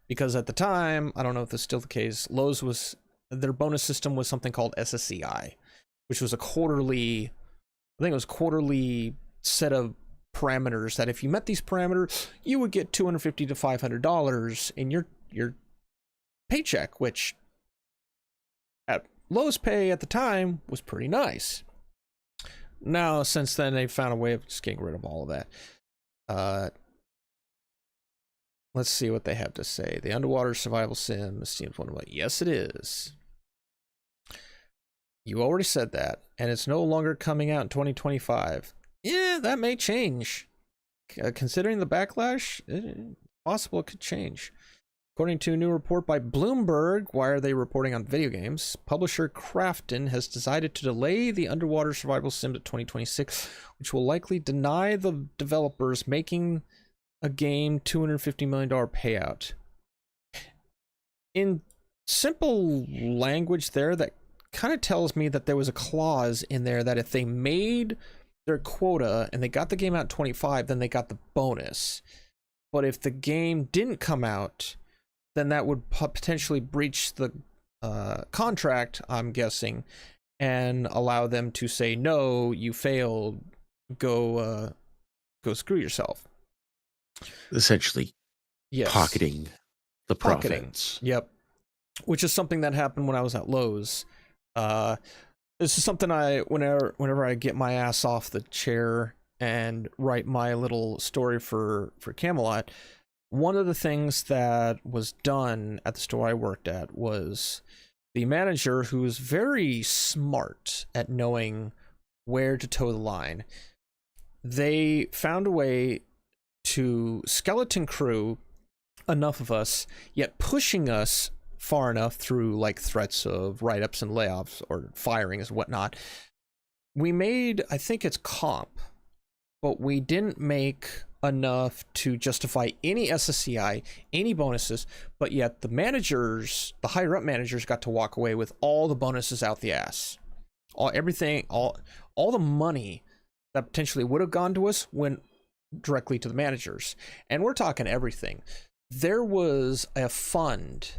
Because at the time, I don't know if this is still the case, Lowe's their bonus system was something called SSCI, which was a quarterly set of parameters that if you met these parameters, you would get $250 to $500 in your paycheck, which at Lowe's pay at the time was pretty nice. Now, since then, they've found a way of just getting rid of all of that. Let's see what they have to say. The underwater survival sim seems one of my... Yes, it is. You already said that, and it's no longer coming out in 2025. Yeah, that may change. Considering the backlash, it's possible it could change. According to a new report by Bloomberg, why are they reporting on video games? Publisher Krafton has decided to delay the underwater survival sim to 2026, which will likely deny the developers making a game $250 million payout. In simple language there, that kind of tells me that there was a clause in there that if they made their quota and they got the game out in 25, then they got the bonus. But if the game didn't come out, then that would potentially breach the contract, I'm guessing, and allow them to say, no, you failed, go screw yourself. Essentially, yes. Pocketing the profits. Yep. Which is something that happened when I was at Lowe's. This is something whenever I get my ass off the chair and write my little story for Camelot, one of the things that was done at the store I worked at was the manager, who was very smart at knowing where to toe the line, they found a way to skeleton crew enough of us, yet pushing us far enough through like threats of write-ups and layoffs or firings and whatnot. We made, I think it's comp, but we didn't make enough to justify any SSCI, any bonuses, but yet the managers, the higher up managers, got to walk away with all the bonuses out the ass. All the money that potentially would have gone to us went directly to the managers. And we're talking everything. There was a fund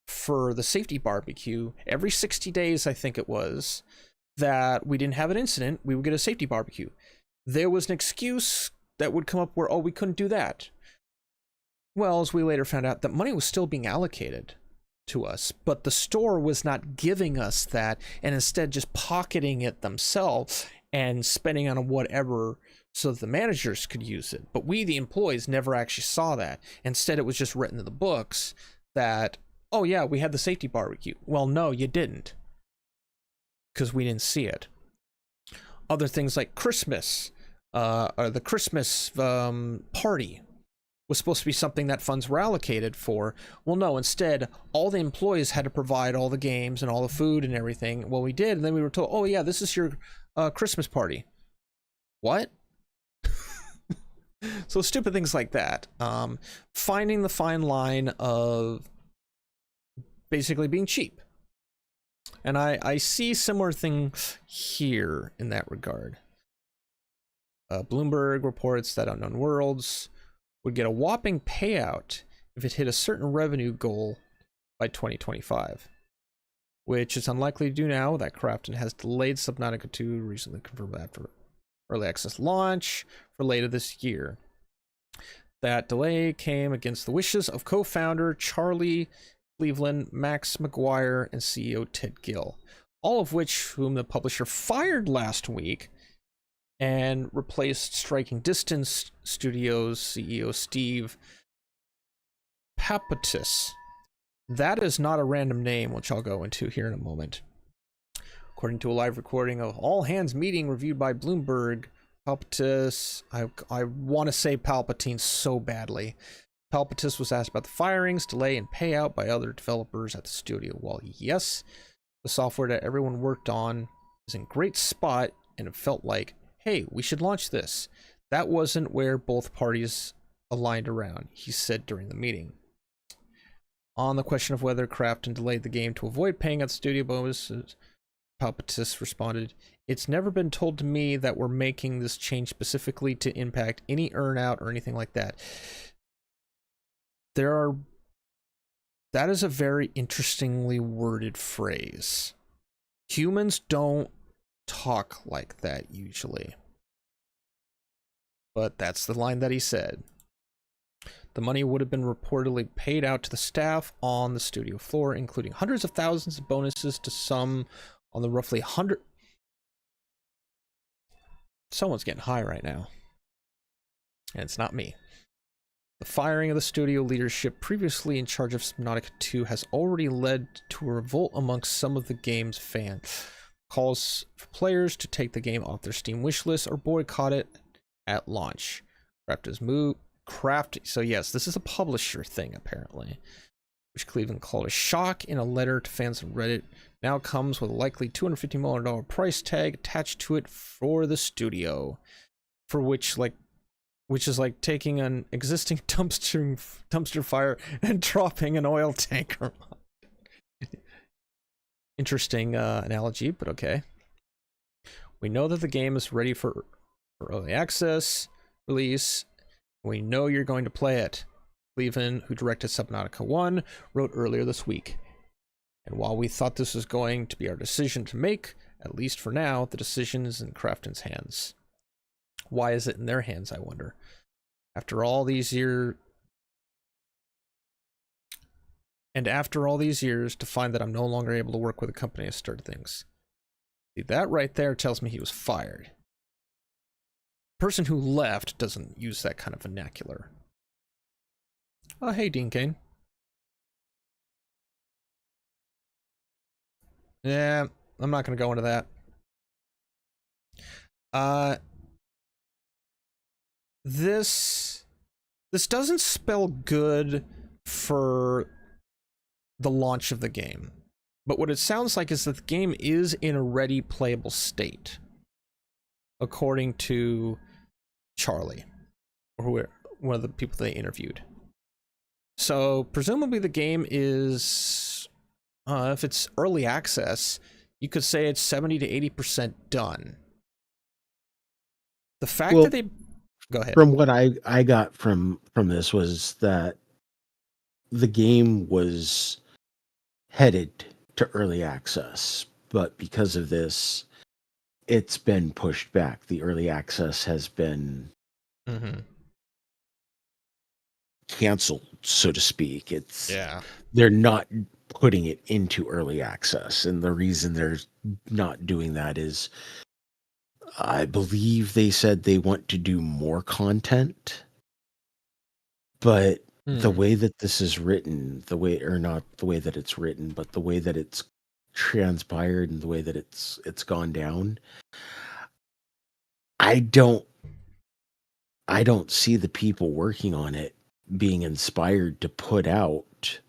for the safety barbecue every 60 days, I think it was, that we didn't have an incident, we would get a safety barbecue. There was an excuse that would come up where, oh, we couldn't do that. Well, as we later found out, that money was still being allocated to us, but the store was not giving us that, and instead just pocketing it themselves and spending on whatever so that the managers could use it. But we, the employees, never actually saw that. Instead, it was just written in the books that, oh yeah, we had the safety barbecue. Well, no, you didn't, because we didn't see it. other things like Christmas, or the Christmas party was supposed to be something that funds were allocated for. Well, no, instead, all the employees had to provide all the games and all the food and everything. Well, we did, and then we were told, oh yeah, this is your Christmas party. What? So stupid things like that. Finding the fine line of basically being cheap. And I see similar thing here in that regard. Bloomberg reports that Unknown Worlds would get a whopping payout if it hit a certain revenue goal by 2025, which is unlikely to do now that Crafton has delayed Subnautica 2, recently confirmed that for early access launch for later this year. That delay came against the wishes of co-founder Charlie Cleveland, Max McGuire, and CEO Ted Gill, all of whom the publisher fired last week and replaced Striking Distance Studios CEO Steve Papatis. That is not a random name, which I'll go into here in a moment. According to a live recording of all hands meeting reviewed by Bloomberg, Palpatis, I want to say Palpatine so badly. Palpatis was asked about the firings, delay, and payout by other developers at the studio. While yes, the software that everyone worked on is in great spot, and it felt like, hey, we should launch this. That wasn't where both parties aligned around, he said during the meeting. On the question of whether Crafton delayed the game to avoid paying out studio bonuses, Palpatis responded, "It's never been told to me that we're making this change specifically to impact any earnout or anything like that." That is a very interestingly worded phrase. Humans don't talk like that usually. But that's the line that he said. The money would have been reportedly paid out to the staff on the studio floor, including hundreds of thousands of bonuses to some on the roughly 100. Someone's getting high right now. And it's not me. The firing of the studio leadership previously in charge of Subnautica 2 has already led to a revolt amongst some of the game's fans. Calls for players to take the game off their Steam wishlist or boycott it at launch. So yes, this is a publisher thing apparently, which Cleveland called a shock in a letter to fans on Reddit. Now comes with a likely $250 million price tag attached to it for the studio, for which is like taking an existing dumpster fire and dropping an oil tanker. Interesting analogy, but okay. We know that the game is ready for early access release. We know you're going to play it. Cleveland, who directed Subnautica 1, wrote earlier this week. And while we thought this was going to be our decision to make, at least for now, the decision is in Crafton's hands. Why is it in their hands, I wonder? After all these years, to find that I'm no longer able to work with a company to start things. See, that right there tells me he was fired. The person who left doesn't use that kind of vernacular. Oh, hey, Dean Kane. Yeah, I'm not going to go into that. This doesn't spell good for the launch of the game. But what it sounds like is that the game is in a ready playable state, according to Charlie, or one of the people they interviewed. So presumably the game is, if it's early access, you could say it's 70 to 80% done. The fact that they... Go ahead. From what I got from this was that the game was headed to early access, but because of this, it's been pushed back. The early access has been canceled, so to speak. They're not putting it into early access, and the reason they're not doing that is, I believe they said they want to do more content, but the way that this is written, not the way that it's written, but the way that it's transpired and the way that it's gone down, I don't I don't see the people working on it being inspired to put out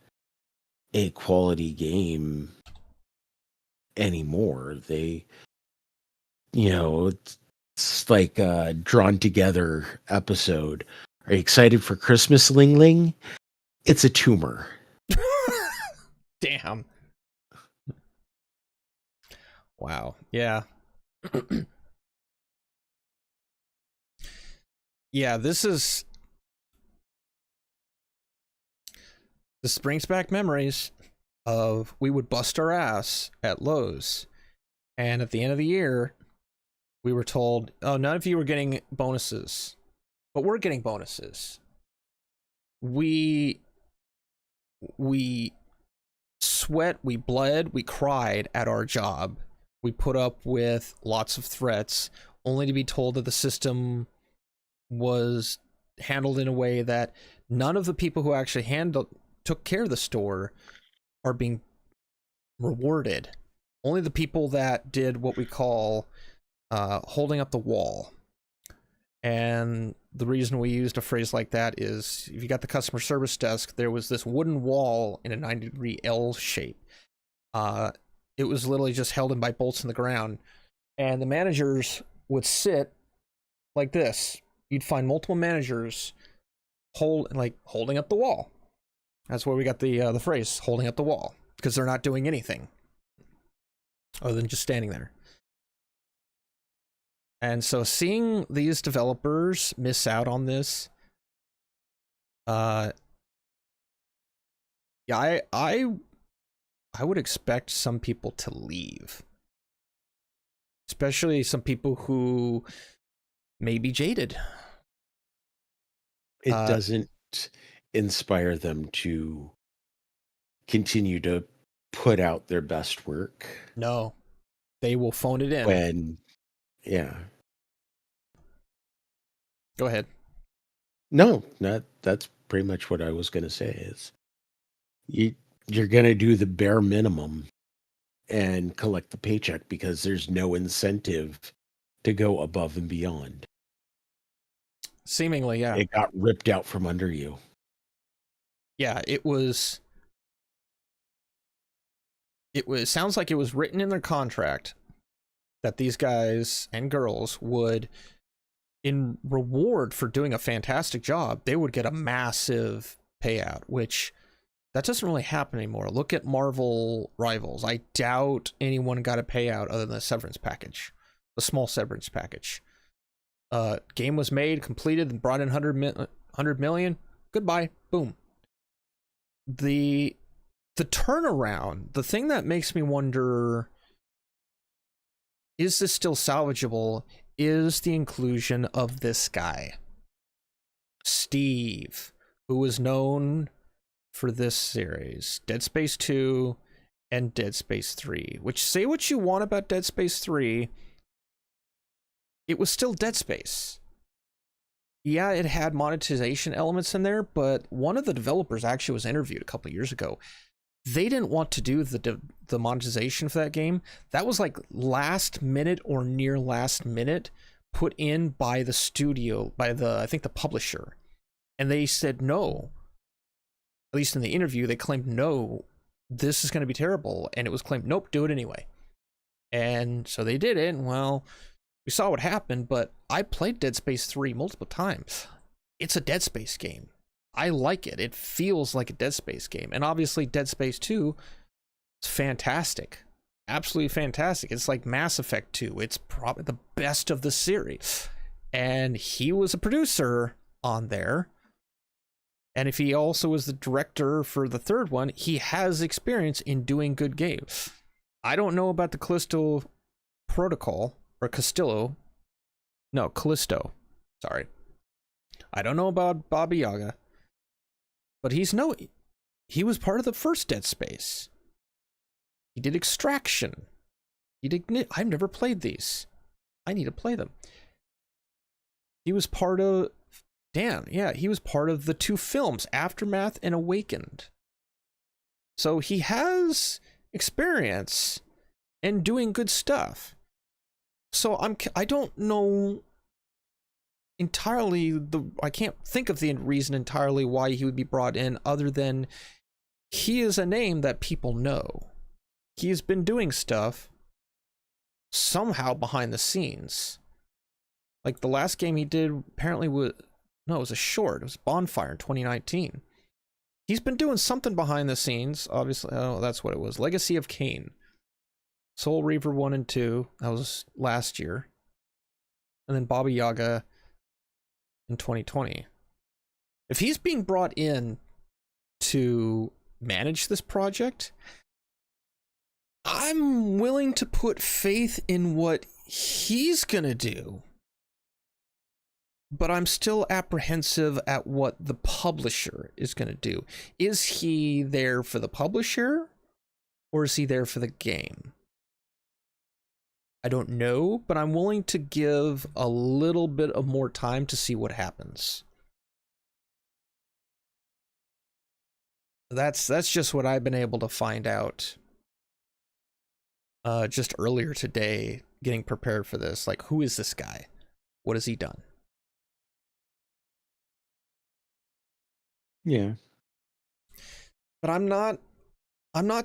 a quality game anymore. It's like a drawn together episode. Are you excited for Christmas, Ling Ling? It's a tumor. Damn. Wow. Yeah. Yeah, this brings back memories of we would bust our ass at Lowe's, and at the end of the year we were told, oh, none of you are getting bonuses, but we're getting bonuses. We sweat, we bled, we cried at our job. We put up with lots of threats, only to be told that the system was handled in a way that none of the people who actually took care of the store are being rewarded. Only the people that did what we call holding up the wall. And the reason we used a phrase like that is if you got the customer service desk, there was this wooden wall in a 90-degree L shape. It was literally just held in by bolts in the ground. And the managers would sit like this. You'd find multiple managers holding up the wall. That's where we got the phrase holding up the wall, because they're not doing anything other than just standing there. And so seeing these developers miss out on this, yeah, I would expect some people to leave, especially some people who may be jaded. It doesn't inspire them to continue to put out their best work. No, they will phone it in. Yeah. Go ahead. No, that's pretty much what I was going to say is you're going to do the bare minimum and collect the paycheck because there's no incentive to go above and beyond. Seemingly, yeah. It got ripped out from under you. Yeah, it sounds like it was written in their contract that these guys and girls would, in reward for doing a fantastic job, they would get a massive payout, which that doesn't really happen anymore. Look at Marvel Rivals. I doubt anyone got a payout other than a severance package, a small severance package. Game was made, completed, and brought in 100 million. Goodbye. Boom. The turnaround, the thing that makes me wonder, is this still salvageable, is the inclusion of this guy, Steve, who was known for this series, Dead Space 2 and Dead Space 3, which, say what you want about Dead Space 3, it was still Dead Space. Yeah, it had monetization elements in there, but one of the developers actually was interviewed a couple of years ago. They didn't want to do the monetization for that game. That was like last minute or near last minute put in by the studio, by I think the publisher. And they said no. At least in the interview, they claimed no, this is going to be terrible. And it was claimed, nope, do it anyway. And so they did it, and well, we saw what happened, but I played Dead Space 3 multiple times. It's a Dead Space game. I like it. It feels like a Dead Space game. And obviously Dead Space 2 is fantastic. Absolutely fantastic. It's like Mass Effect 2. It's probably the best of the series. And he was a producer on there. And if he also was the director for the third one, he has experience in doing good games. I don't know about the Callisto Protocol, or Castillo. No, Callisto. Sorry. I don't know about Baba Yaga. But he was part of the first Dead Space. He did Extraction. He did I've never played these. I need to play them. He was part of he was part of the 2 films, Aftermath and Awakened. So he has experience in doing good stuff. So I don't know entirely I can't think of the reason entirely why he would be brought in other than he is a name that people know. He's been doing stuff somehow behind the scenes. Like the last game he did apparently was, no, it was a short. It was Bonfire in 2019. He's been doing something behind the scenes, obviously. Oh, that's what it was. Legacy of Kain. Soul Reaver 1 and 2. That was last year. And then Baba Yaga in 2020. If he's being brought in to manage this project, I'm willing to put faith in what he's gonna do. But I'm still apprehensive at what the publisher is going to do. Is he there for the publisher or is he there for the game? I don't know, but I'm willing to give a little bit of more time to see what happens. That's just what I've been able to find out just earlier today, getting prepared for this. Like, who is this guy? What has he done? Yeah. But I'm not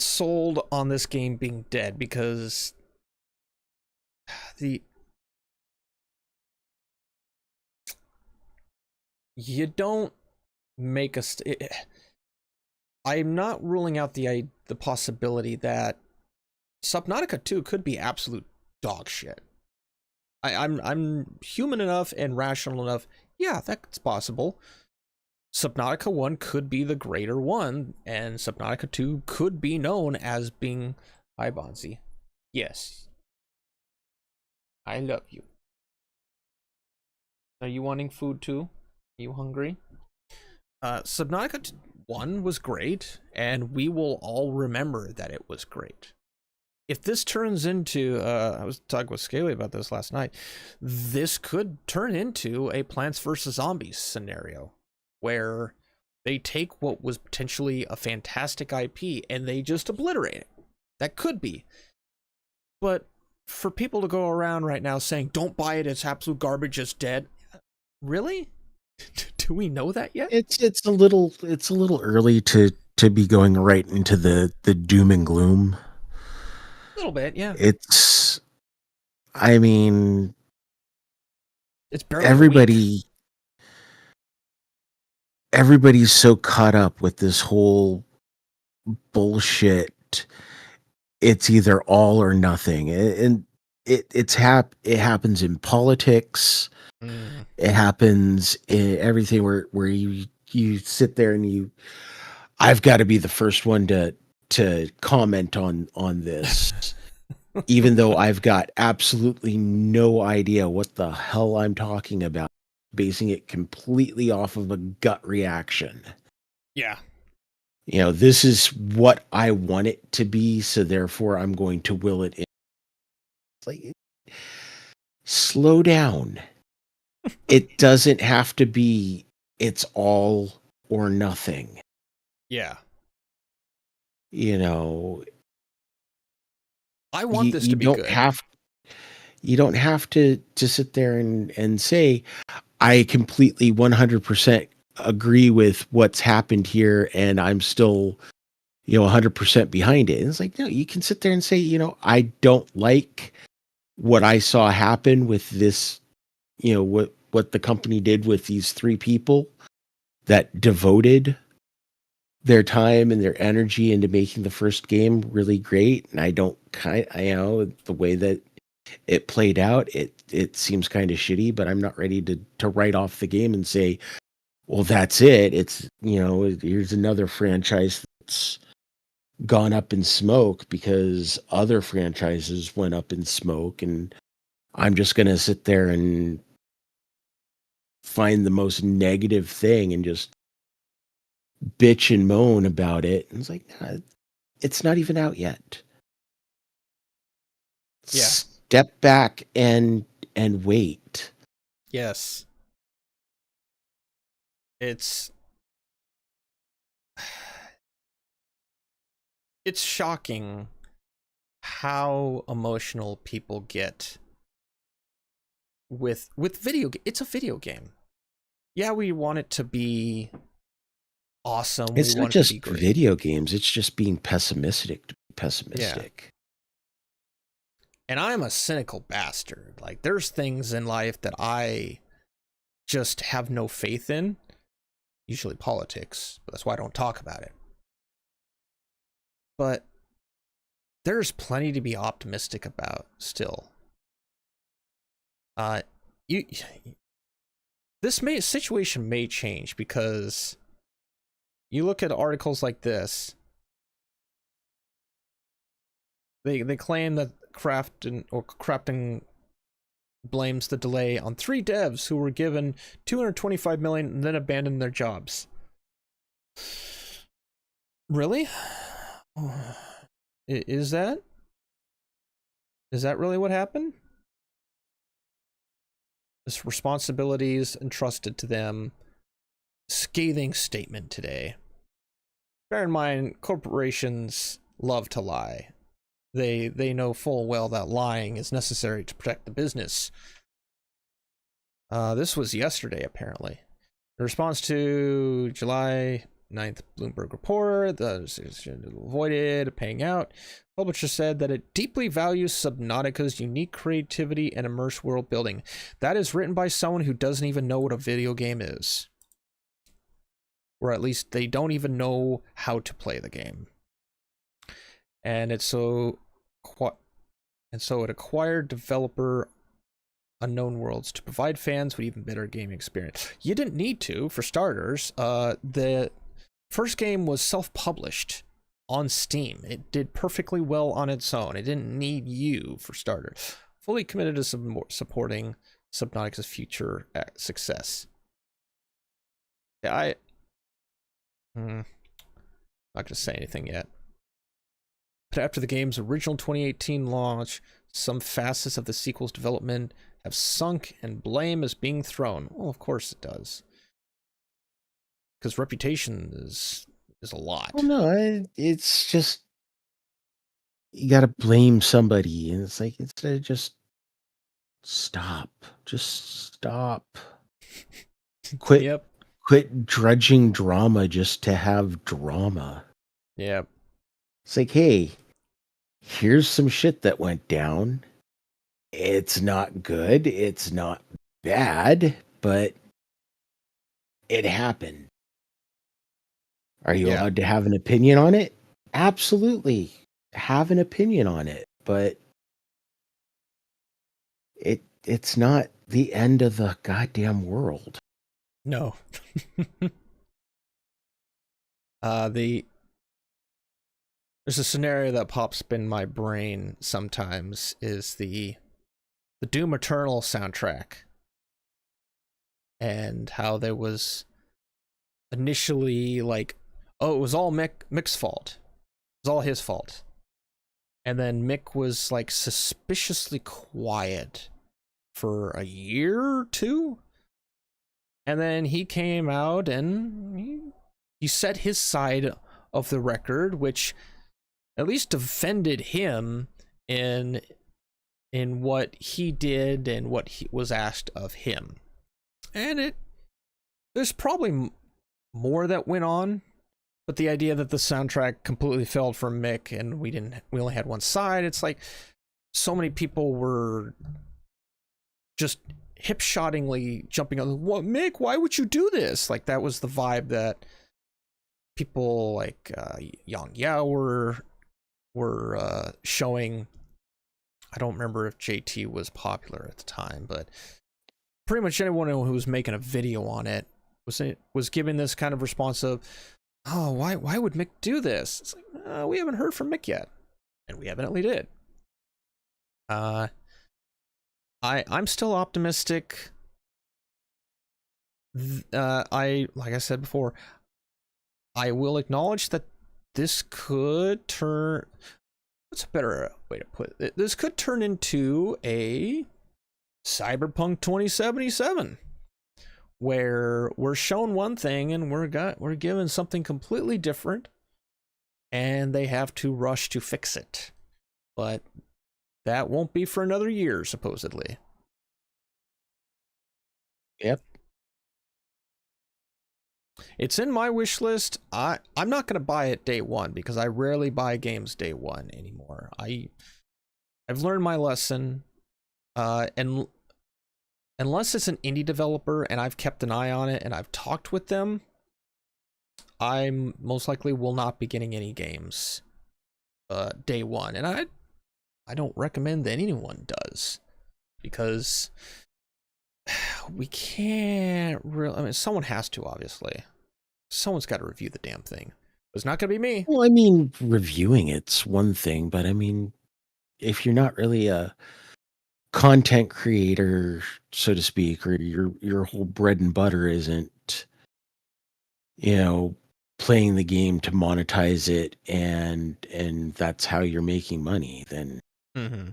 sold on this game being dead because you don't make a I'm not ruling out the possibility that Subnautica 2 could be absolute dog shit. I'm human enough and rational enough. Yeah, that's possible. Subnautica 1 could be the greater one, and Subnautica 2 could be known as being... Hi, Bonzi. Yes. I love you. Are you wanting food too? Are you hungry? Subnautica 1 was great, and we will all remember that it was great. If this turns into... I was talking with Scaly about this last night. This could turn into a Plants vs. Zombies scenario, where they take what was potentially a fantastic IP and they just obliterate it. That could be. But for people to go around right now saying, don't buy it, it's absolute garbage, it's dead. Really? Do we know that yet? It's a little early to be going right into the doom and gloom. A little bit, yeah. I mean, it's barely everybody's so caught up with this whole bullshit. It's either all or nothing, and it happens in politics. It happens in everything where you sit there and I've got to be the first one to comment on this, even though I've got absolutely no idea what the hell I'm talking about, basing it completely off of a gut reaction. Yeah. This is what I want it to be, so therefore I'm going to will it in. It's like, slow down. It doesn't have to be it's all or nothing. Yeah. I want this to be good. You don't have to sit there and say, I completely 100% agree with what's happened here, and I'm still, 100% behind it. And it's like, no, you can sit there and say, I don't like what I saw happen with this, what the company did with these 3 people that devoted their time and their energy into making the first game really great. And I don't the way that it played out, it seems kind of shitty, but I'm not ready to write off the game and say, well, that's it. It's, here's another franchise that's gone up in smoke because other franchises went up in smoke, and I'm just going to sit there and find the most negative thing and just bitch and moan about it. And it's like, nah, it's not even out yet. Yeah. Step back and wait. Yes. It's shocking how emotional people get with it's a video game. Yeah, we want it to be awesome. It's We not want it to be just great. video games. It's just being pessimistic to be Yeah. pessimistic. And I'm a cynical bastard. Like, there's things in life that I just have no faith in. Usually politics, but that's why I don't talk about it. But there's plenty to be optimistic about still. This situation may change, because you look at articles like this. They claim that Crafton blames the delay on 3 devs who were given $225 million and then abandoned their jobs. Really? Is that really what happened? This responsibilities entrusted to them. Scathing statement today. Bear in mind, corporations love to lie. They know full well that lying is necessary to protect the business. This was yesterday, apparently. In response to July 9th Bloomberg report, the avoided paying out. Publisher said that it deeply values Subnautica's unique creativity and immersive world building. That is written by someone who doesn't even know what a video game is. Or at least they don't even know how to play the game. And it acquired developer Unknown Worlds to provide fans with even better gaming experience. You didn't need to, for starters. The first game was self-published on Steam. It did perfectly well on its own. It didn't need you, for starters. Fully committed to supporting Subnautica's future success. Yeah, I'm not going to say anything yet. But after the game's original 2018 launch, some facets of the sequel's development have sunk and blame is being thrown. Well, of course it does. Because reputation is a lot. Well, no, it's just you got to blame somebody, and it's like instead of just stop. Quit. Yep. Quit drudging drama just to have drama. Yep. It's like, hey, here's some shit that went down. It's not good. It's not bad, but it happened. Are you allowed to have an opinion on it? Absolutely. Have an opinion on it, but it's not the end of the goddamn world. No. There's a scenario that pops up in my brain sometimes, is the Doom Eternal soundtrack, and how there was initially like, oh, it was all Mick's fault. It was all his fault. And then Mick was like suspiciously quiet for a year or two. And then he came out and he said his side of the record, which at least defended him in what he did and what he was asked of him. And there's probably more that went on, but the idea that the soundtrack completely failed for Mick and we only had one side, it's like so many people were just hip-shottingly jumping on, what, Mick, why would you do this? Like, that was the vibe that people like Yang Yao were showing. I don't remember if JT was popular at the time, but pretty much anyone who was making a video on it was giving this kind of response of, oh, why would Mick do this? It's like, we haven't heard from Mick yet, and we evidently did. I'm still optimistic. Like I said before, I will acknowledge that this could turn. What's a better way to put it? This could turn into a Cyberpunk 2077, where we're shown one thing and we're given something completely different, and they have to rush to fix it. But that won't be for another year, supposedly. Yep. It's in my wish list. I'm not gonna buy it day one because I rarely buy games day one anymore. I've learned my lesson. And unless it's an indie developer and I've kept an eye on it and I've talked with them, I'm most likely will not be getting any games day one. And I don't recommend that anyone does, because we can't really, I mean, someone has to, obviously. Someone's got to review the damn thing. It's not going to be me. Well, I mean, reviewing it's one thing, but I mean, if you're not really a content creator, so to speak, or your whole bread and butter isn't, you know, playing the game to monetize it, and that's how you're making money, then Mm-hmm.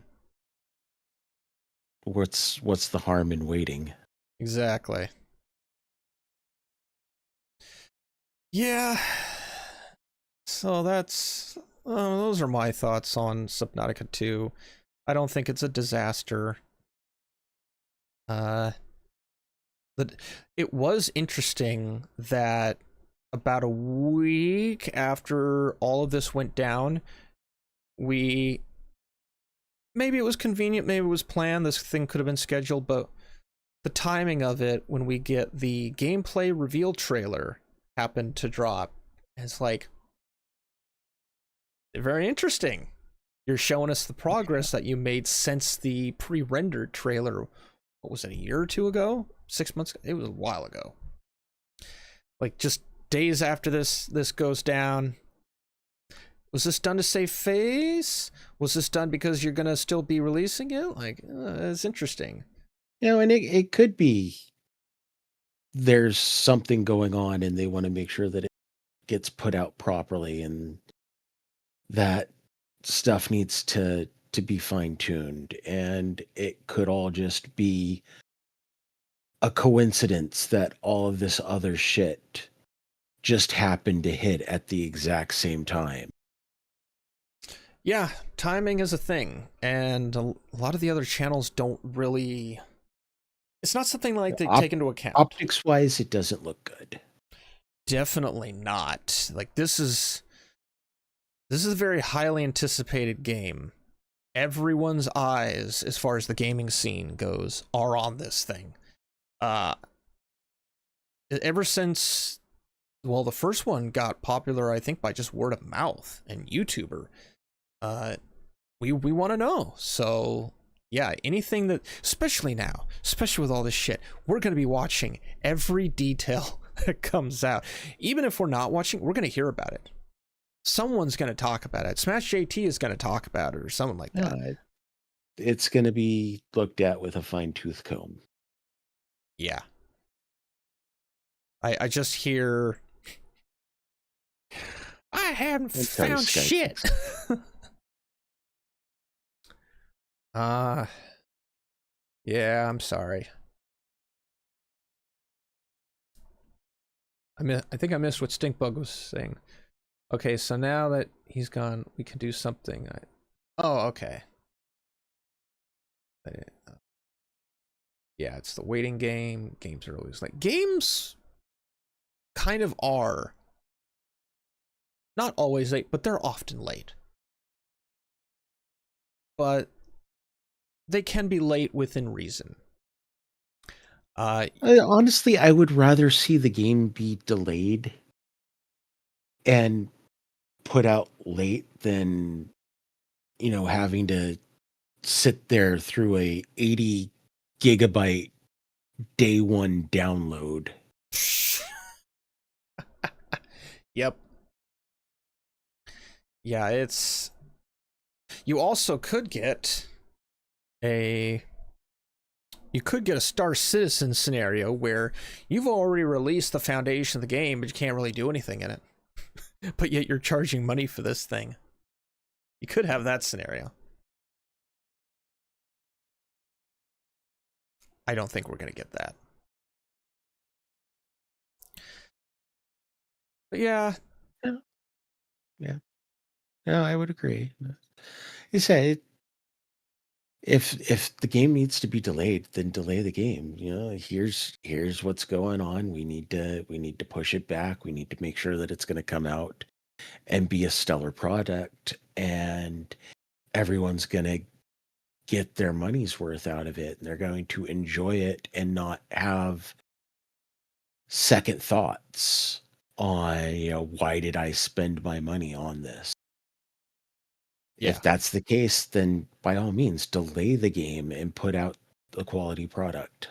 what's the harm in waiting? Exactly. Yeah. So that's those are my thoughts on Subnautica 2. I don't think it's a disaster. But it was interesting that about a week after all of this went down, we, maybe it was convenient, maybe it was planned, this thing could have been scheduled, but the timing of it, when we get the gameplay reveal trailer happened to drop, it's like, very interesting. You're showing us the progress that you made since the pre-rendered trailer. What was it, a year or two ago? 6 months ago? It was a while ago. Like, just days after this goes down. Was this done to save face? Was this done because you're gonna still be releasing it? Like, it's interesting. You know, and it could be there's something going on and they want to make sure that it gets put out properly, and that stuff needs to be fine-tuned, and it could all just be a coincidence that all of this other shit just happened to hit at the exact same time. Yeah, timing is a thing, and a lot of the other channels don't really. It's not something like they take into account. Optics wise, it doesn't look good. Definitely not. Like, this is a very highly anticipated game. Everyone's eyes, as far as the gaming scene goes, are on this thing. Ever since, well, the first one got popular, I think, by just word of mouth and YouTuber. We want to know. So yeah, anything that, especially now, especially with all this shit, we're going to be watching every detail that comes out. Even if we're not watching, we're going to hear about it. Someone's going to talk about it. Smash JT is going to talk about it, or someone like that. It's going to be looked at with a fine-tooth comb. Yeah. I just hear, I haven't found shit. Yeah, I'm sorry. I think I missed what Stinkbug was saying. Okay, so now that he's gone, we can do something. Oh, okay. Yeah, it's the waiting game. Games are always like, games kind of are not always late, but they're often late. But they can be late within reason. Honestly, I would rather see the game be delayed and put out late than, you know, having to sit there through a 80 gigabyte day one download. Yep. Yeah, it's, you also could get a Star Citizen scenario where you've already released the foundation of the game, but you can't really do anything in it. But yet you're charging money for this thing. You could have that scenario. I don't think we're going to get that. But yeah. Yeah. No, I would agree. You say if the game needs to be delayed, then delay the game. You know, here's what's going on. We need to push it back. We need to make sure that it's going to come out and be a stellar product, and everyone's going to get their money's worth out of it, and they're going to enjoy it and not have second thoughts on, why did I spend my money on this? Yeah. If that's the case, then by all means, delay the game and put out a quality product.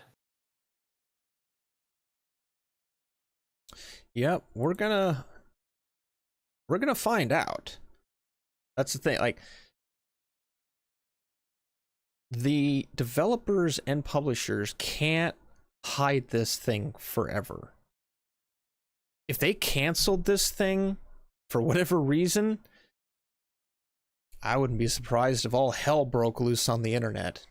Yep, we're gonna find out. That's the thing. Like, the developers and publishers can't hide this thing forever. If they canceled this thing for whatever reason, I wouldn't be surprised if all hell broke loose on the internet.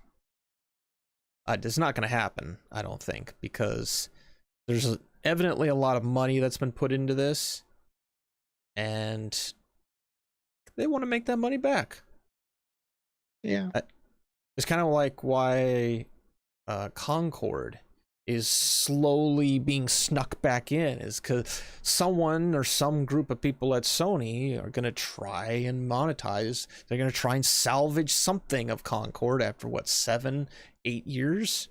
It's not going to happen, I don't think, because there's evidently a lot of money that's been put into this, and they want to make that money back. Yeah. It's kind of like why Concord is slowly being snuck back in, is because someone or some group of people at Sony are going to try and monetize. They're going to try and salvage something of Concord after, what, 7-8 years?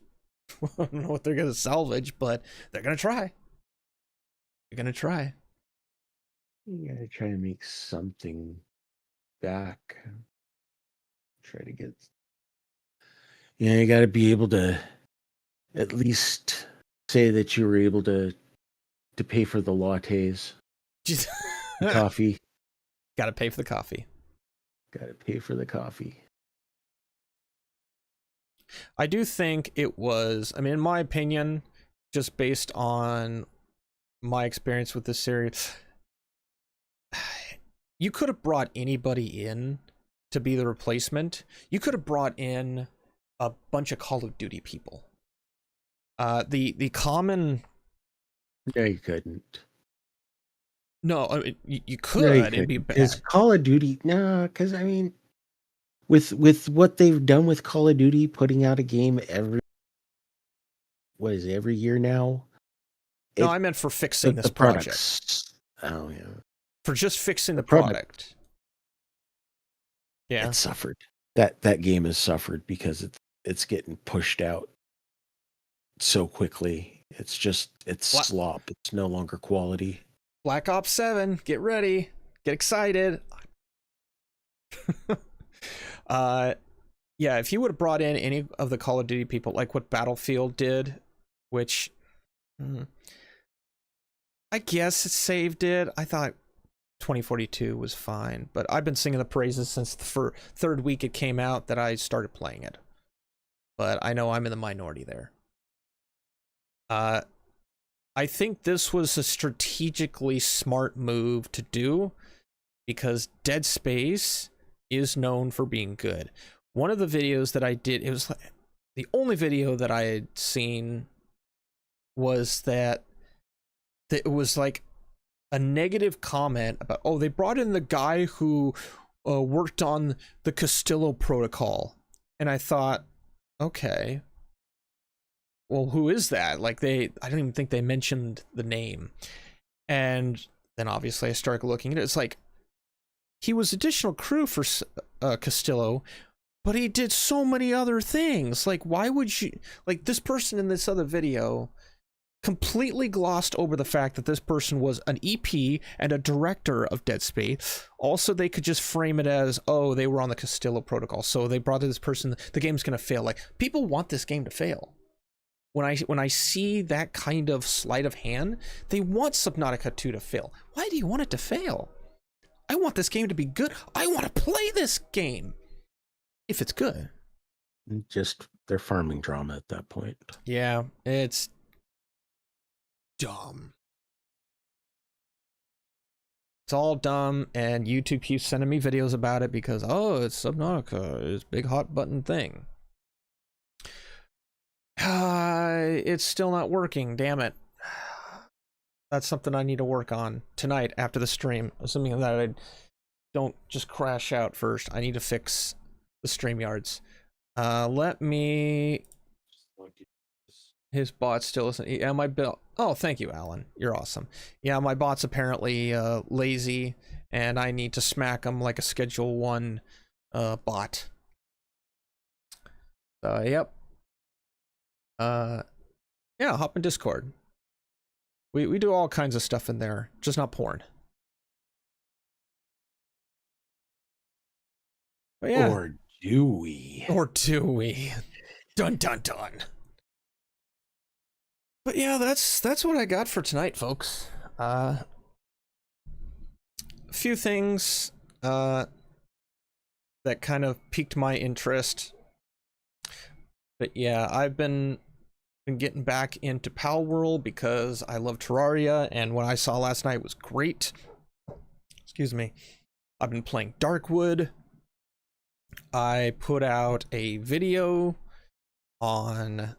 I don't know what they're going to salvage, but they're going to try. They're going to try. You gotta try to make something back. Try to get. Yeah, you gotta be able to at least say that you were able to pay for the lattes, coffee. Got to pay for the coffee. Gotta pay for the coffee. I do think it was, I mean, in my opinion, just based on my experience with this series, you could have brought anybody in to be the replacement. You could have brought in a bunch of Call of Duty people. The common... No, you couldn't. No, I mean, you could. No, you It'd be bad. Is Call of Duty... No, because, I mean, with what they've done with Call of Duty, putting out a game every year now? No, I meant for fixing this project. Oh, yeah. For just fixing the product. Yeah. It suffered. That game has suffered because it's getting pushed out so quickly. It's slop. It's no longer quality. Black Ops 7, get ready. Get excited. Yeah, if you would have brought in any of the Call of Duty people, like what Battlefield did, which I guess it saved it. I thought 2042 was fine, but I've been singing the praises since the third week it came out that I started playing it. But I know I'm in the minority there. I think this was a strategically smart move to do because Dead Space is known for being good. One of the videos that I did, it was like, the only video that I had seen was that it was like a negative comment about, oh, they brought in the guy who worked on the Castillo protocol. And I thought, okay, well, who is that? Like, I don't even think they mentioned the name. And then obviously I started looking at it. It's like, he was additional crew for Castillo, but he did so many other things. Like, why would you, like, this person in this other video completely glossed over the fact that this person was an EP and a director of Dead Space. Also, they could just frame it as, oh, they were on the Castillo protocol, so they brought in this person, the game's gonna fail. Like, people want this game to fail. When I see that kind of sleight of hand, they want Subnautica 2 to fail. Why do you want it to fail? I want this game to be good. I want to play this game. If it's good. Just, they're farming drama at that point. Yeah, it's dumb. It's all dumb, and YouTube keeps sending me videos about it because, oh, it's Subnautica, it's big hot button thing. It's still not working, damn it. That's something I need to work on tonight after the stream. Assuming that I don't just crash out first. I need to fix the StreamYards. Let me... His bot still isn't... Yeah, my bill... Oh, thank you, Alan. You're awesome. Yeah, my bot's apparently lazy, and I need to smack him like a Schedule 1 bot. Yep. Yeah, hop in Discord. We do all kinds of stuff in there, just not porn. But yeah. Or do we? Or do we? Dun dun dun. But yeah, that's what I got for tonight, folks. A few things that kind of piqued my interest. But yeah, I've been getting back into Pal World because I love Terraria, and what I saw last night was great. Excuse me. I've been playing Darkwood. I put out a video on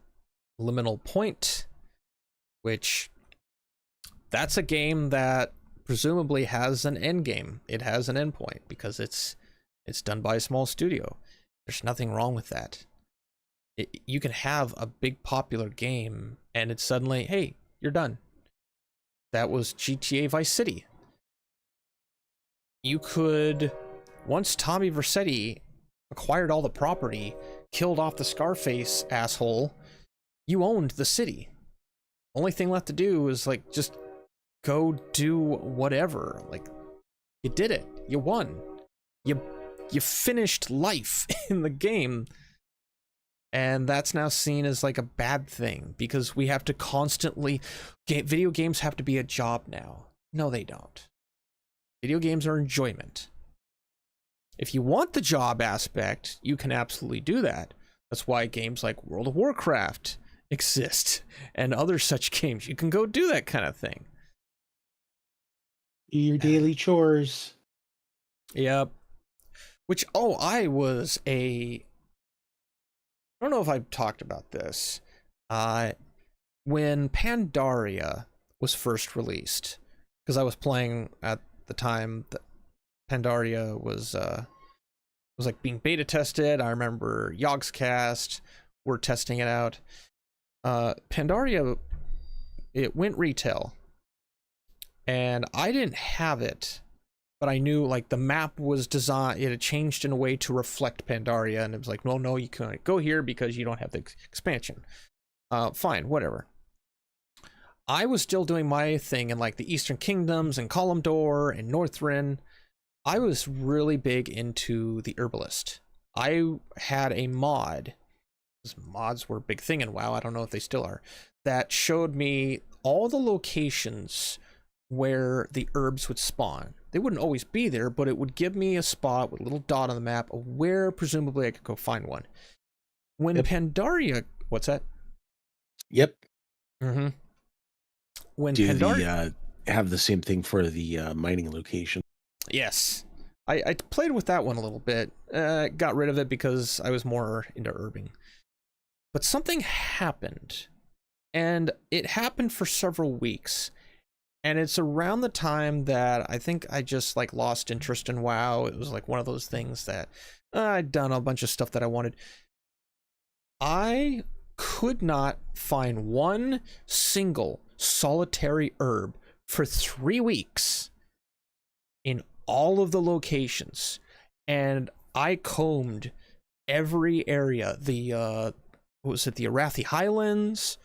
Liminal Point, which that's a game that presumably has an end game. It has an endpoint because it's done by a small studio. There's nothing wrong with that. You can have a big popular game and it's suddenly, hey, you're done. That was GTA Vice City. You could, once Tommy Vercetti acquired all the property, killed off the Scarface asshole, you owned the city. Only thing left to do is like just go do whatever. Like, you did it. You won. You finished life in the game. And that's now seen as like a bad thing because we have to constantly... Video games have to be a job now. No, they don't. Video games are enjoyment. If you want the job aspect, you can absolutely do that. That's why games like World of Warcraft exist and other such games. You can go do that kind of thing. Your daily chores. Yep. Which, oh, I don't know if I've talked about this. When Pandaria was first released, because I was playing at the time that Pandaria was like being beta tested. I remember Yogscast were testing it out. Pandaria, it went retail, and I didn't have it, but I knew like the map was designed, it had changed in a way to reflect Pandaria, and it was like, no, you can't go here because you don't have the expansion. Fine, whatever. I was still doing my thing in like the Eastern Kingdoms and Kalimdor and Northrend. I was really big into the Herbalist. I had a mod, because mods were a big thing in WoW, I don't know if they still are, that showed me all the locations where the herbs would spawn. They wouldn't always be there, but it would give me a spot with a little dot on the map of where presumably I could go find one. When Pandaria... What's that? Yep. Mm-hmm. When Do Pandaria... have the same thing for the mining location? Yes. I played with that one a little bit. Got rid of it because I was more into herbing. But something happened. And it happened for several weeks. And it's around the time that I think I just like lost interest in WoW. It was like one of those things that I'd done a bunch of stuff that I wanted. I could not find one single solitary herb for 3 weeks in all of the locations. And I combed every area. The, what was it? The Arathi Highlands,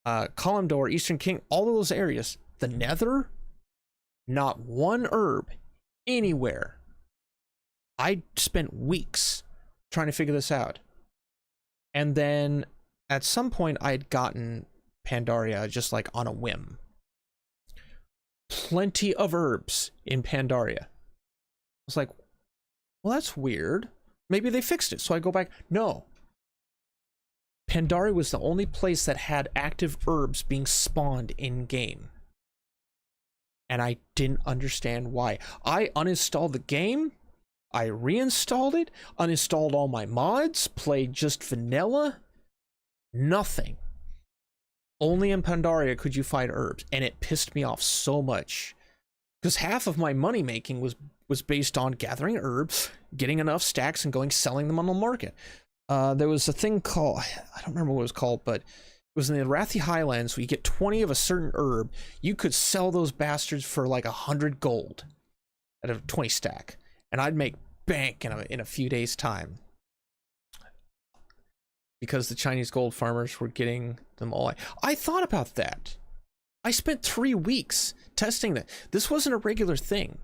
Kalimdor, Eastern King, all of those areas. The Nether, not one herb anywhere. I spent weeks trying to figure this out. And then at some point I had gotten Pandaria just like on a whim. Plenty of herbs in Pandaria. I was like, well, that's weird. Maybe they fixed it. So I go back. No. Pandaria was the only place that had active herbs being spawned in game. And I didn't understand why. I uninstalled the game, I reinstalled it, uninstalled all my mods, played just vanilla, nothing. Only in Pandaria could you find herbs, and it pissed me off so much. Because half of my money making was based on gathering herbs, getting enough stacks, and going selling them on the market. There was a thing called, I don't remember what it was called, but it was in the Arathi Highlands. So you get 20 of a certain herb. You could sell those bastards for like 100 gold out of a 20 stack, and I'd make bank in a few days' time because the Chinese gold farmers were getting them all. I thought about that. I spent 3 weeks testing that. This wasn't a regular thing.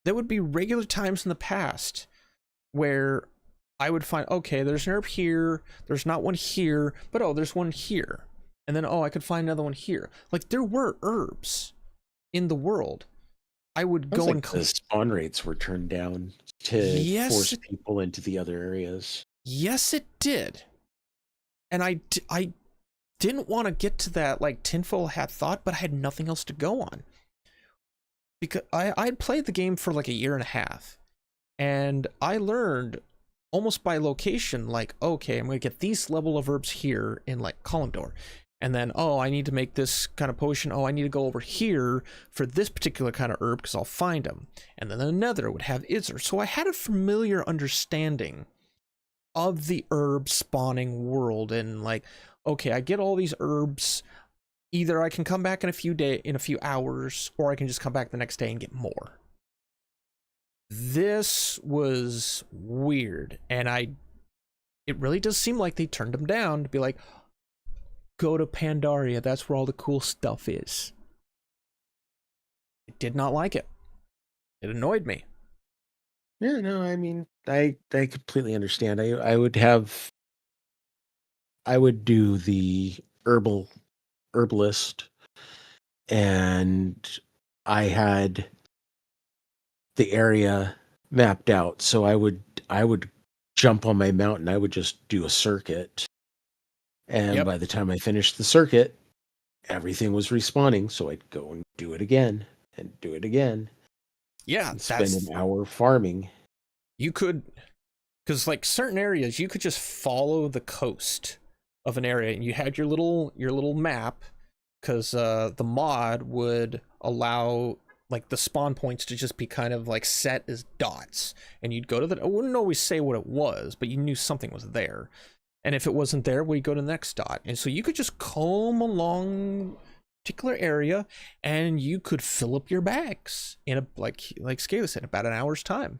There would be regular times in the past where I would find, okay, there's an herb here, there's not one here, but oh, there's one here. And then, oh, I could find another one here. Like, there were herbs in the world. I would go and... the spawn rates were turned down to force people into the other areas. Yes, it did. And I didn't want to get to that, like, tinfoil hat thought, but I had nothing else to go on. Because I'd played the game for like a year and a half. And I learned almost by location, like, okay, I'm going to get these level of herbs here in like Kalimdor. And then, oh, I need to make this kind of potion. Oh, I need to go over here for this particular kind of herb because I'll find them. And then another would have Izzer. So I had a familiar understanding of the herb spawning world. And like, okay, I get all these herbs. Either I can come back in a few hours, or I can just come back the next day and get more. This was weird, and it really does seem like they turned them down to be like, go to Pandaria, that's where all the cool stuff is. I did not like it. It annoyed me. Yeah, no, I mean, I completely understand. I would do the herbalist, and I had the area mapped out, so I would jump on my mountain. I would just do a circuit, and by the time I finished the circuit, everything was respawning, so I'd go and do it again and do it again. Yeah, and spend an hour farming. You could, because like certain areas you could just follow the coast of an area, and you had your little map, because the mod would allow like the spawn points to just be kind of like set as dots, and you'd go to I wouldn't always say what it was, but you knew something was there, and if it wasn't there, we'd go to the next dot. And so you could just comb along a particular area, and you could fill up your bags in a like Scala said, about an hour's time.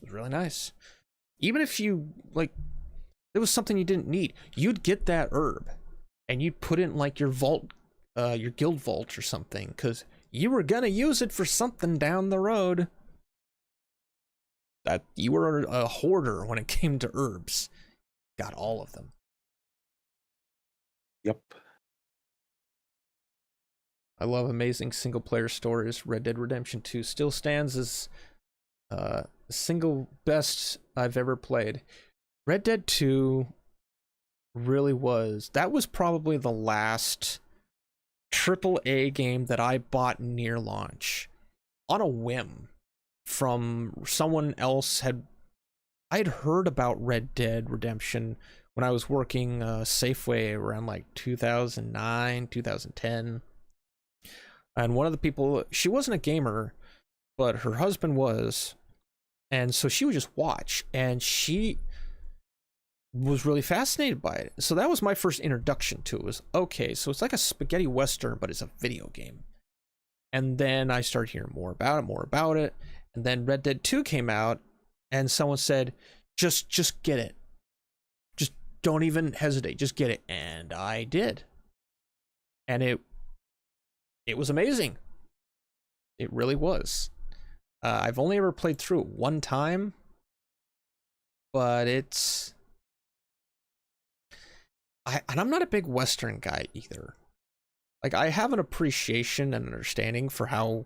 It was really nice. Even if you like there was something you didn't need, you'd get that herb and you'd put it in like your vault, your guild vault or something, because you were gonna use it for something down the road. That you were a hoarder when it came to herbs. Got all of them. Yep. I love amazing single player stories. Red Dead Redemption 2 still stands as the single best I've ever played. Red Dead 2 really was. That was probably the last AAA game that I bought near launch on a whim from someone else. I'd heard about Red Dead Redemption when I was working Safeway around like 2009, 2010. And one of the people, she wasn't a gamer, but her husband was. And so she would just watch, and she was really fascinated by it. So that was my first introduction to it. Was okay, so it's like a spaghetti western, but it's a video game. And then I started hearing more about it, and then Red Dead 2 came out, and someone said, just get it. Just don't even hesitate, just get it. And I did. And it was amazing. It really was. I've only ever played through it one time, but I'm not a big Western guy either. Like, I have an appreciation and understanding for how,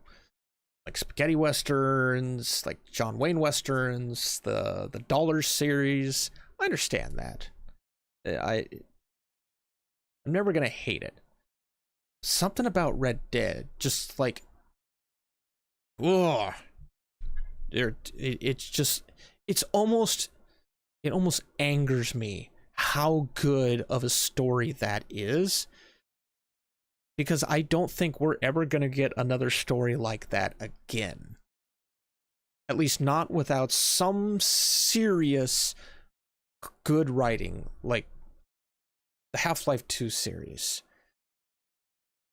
like, spaghetti Westerns, like John Wayne Westerns, the Dollar series, I understand that. I'm never gonna hate it. Something about Red Dead, just like, ugh. It almost angers me how good of a story that is, because I don't think we're ever going to get another story like that again. At least not without some serious good writing, like the Half-Life 2 series.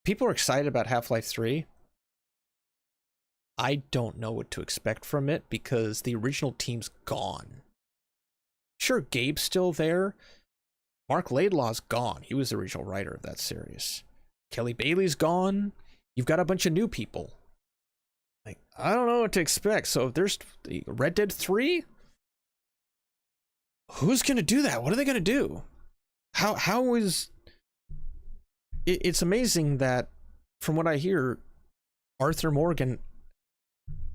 People are excited about Half-Life 3. I don't know what to expect from it because the original team's gone. Sure, Gabe's still there. Mark Laidlaw's gone. He was the original writer of that series. Kelly Bailey's gone. You've got a bunch of new people. Like, I don't know what to expect. So if there's Red Dead 3, who's going to do that? What are they going to do? How is... It's amazing that, from what I hear, Arthur Morgan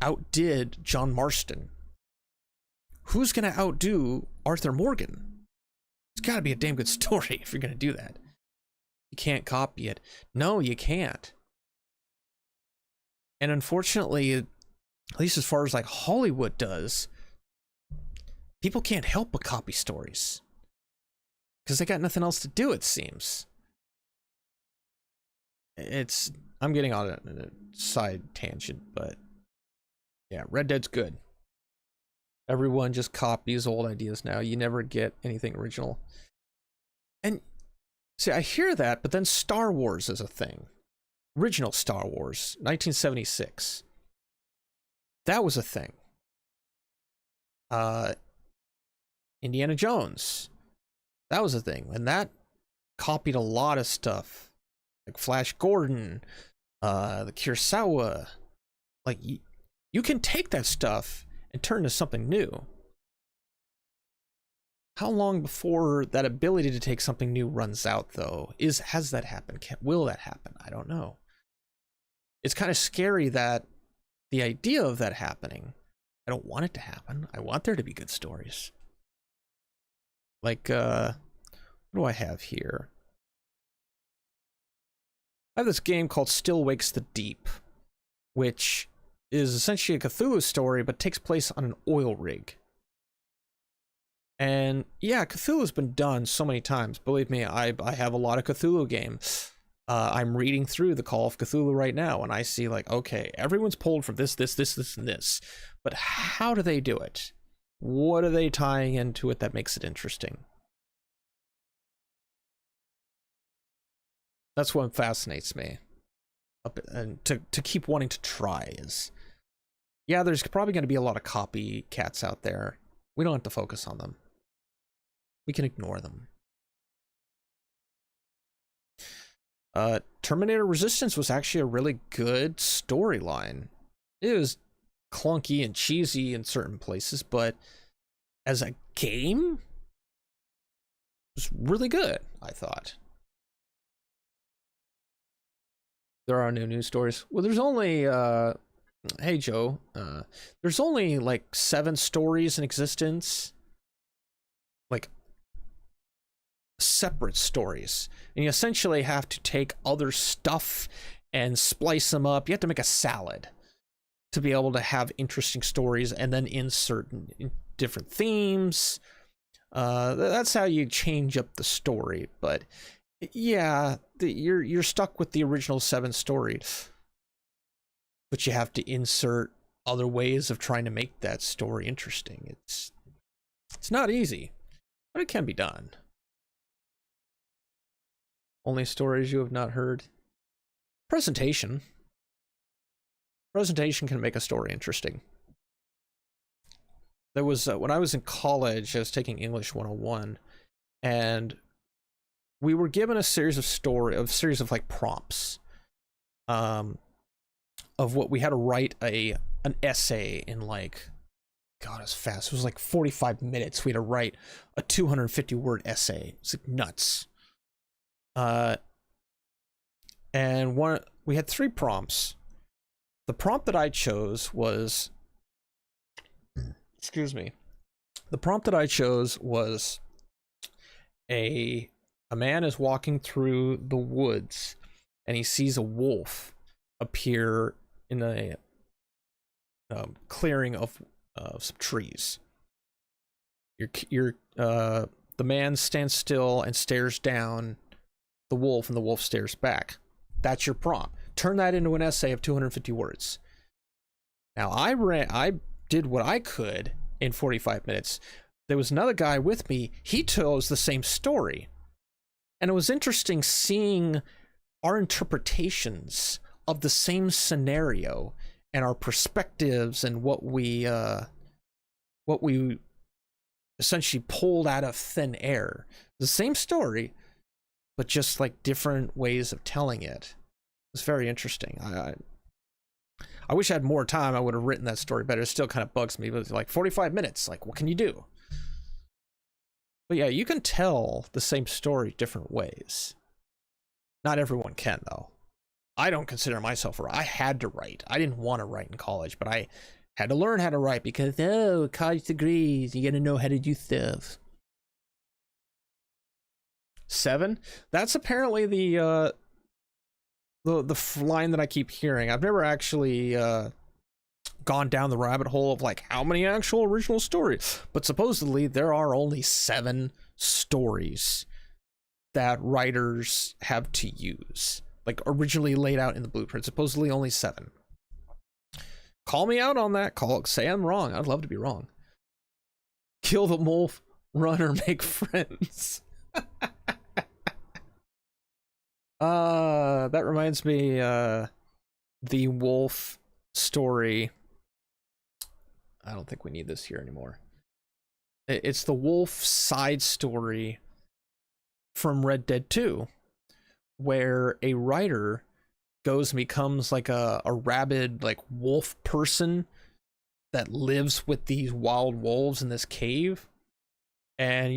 outdid John Marston. Who's going to outdo Arthur Morgan? It's got to be a damn good story if you're going to do that. You can't copy it. No, you can't. And unfortunately, at least as far as like Hollywood does, people can't help but copy stories. Because they got nothing else to do, it seems. I'm getting on a side tangent, but yeah, Red Dead's good. Everyone just copies old ideas now. You never get anything original. And see, I hear that, but then Star Wars is a thing. Original Star Wars, 1976. That was a thing. Indiana Jones. That was a thing. And that copied a lot of stuff. Like Flash Gordon, the Kurosawa. Like, you can take that stuff and turn to something new. How long before that ability to take something new runs out, though? Has that happened? Will that happen? I don't know. It's kind of scary that the idea of that happening, I don't want it to happen. I want there to be good stories. Like, what do I have here? I have this game called Still Wakes the Deep, which is essentially a Cthulhu story, but takes place on an oil rig. And yeah, Cthulhu's been done so many times. Believe me, I have a lot of Cthulhu games. I'm reading through the Call of Cthulhu right now, and I see like, okay, everyone's pulled from this, and this. But how do they do it? What are they tying into it that makes it interesting? That's what fascinates me. And to keep wanting to try is... Yeah, there's probably going to be a lot of copycats out there. We don't have to focus on them. We can ignore them. Terminator Resistance was actually a really good storyline. It was clunky and cheesy in certain places, but as a game, it was really good, I thought. There are no news stories. Well, there's only... Hey Joe, there's only like 7 stories in existence, like separate stories, and you essentially have to take other stuff and splice them up. You have to make a salad to be able to have interesting stories and then insert different themes. That's how you change up the story. But yeah, you're stuck with the original 7 stories. But you have to insert other ways of trying to make that story interesting. It's not easy, but it can be done. Only stories you have not heard. Presentation. Presentation can make a story interesting. There was, when I was in college, I was taking English 101, and we were given a series of like prompts. Of what we had to write an essay in, like, God, it was fast. It was like 45 minutes. We had to write a 250-word essay. It's like nuts. And we had 3 prompts. The prompt that I chose was, excuse me. The prompt that I chose was a man is walking through the woods and he sees a wolf appear in a clearing of some trees. The man stands still and stares down the wolf, and the wolf stares back. That's your prompt. Turn that into an essay of 250 words. Now I did what I could in 45 minutes, there was another guy with me. He tells the same story. And it was interesting seeing our interpretations of the same scenario and our perspectives and what we essentially pulled out of thin air. The same story, but just like different ways of telling it. It was very interesting. I wish I had more time. I would have written that story better. It still kind of bugs me, but it's like 45 minutes. Like, what can you do? But yeah, you can tell the same story different ways. Not everyone can, though. I don't consider myself a writer. I had to write. I didn't want to write in college, but I had to learn how to write because, college degrees, you gotta know how to do stuff. 7? That's apparently the line that I keep hearing. I've never actually gone down the rabbit hole of like how many actual original stories, but supposedly there are only 7 stories that writers have to use, like originally laid out in the blueprint. Supposedly only 7. Call me out on that. Say I'm wrong. I'd love to be wrong. Kill the wolf, run, or make friends. That reminds me, the wolf story. I don't think we need this here anymore. It's the wolf side story from Red Dead 2, where a writer goes and becomes like a rabid like wolf person that lives with these wild wolves in this cave, and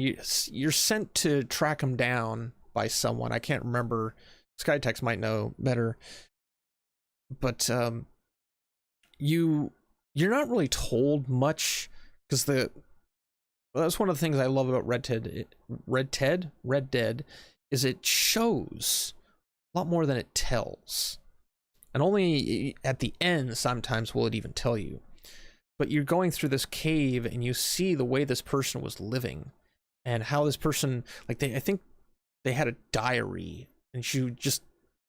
you're sent to track him down by someone. I can't remember. Skytex might know better, but you're not really told much, because that's one of the things I love about Red Dead is it shows a lot more than it tells, and only at the end sometimes will it even tell you. But you're going through this cave and you see the way this person was living and how this person, like, I think they had a diary, and she just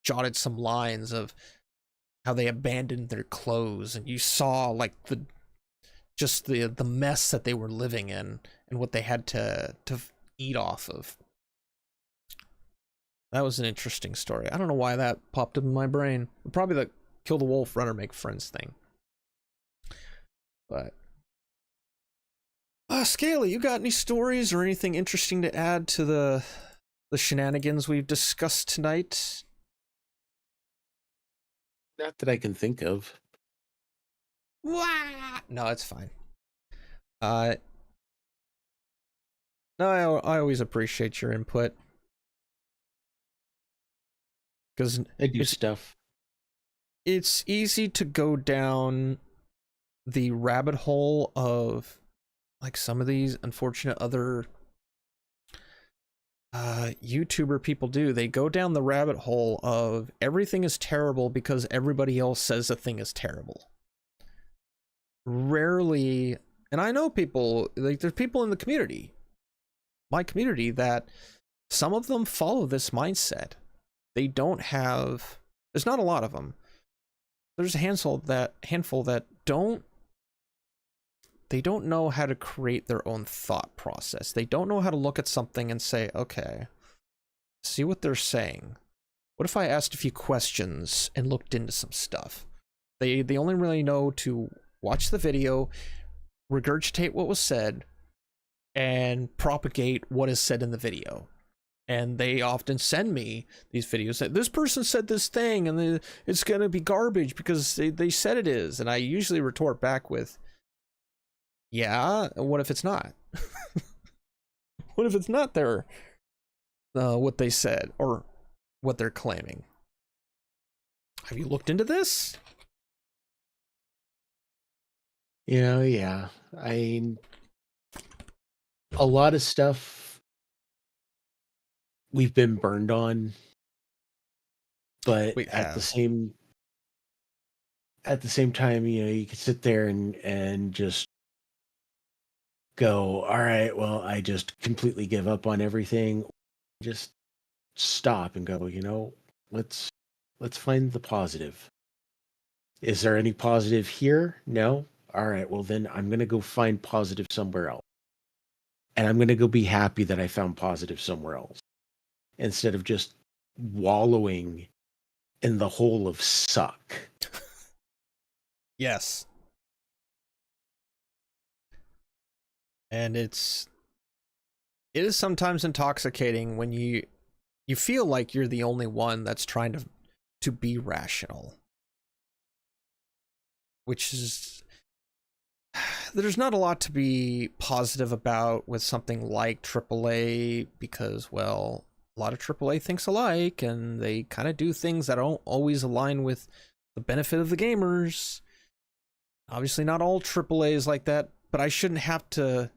jotted some lines of how they abandoned their clothes, and you saw like the mess that they were living in and what they had to eat off of. That was an interesting story. I don't know why that popped up in my brain. Probably the kill the wolf, run, or make friends thing. But Scaly, you got any stories or anything interesting to add to the shenanigans we've discussed tonight? Not that I can think of. No, it's fine. No, I always appreciate your input, because I do stuff. It's easy to go down the rabbit hole of like some of these unfortunate other YouTuber people do. They go down the rabbit hole of everything is terrible because everybody else says a thing is terrible. Rarely, and I know people, like there's people in the community, my community, that some of them follow this mindset. They don't have, there's not a lot of them. There's a handful that don't know how to create their own thought process. They don't know how to look at something and say, okay, see what they're saying. What if I asked a few questions and looked into some stuff? They only really know to watch the video, regurgitate what was said, and propagate what is said in the video. And they often send me these videos that this person said this thing and it's going to be garbage because they said it is. And I usually retort back with, yeah, what if it's not? What if it's not their what they said or what they're claiming? Have you looked into this? Yeah. A lot of stuff we've been burned on, but at the same time, you can sit there and just go, all right, well, I just completely give up on everything. Just stop and go, let's find the positive. Is there any positive here? No? All right, well then I'm going to go find positive somewhere else. and I'm going to go be happy that I found positive somewhere else instead of just wallowing in the hole of suck. Yes. And it is sometimes intoxicating when you feel like you're the only one that's trying to be rational. Which is, there's not a lot to be positive about with something like AAA because, well, a lot of AAA thinks alike and they kind of do things that don't always align with the benefit of the gamers. Obviously not all AAA is like that, but I shouldn't have to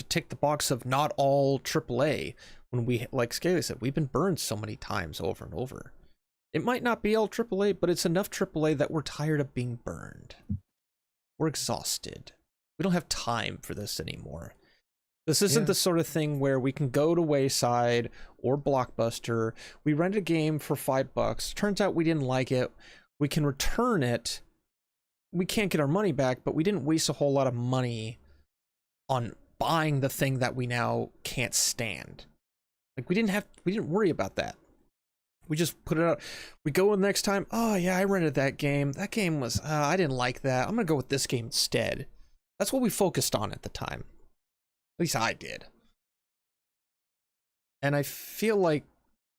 tick the box of not all AAA when we, like Scaly said, we've been burned so many times over and over. It might not be all AAA, but it's enough AAA that we're tired of being burned. We're exhausted. We don't have time for this anymore. This isn't the sort of thing where we can go to Wayside or Blockbuster. We rent a game for $5. Turns out we didn't like it. We can return it. We can't get our money back, but we didn't waste a whole lot of money on buying the thing that we now can't stand. Like we didn't worry about that. We just put it out. We go the next time. Oh yeah, I rented that game. That game was, I didn't like that. I'm gonna go with this game instead. That's what we focused on at the time. At least I did. And I feel like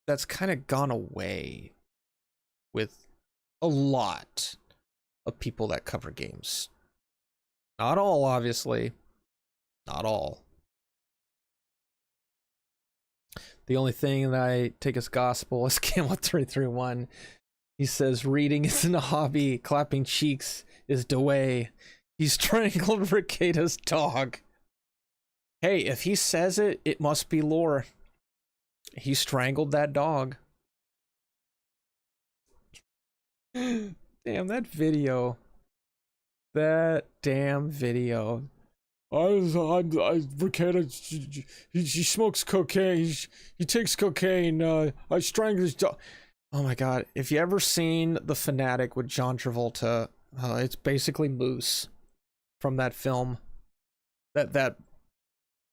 that's kind of gone away with a lot of people that cover games. Not all, obviously. Not all. The only thing that I take as gospel is Camel331. He says, reading isn't a hobby. Clapping cheeks is the way. He strangled Ricada's dog. Hey, if he says it, it must be lore. He strangled that dog. Damn, that video. That damn video. Ricada, he smokes cocaine. He takes cocaine. I strangled his dog. Oh my god! If you ever seen The Fanatic with John Travolta, it's basically Moose from that film. That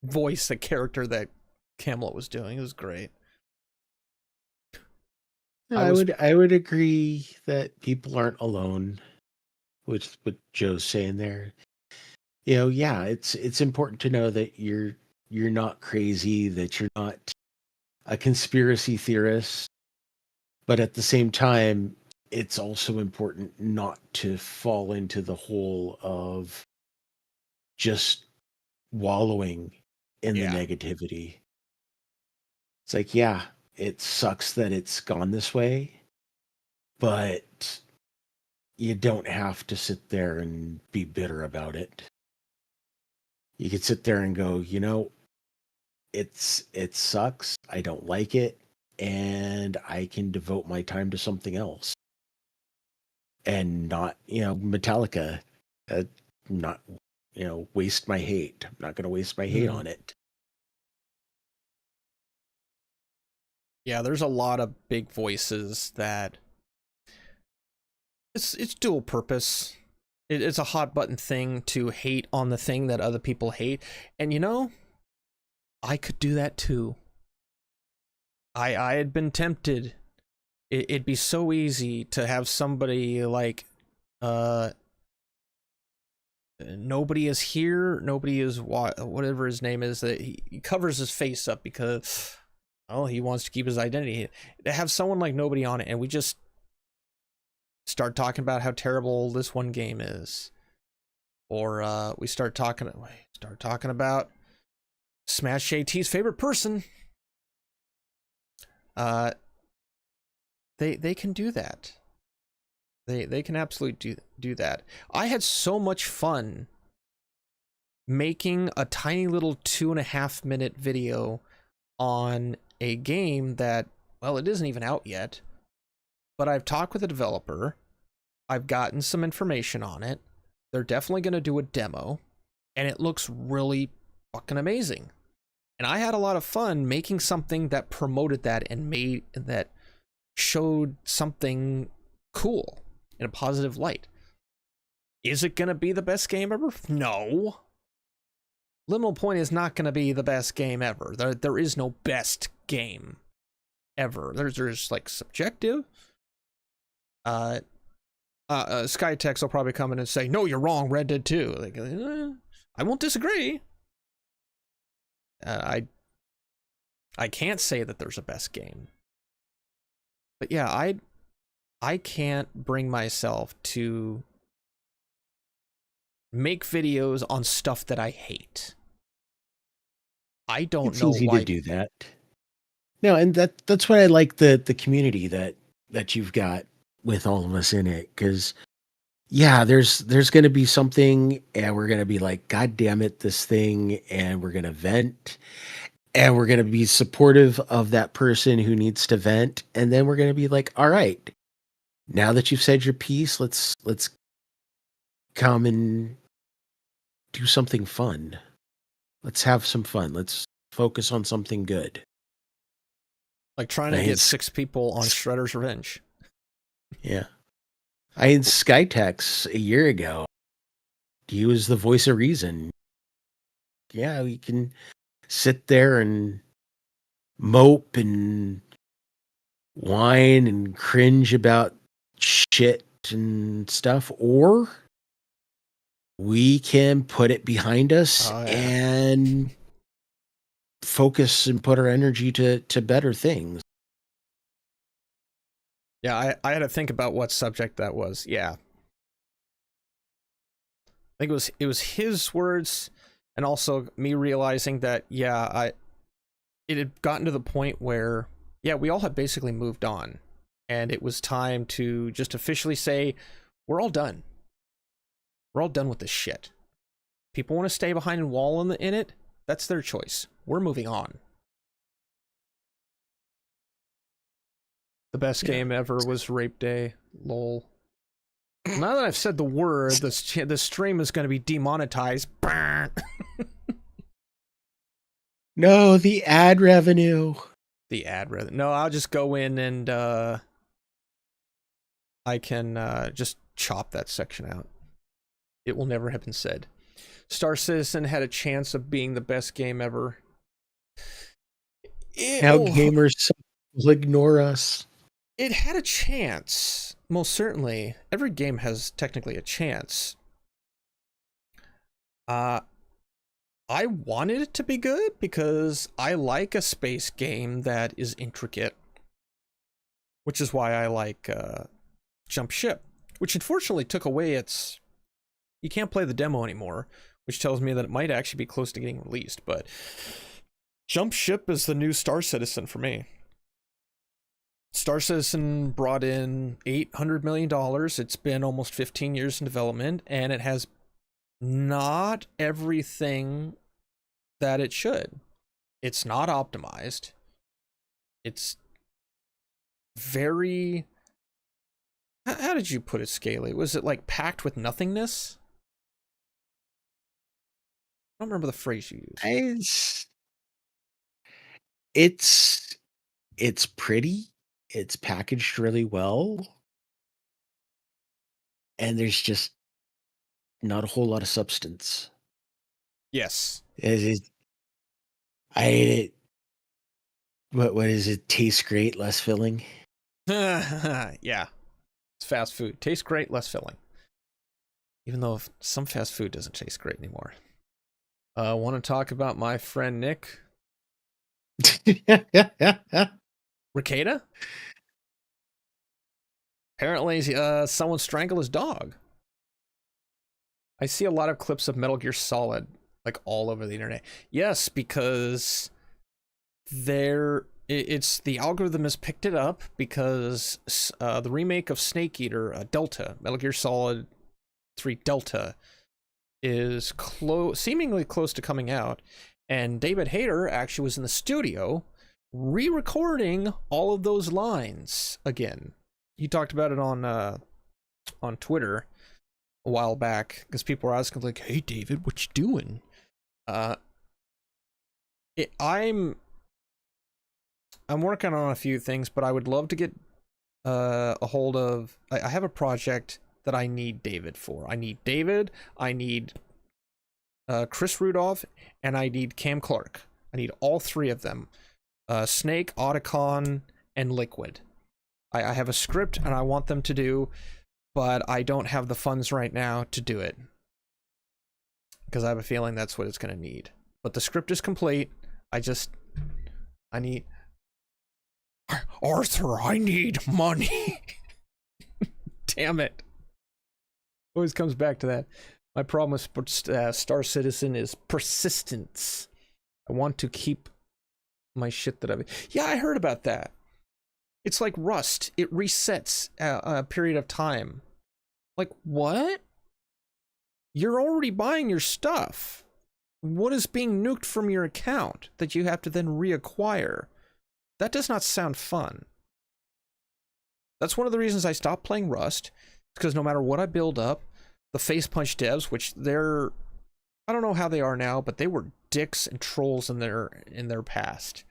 voice, the character that Camelot was doing, it was great. I would agree that people aren't alone with what Joe's saying there. You know, yeah, it's important to know that you're not crazy, that you're not a conspiracy theorist, but at the same time, it's also important not to fall into the hole of just wallowing in the negativity. It's like, yeah, it sucks that it's gone this way, but you don't have to sit there and be bitter about it. You could sit there and go, you know, it sucks. I don't like it, and I can devote my time to something else, and not, you know, Metallica, not, you know, waste my hate. I'm not going to waste my hate on it. Yeah, there's a lot of big voices that it's dual purpose. It's a hot button thing to hate on the thing that other people hate. And you know, I could do that too. I had been tempted. It'd be so easy to have somebody like, nobody is here, nobody is whatever his name is, that he covers his face up because, oh, he wants to keep his identity. To have someone like nobody on it, and we just start talking about how terrible this one game is, or we start talking about Smash JT's favorite person. They can do that. They can absolutely do that. I had so much fun making a tiny little 2.5 minute video on a game that, well, it isn't even out yet, but I've talked with a developer. I've gotten some information on it. They're definitely going to do a demo, and it looks really fucking amazing. And I had a lot of fun making something that promoted that and that showed something cool in a positive light. Is it going to be the best game ever? No. Liminal Point is not going to be the best game ever. There is no best game ever. There's like subjective. Skytex will probably come in and say, "No, you're wrong. Red Dead 2." Like, I won't disagree. I can't say that there's a best game, but yeah, I can't bring myself to make videos on stuff that I hate. I don't It's know easy why. to do that. No, and that's why I like the community that you've got with all of us in it, because yeah, there's going to be something, and we're going to be like, God damn it, this thing, and we're going to vent, and we're going to be supportive of that person who needs to vent, and then we're going to be like, all right, now that you've said your piece, let's come and do something fun. Let's have some fun. Let's focus on something good. Like trying to get 6 people on Shredder's Revenge. Yeah. I had Skytex a year ago. He was the voice of reason. Yeah, we can sit there and mope and whine and cringe about shit and stuff, or we can put it behind us and focus and put our energy to better things. Yeah, I had to think about what subject that was. Yeah. I think it was his words, and also me realizing that, yeah, it had gotten to the point where, yeah, we all had basically moved on, and it was time to just officially say, we're all done. We're all done with this shit. People want to stay behind and wall in it, that's their choice. We're moving on. The best game ever was Rape Day. Lol. Now that I've said the word, the stream is going to be demonetized. No, the ad revenue. The ad revenue. No, I'll just go in and I can just chop that section out. It will never have been said. Star Citizen had a chance of being the best game ever. Now gamers will ignore us. It had a chance, most certainly. Every game has technically a chance. I wanted it to be good because I like a space game that is intricate, which is why I like Jump Ship, which unfortunately took away its... You can't play the demo anymore, which tells me that it might actually be close to getting released, but Jump Ship is the new Star Citizen for me. Star Citizen brought in $800 million. It's been almost 15 years in development, and it has not everything that it should. It's not optimized. It's very... How did you put it, Scaly? Was it like packed with nothingness? I don't remember the phrase you used. It's pretty. It's packaged really well. And there's just not a whole lot of substance. Yes. I ate it. What is it? Tastes great, less filling. Yeah. It's fast food. Tastes great, less filling. Even though some fast food doesn't taste great anymore. Want to talk about my friend Nick? Ricada? Apparently, someone strangled his dog. I see a lot of clips of Metal Gear Solid, like, all over the internet. Yes, because it's the algorithm has picked it up because the remake of Snake Eater, Delta, Metal Gear Solid 3 Delta, is seemingly close to coming out, and David Hayter actually was in the studio re-recording all of those lines again. He talked about it on Twitter a while back because people were asking, like, "Hey David, what you doing?" I'm working on a few things, but I would love to get a hold of... I have a project that I need David for. I need Chris Rudolph, and I need Cam Clark. I need all three of them. Snake, Otacon, and Liquid. I have a script and I want them to do, but I don't have the funds right now to do it. Because I have a feeling that's what it's going to need. But the script is complete. I need... Arthur, I need money. Damn it. Always comes back to that. My problem with Star Citizen is persistence. I want to keep my shit that I've... Yeah, I heard about that. It's like Rust. It resets a period of time. Like, what? You're already buying your stuff. What is being nuked from your account that you have to then reacquire? That does not sound fun. That's one of the reasons I stopped playing Rust. Because no matter what I build up, the Face Punch devs, which they're... I don't know how they are now, but they were dicks and trolls in their past.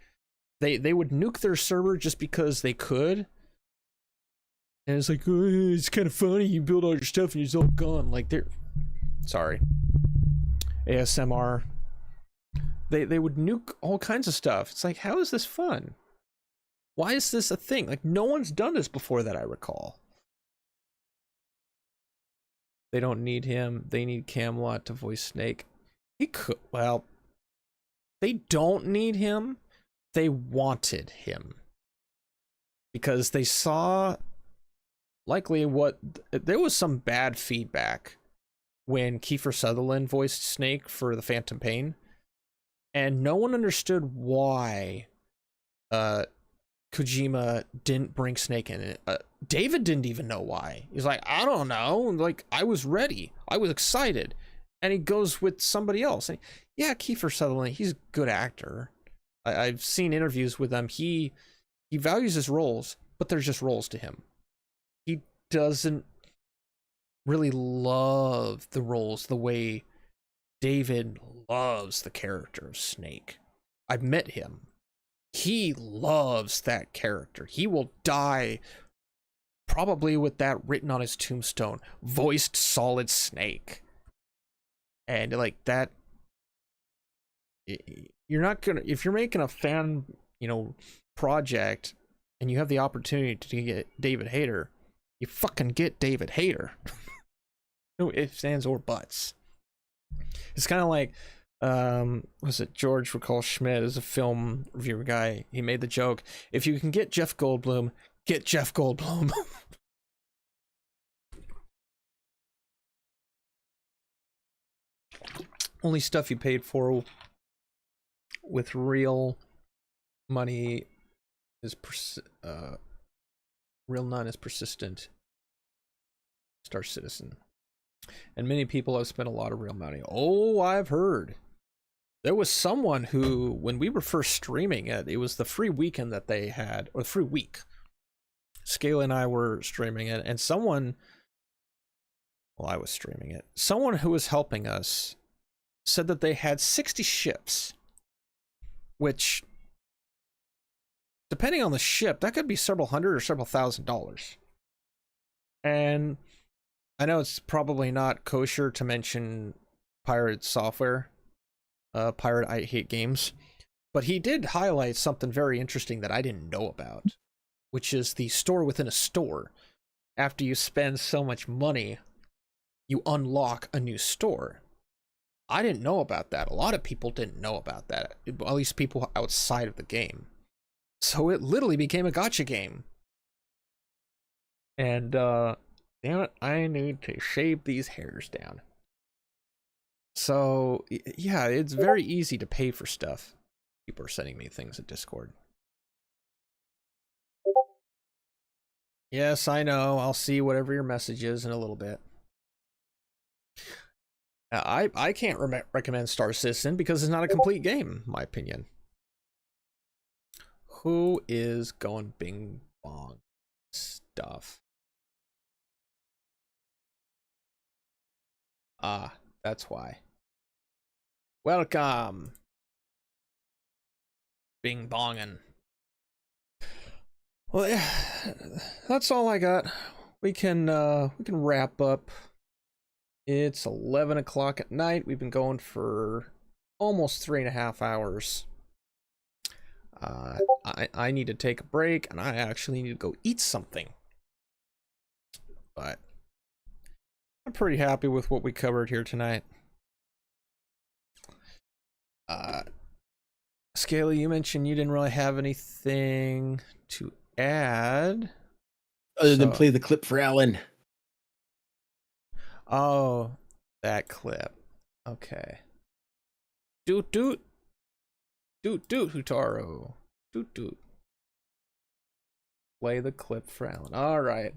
They would nuke their server just because they could. And it's like, oh, it's kind of funny, you build all your stuff and it's all gone. Like, they're... Sorry. ASMR. They would nuke all kinds of stuff. It's like, how is this fun? Why is this a thing? Like, no one's done this before that I recall. They don't need him. They need Camelot to voice Snake. He could... Well, they don't need him. They wanted him. Because they saw... Likely what... There was some bad feedback when Kiefer Sutherland voiced Snake for the Phantom Pain. And no one understood why Kojima didn't bring Snake in. David didn't even know why. He's like, I don't know. Like, I was ready. I was excited. And he goes with somebody else. And yeah, Kiefer Sutherland, he's a good actor. I've seen interviews with him. He values his roles, but they're just roles to him. He doesn't really love the roles the way David loves the character of Snake. I've met him. He loves that character. He will die probably with that written on his tombstone. Voiced Solid Snake. And like that, you're not gonna, if you're making a fan, project and you have the opportunity to get David Hayter, you fucking get David Hayter. No ifs, ands, or buts. It's kind of like, was it George Recall Schmidt is a film reviewer guy. He made the joke, if you can get Jeff Goldblum, get Jeff Goldblum. Only stuff you paid for with real money is real none is persistent. Star Citizen. And many people have spent a lot of real money. Oh, I've heard. There was someone who, when we were first streaming it, it was the free weekend that they had, or free week. Scala and I were streaming it, and someone, well, I was streaming it. Someone who was helping us said that they had 60 ships, which, depending on the ship, that could be several hundred or several $1,000s. And I know it's probably not kosher to mention pirate software, Pirate I Hate Games, but he did highlight something very interesting that I didn't know about, which is the store within a store. After you spend so much money, you unlock a new store. I didn't know about that. A lot of people didn't know about that, at least people outside of the game. So it literally became a gacha game. And, damn it, I need to shave these hairs down. So, yeah, it's very easy to pay for stuff. People are sending me things at Discord. Yes, I know. I'll see whatever your message is in a little bit. I can't recommend Star Citizen because it's not a complete game, in my opinion. Who is going bing bong stuff? Ah, that's why. Welcome. Bing bongin'. Well, yeah, that's all I got. We can wrap up It's 11 o'clock at night. We've been going for almost 3.5 hours. I need to take a break, and I actually need to go eat something. But I'm pretty happy with what we covered here tonight. Scaly, you mentioned you didn't really have anything to add. Other than play the clip for Alan. Oh, that clip. Okay. Doot doot. Doot doot, Hutaro. Doot doot. Play the clip for Alan. Alright.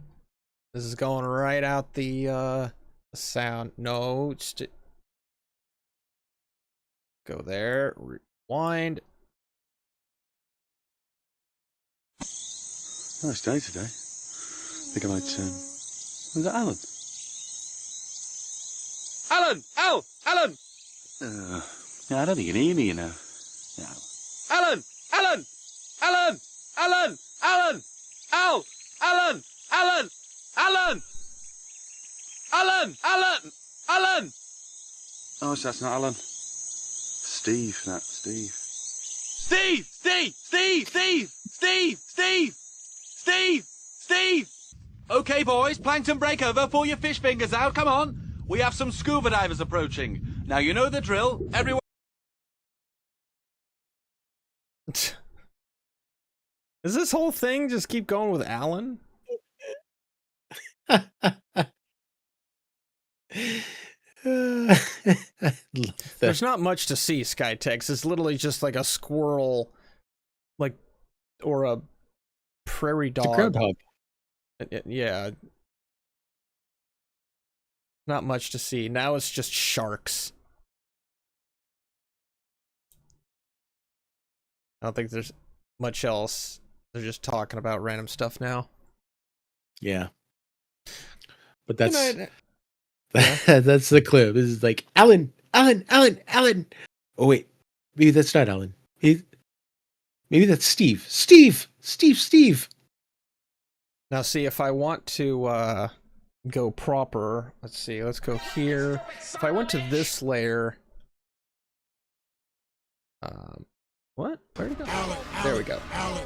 This is going right out the sound. No, go there. Rewind. Nice day today. I think I might was that Alan? Alan! Al! Alan! Yeah, I don't think you need me, you know. Yeah. Alan! Alan! Alan! Alan! Alan! Al! Alan! Alan! Alan! Alan! Alan! Alan! Oh, so that's not Alan. Steve, Steve. Steve! Steve! Steve! Steve! Steve! Steve! Steve! Steve! Okay, boys, plankton break over, pull your fish fingers out, come on. We have some scuba divers approaching. Now, you know the drill. Everyone... Does this whole thing just keep going with Alan? There's not much to see, Skytex. It's literally just like a squirrel, like, or a prairie dog. It's a groundhog. Yeah. Not much to see. Now it's just sharks. I don't think there's much else. They're just talking about random stuff now. Yeah. But that's Yeah. that's the clip. This is like Alan, Alan, Alan, Alan. Oh wait, maybe that's not Alan. Maybe that's Steve. Steve. Now see, if I want to go proper, let's see, let's go here. If I went to this layer, what? Where'd it go? There we go. Alan.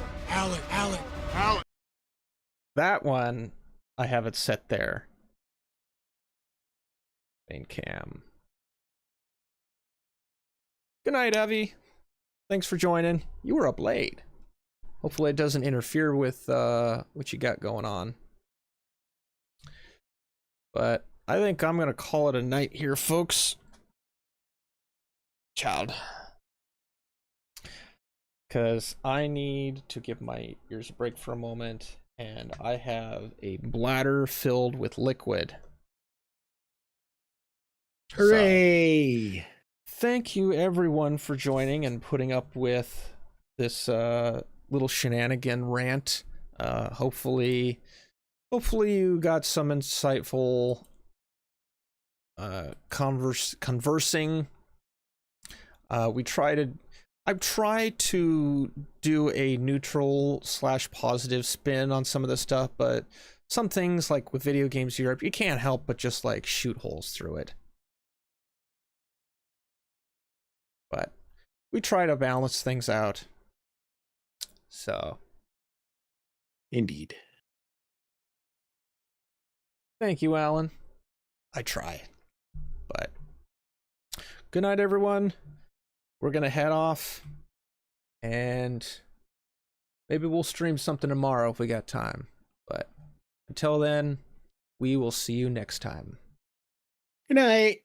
That one, I have it set there. Main cam. Good night, Evie. Thanks for joining. You were up late. Hopefully it doesn't interfere with what you got going on. But I think I'm gonna call it a night here, folks. Child. Because I need to give my ears a break for a moment, and I have a bladder filled with liquid. Hooray! So, thank you everyone for joining and putting up with this little shenanigan rant. Hopefully you got some insightful conversing. I've tried to do a neutral / positive spin on some of this stuff, but some things, like with Video Games Europe, you can't help but just like shoot holes through it. But we try to balance things out. So. Indeed. Thank you, Alan. I try. But good night, everyone. We're going to head off. And maybe we'll stream something tomorrow if we got time. But until then, we will see you next time. Good night.